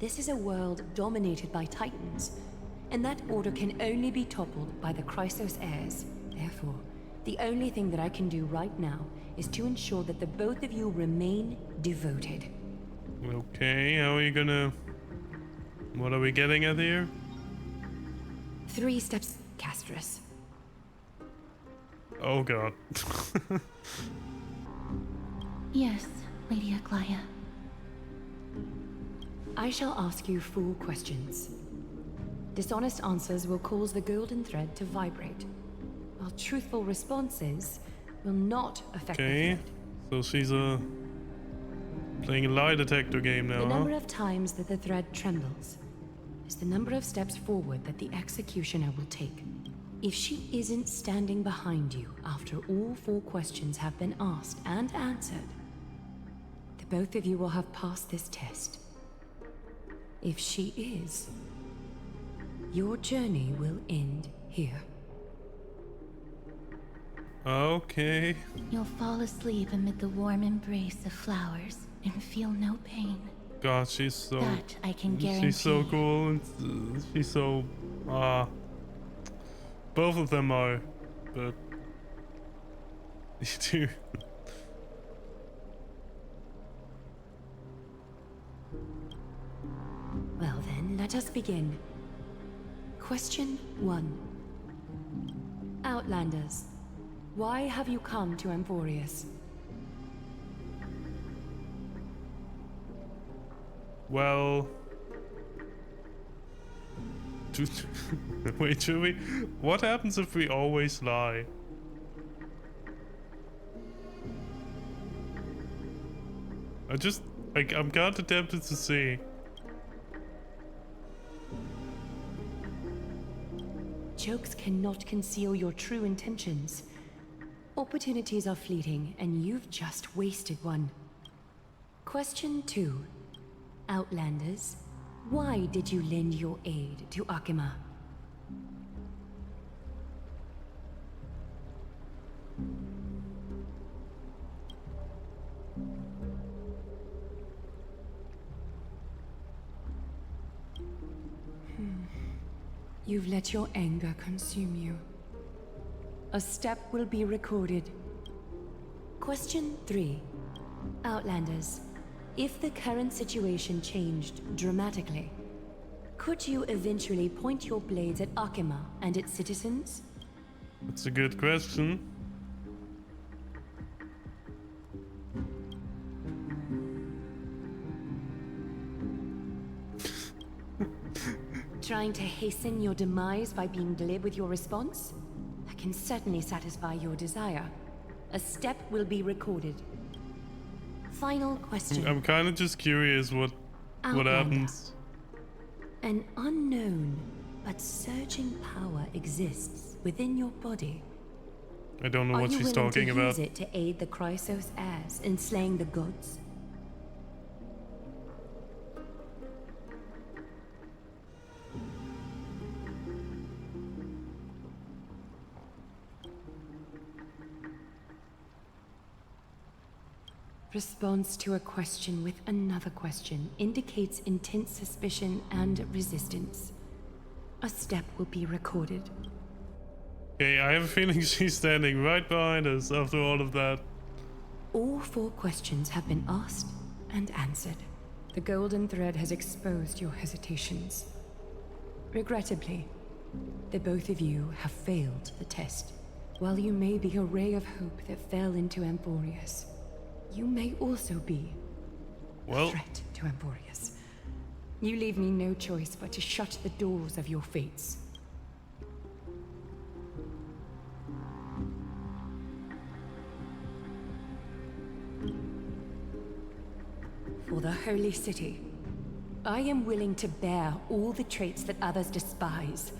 This is a world dominated by Titans, and that order can only be toppled by the Chrysos heirs. Therefore, the only thing that I can do right now is to ensure that the both of you remain devoted. Okay, how are you gonna... What are we getting at here? 3 steps, Castrus. Oh god. Yes, Lady Aglaya. I shall ask you 4 questions. Dishonest answers will cause the golden thread to vibrate, while truthful responses will not affect the Okay, thread. so she's playing a lie detector game now, The huh? number of times that the thread trembles is the number of steps forward that the executioner will take. If she isn't standing behind you after all 4 questions have been asked and answered, the both of you will have passed this test. If she is, your journey will end here. Okay. You'll fall asleep amid the warm embrace of flowers and feel no pain. God, she's so... That I can guarantee. She's so cool and she's so... both of them are, but... You too. Well then, let us begin. Question 1. Outlanders, why have you come to AMPHOREUS? Well... Wait, should we? What happens if we always lie? I'm kind of tempted to see. Jokes cannot conceal your true intentions. Opportunities are fleeting, and you've just wasted one. Question 2. Outlanders, why did you lend your aid to Akima? You've let your anger consume you. A step will be recorded. Question 3. Outlanders, if the current situation changed dramatically, could you eventually point your blades at Akima and its citizens? That's a good question. Trying to hasten your demise by being glib with your response? That can certainly satisfy your desire. A step will be recorded. Final question. I'm kind of just curious what happens. An unknown but surging power exists within your body. I don't know what she's talking about. Are you willing to use it to aid the Chrysos heirs in slaying the gods? Response to a question with another question indicates intense suspicion and resistance. A step will be recorded. Okay, I have a feeling she's standing right behind us after all of that. All 4 questions have been asked and answered. The golden thread has exposed your hesitations. Regrettably, the both of you have failed the test. While you may be a ray of hope that fell into AMPHOREUS, you may also be a threat to AMPHOREUS. You leave me no choice but to shut the doors of your fates. For the Holy City, I am willing to bear all the traits that others despise,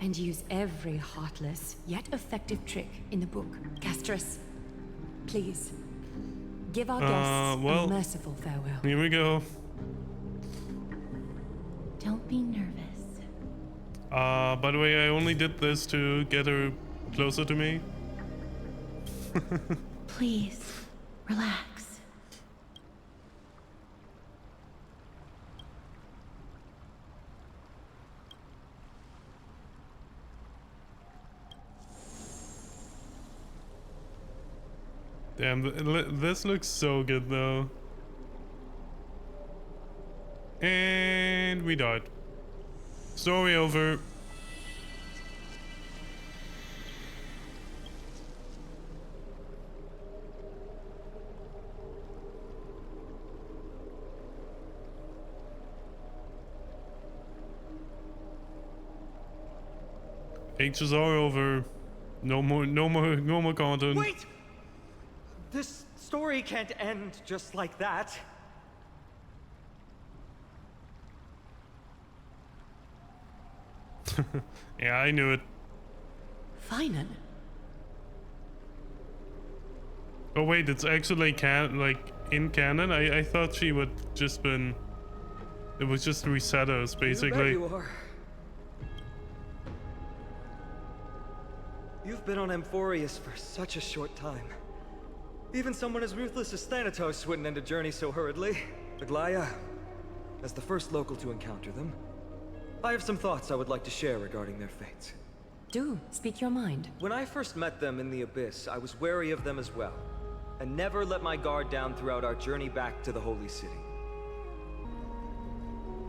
and use every heartless yet effective trick in the book. Castrus, please. Give our guests a merciful farewell. Here we go. Don't be nervous. By the way, I only did this to get her closer to me. Please, relax. Damn, this looks so good though. And we died. Story over. HSR over. No more content. Wait! This story can't end just like that. Yeah, I knew it. Finan? Oh wait, it's actually in canon? I thought she would just been... It was just reset us, basically. You are. You've been on AMPHOREUS for such a short time. Even someone as ruthless as Thanatos wouldn't end a journey so hurriedly. Aglaya, as the first local to encounter them, I have some thoughts I would like to share regarding their fates. Do, speak your mind. When I first met them in the Abyss, I was wary of them as well, and never let my guard down throughout our journey back to the Holy City.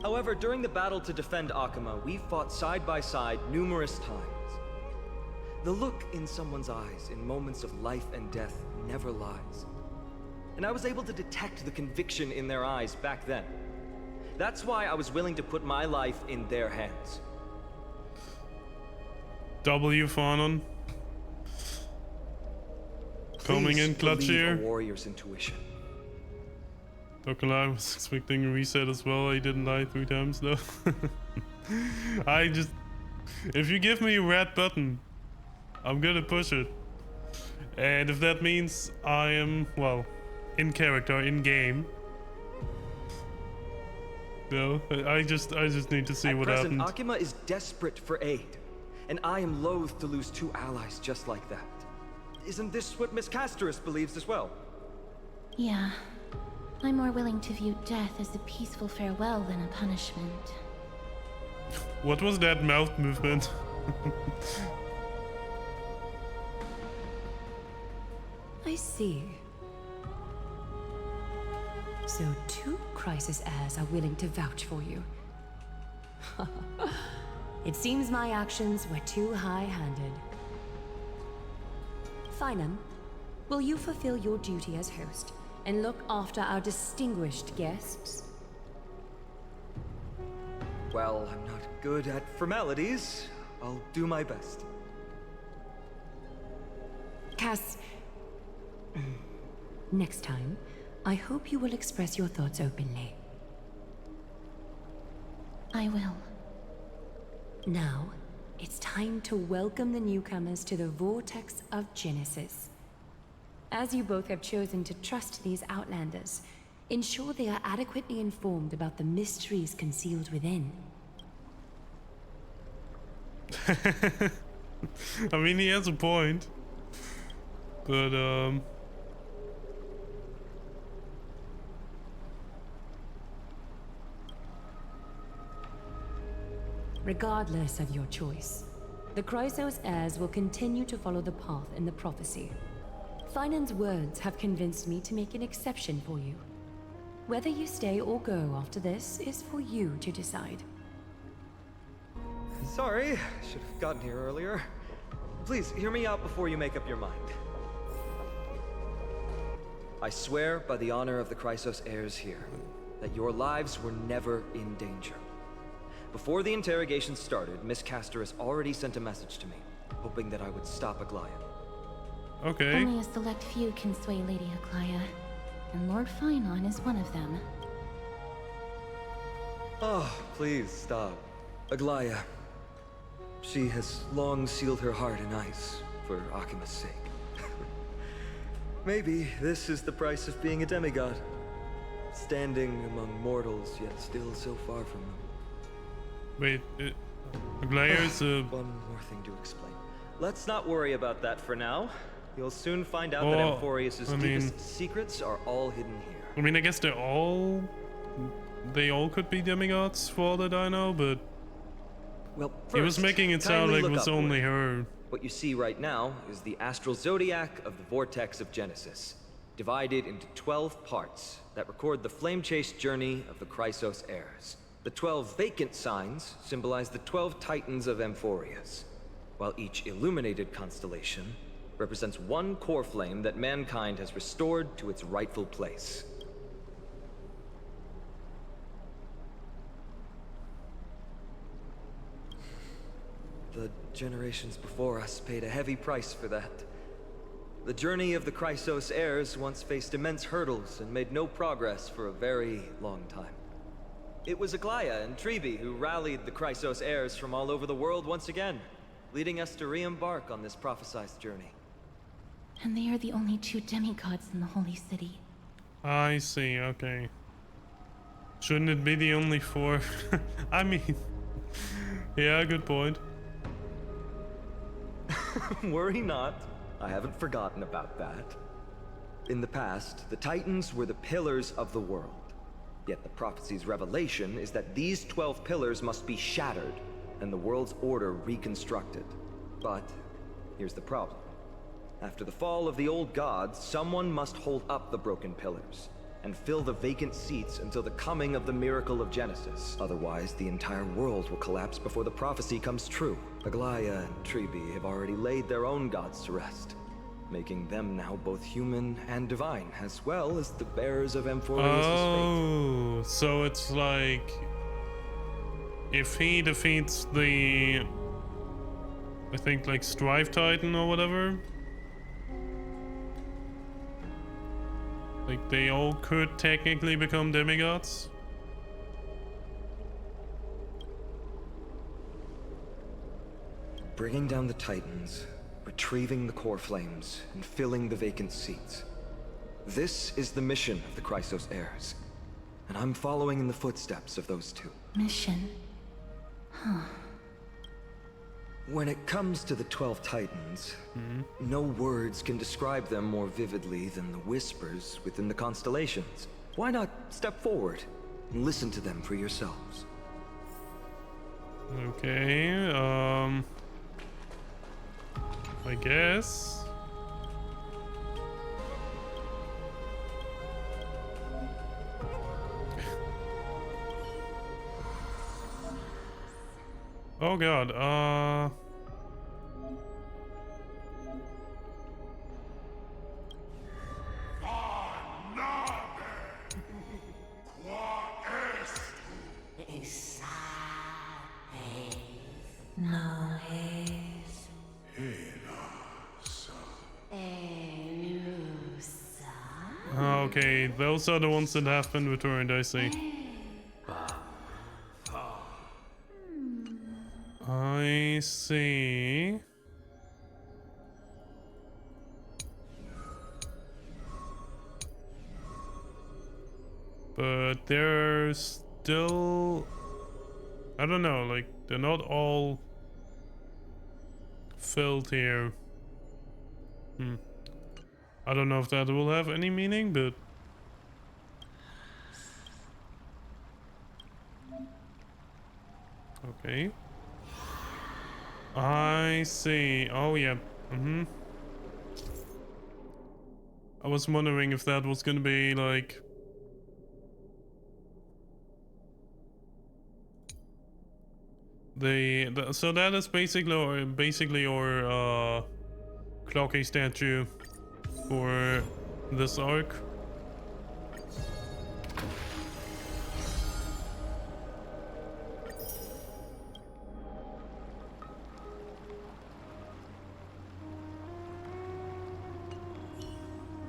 However, during the battle to defend Akama, we fought side by side numerous times. The look in someone's eyes in moments of life and death never lies. And I was able to detect the conviction in their eyes back then. That's why I was willing to put my life in their hands. W Fanon. Coming in clutch here. A warrior's intuition. Not gonna lie, I was expecting a reset as well. I didn't die 3 times though. If you give me a red button, I'm gonna push it. And if that means I am, well, in character, in game. No, I just need to see what happens. At present, Akama is desperate for aid, and I am loath to lose 2 allies just like that. Isn't this what Miss Casterus believes as well? Yeah. I'm more willing to view death as a peaceful farewell than a punishment. What was that mouth movement? I see. So 2 crisis heirs are willing to vouch for you. It seems my actions were too high-handed. Finan, will you fulfill your duty as host and look after our distinguished guests? Well, I'm not good at formalities. I'll do my best. Cass, next time, I hope you will express your thoughts openly. I will. Now, it's time to welcome the newcomers to the Vortex of Genesis. As you both have chosen to trust these Outlanders, ensure they are adequately informed about the mysteries concealed within. I mean, he has a point. But, Regardless of your choice, the Chrysos heirs will continue to follow the path in the prophecy. Finan's words have convinced me to make an exception for you. Whether you stay or go after this is for you to decide. Sorry, should have gotten here earlier. Please, hear me out before you make up your mind. I swear by the honor of the Chrysos heirs here, that your lives were never in danger. Before the interrogation started, Miss Casterus already sent a message to me, hoping that I would stop Aglaya. Okay. Only a select few can sway Lady Aglaya, and Lord Finon is one of them. Oh, please stop. Aglaya. She has long sealed her heart in ice for Akima's sake. Maybe this is the price of being a demigod. Standing among mortals, yet still so far from them. Wait, Aglaya's One more thing to explain. Let's not worry about that for now. You'll soon find out that AMPHOREUS' deepest secrets are all hidden here. I mean, I guess they all could be demigods for all that I know, but well, first, he was making it sound like it was only her. What you see right now is the astral zodiac of the vortex of Genesis, divided into 12 parts that record the flame-chased journey of the Chrysos heirs. The 12 vacant signs symbolize the 12 titans of AMPHOREUS, while each illuminated constellation represents one core flame that mankind has restored to its rightful place. The generations before us paid a heavy price for that. The journey of the Chrysos heirs once faced immense hurdles and made no progress for a very long time. It was Aglaya and Tribi who rallied the Chrysos heirs from all over the world once again, leading us to re-embark on this prophesized journey. And they are the only 2 demigods in the Holy City. I see, okay. Shouldn't it be the only 4? I mean, yeah, good point. Worry not, I haven't forgotten about that. In the past, the Titans were the pillars of the world. Yet the prophecy's revelation is that these 12 pillars must be shattered and the world's order reconstructed. But here's the problem. After the fall of the old gods, someone must hold up the broken pillars and fill the vacant seats until the coming of the miracle of Genesis. Otherwise, the entire world will collapse before the prophecy comes true. Aglaya and Tribi have already laid their own gods to rest, making them now both human and divine, as well as the bearers of AMPHOREUS' fate. So it's like if he defeats the, I think, like Strife Titan or whatever, like they all could technically become demigods. Bringing down the Titans, retrieving the core flames, and filling the vacant seats. This is the mission of the Chrysos heirs, and I'm following in the footsteps of those 2. Mission? Huh. When it comes to the 12 Titans, no words can describe them more vividly than the whispers within the constellations. Why not step forward and listen to them for yourselves? Okay, I guess. Oh god, okay, those are the ones that have been returned, I see. I see. But they're still, I don't know, like they're not all filled here. I don't know if that will have any meaning, but okay. I see. Oh yeah. I was wondering if that was gonna be like so that is basically our clocky statue for this arc.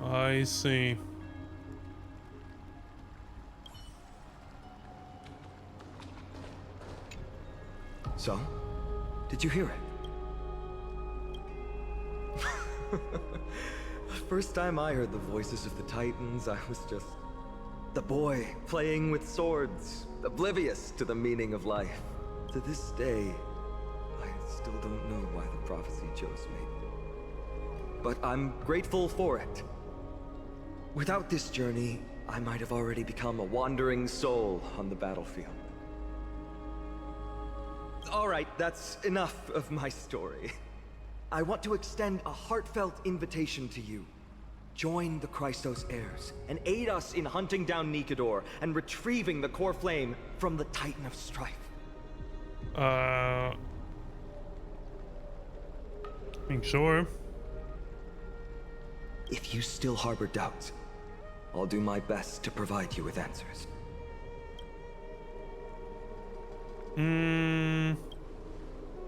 I see. So, did you hear it? The first time I heard the voices of the Titans, I was just the boy playing with swords, oblivious to the meaning of life. To this day, I still don't know why the prophecy chose me. but I'm grateful for it. Without this journey, I might have already become a wandering soul on the battlefield. All right, that's enough of my story. I want to extend a heartfelt invitation to you. Join the Chrysos heirs and aid us in hunting down Nikador and retrieving the core flame from the Titan of Strife. I mean, sure. If you still harbor doubts, I'll do my best to provide you with answers.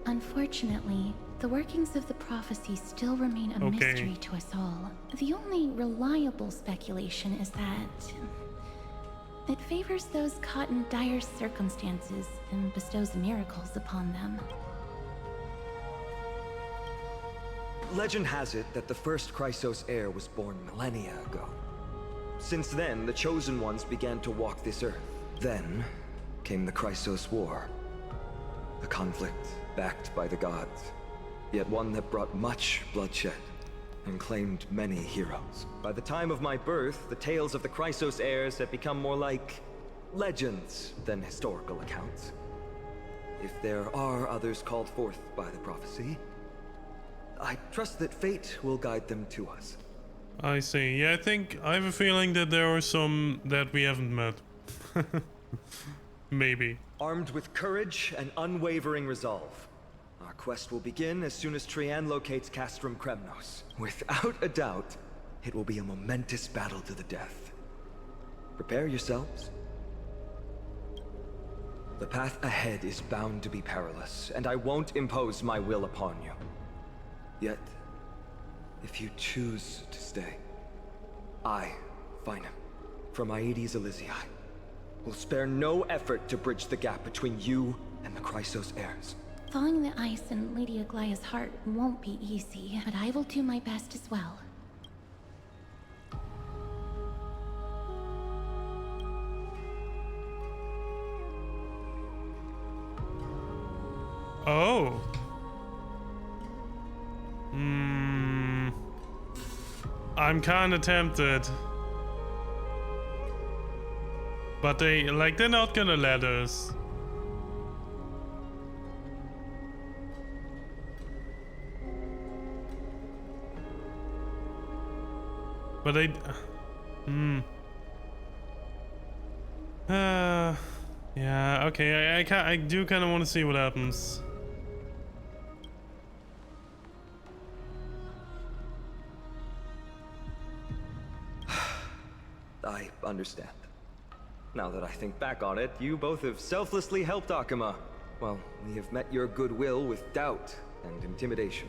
Unfortunately, the workings of the prophecy still remain a mystery to us all. The only reliable speculation is that it favors those caught in dire circumstances and bestows miracles upon them. Legend has it that the first Chrysos heir was born millennia ago. Since then, the Chosen Ones began to walk this earth. Then came the Chrysos War. A conflict backed by the gods, yet one that brought much bloodshed and claimed many heroes. By the time of my birth, the tales of the Chrysos heirs had become more like legends than historical accounts. If there are others called forth by the prophecy, I trust that fate will guide them to us. I see. Yeah, I have a feeling that there are some that we haven't met. Maybe. Armed with courage and unwavering resolve, our quest will begin as soon as Trian locates Castrum Kremnos. Without a doubt, it will be a momentous battle to the death. Prepare yourselves. The path ahead is bound to be perilous, and I won't impose my will upon you. Yet, if you choose to stay, I, Finam, from Aedes Elysiae, will spare no effort to bridge the gap between you and the Chrysos heirs. Thawing the ice in Lady Aglaya's heart won't be easy, but I will do my best as well. Oh. I'm kinda tempted. But they're not gonna let us. But they... yeah, okay, I do kinda wanna see what happens. I understand. Now that I think back on it, you both have selflessly helped Akuma. Well, we have met your goodwill with doubt and intimidation.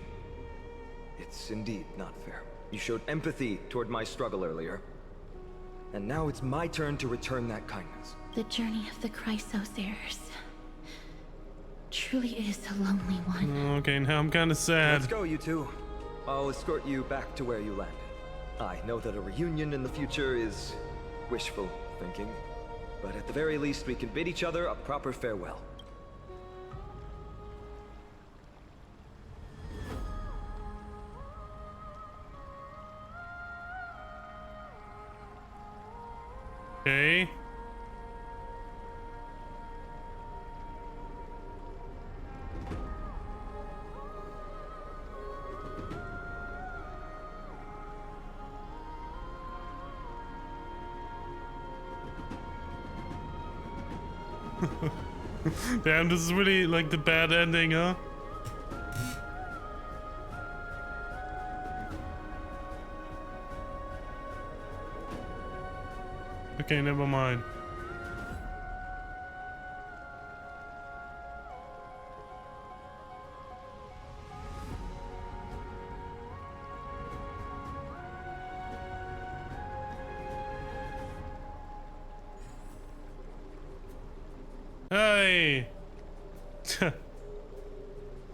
It's indeed not fair. You showed empathy toward my struggle earlier. And now it's my turn to return that kindness. The journey of the Chrysos heirs truly is a lonely one. Okay, now I'm kinda sad. Let's go, you two. I'll escort you back to where you landed. I know that a reunion in the future is wishful thinking, but at the very least we can bid each other a proper farewell. Okay. Damn, this is really like the bad ending, huh? Okay, never mind. Hey!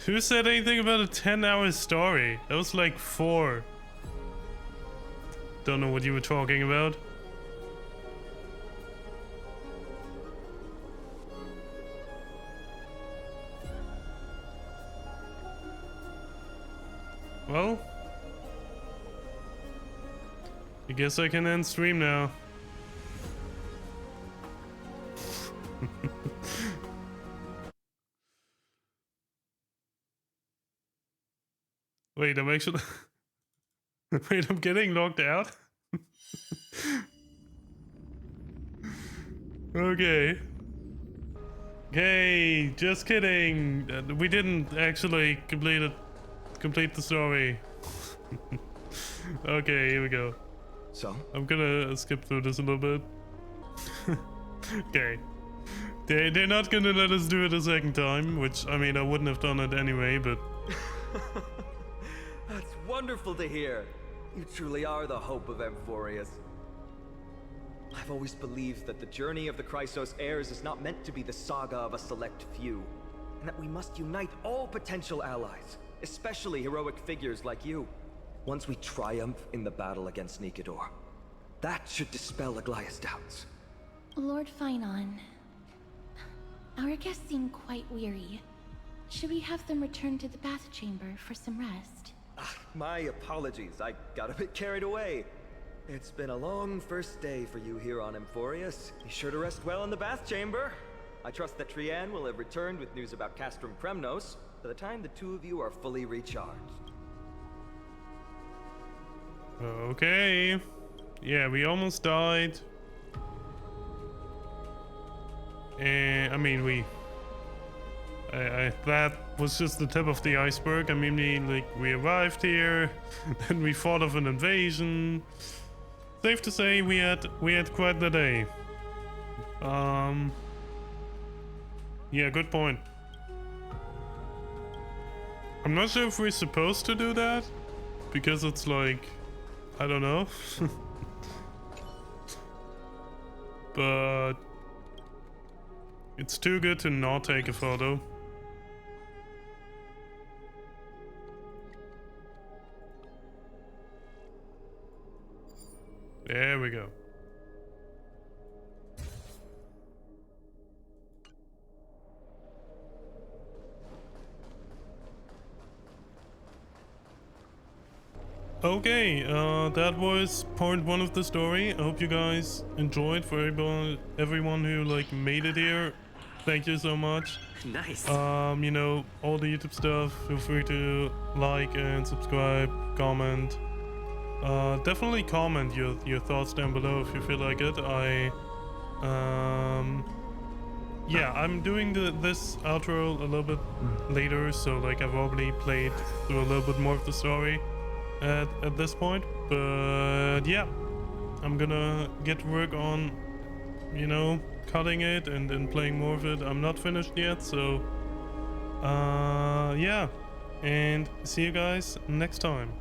Who said anything about a 10-hour story? That was like 4. Don't know what you were talking about. Well, I guess I can end stream now. Wait, I'm actually... Wait, I'm getting locked out? Okay. Okay, just kidding. We didn't actually complete the story. Okay, here we go. So? I'm gonna skip through this a little bit. Okay. They're not gonna let us do it a second time, which, I mean, I wouldn't have done it anyway, but... That's wonderful to hear. You truly are the hope of AMPHOREUS. I've always believed that the journey of the Chrysos heirs is not meant to be the saga of a select few, and that we must unite all potential allies, especially heroic figures like you. Once we triumph in the battle against Nikedor, that should dispel Aglaya's doubts. Lord Finon, our guests seem quite weary. Should we have them return to the bath chamber for some rest? My apologies, I got a bit carried away. It's been a long first day for you here on AMPHOREUS. Be sure to rest well in the bath chamber. I trust that Trianne will have returned with news about Castrum Kremnos by the time the two of you are fully recharged. Okay. Yeah, we almost died. I mean, that was just the tip of the iceberg. I mean, we arrived here, then we fought off an invasion. Safe to say, we had quite the day. Yeah, good point. I'm not sure if we're supposed to do that, because it's like, I don't know. But it's too good to not take a photo. There we go. Okay, that was part 1 of the story. I hope you guys enjoyed. For everyone who like made it here, thank you so much. Nice. You know, all the YouTube stuff, feel free to like and subscribe, comment. Definitely comment your thoughts down below if you feel like it. Yeah, I'm doing this outro a little bit later, so like I've already played through a little bit more of the story at this point. But yeah, I'm gonna get to work on, you know, cutting it and playing more of it. I'm not finished yet, so yeah, and see you guys next time.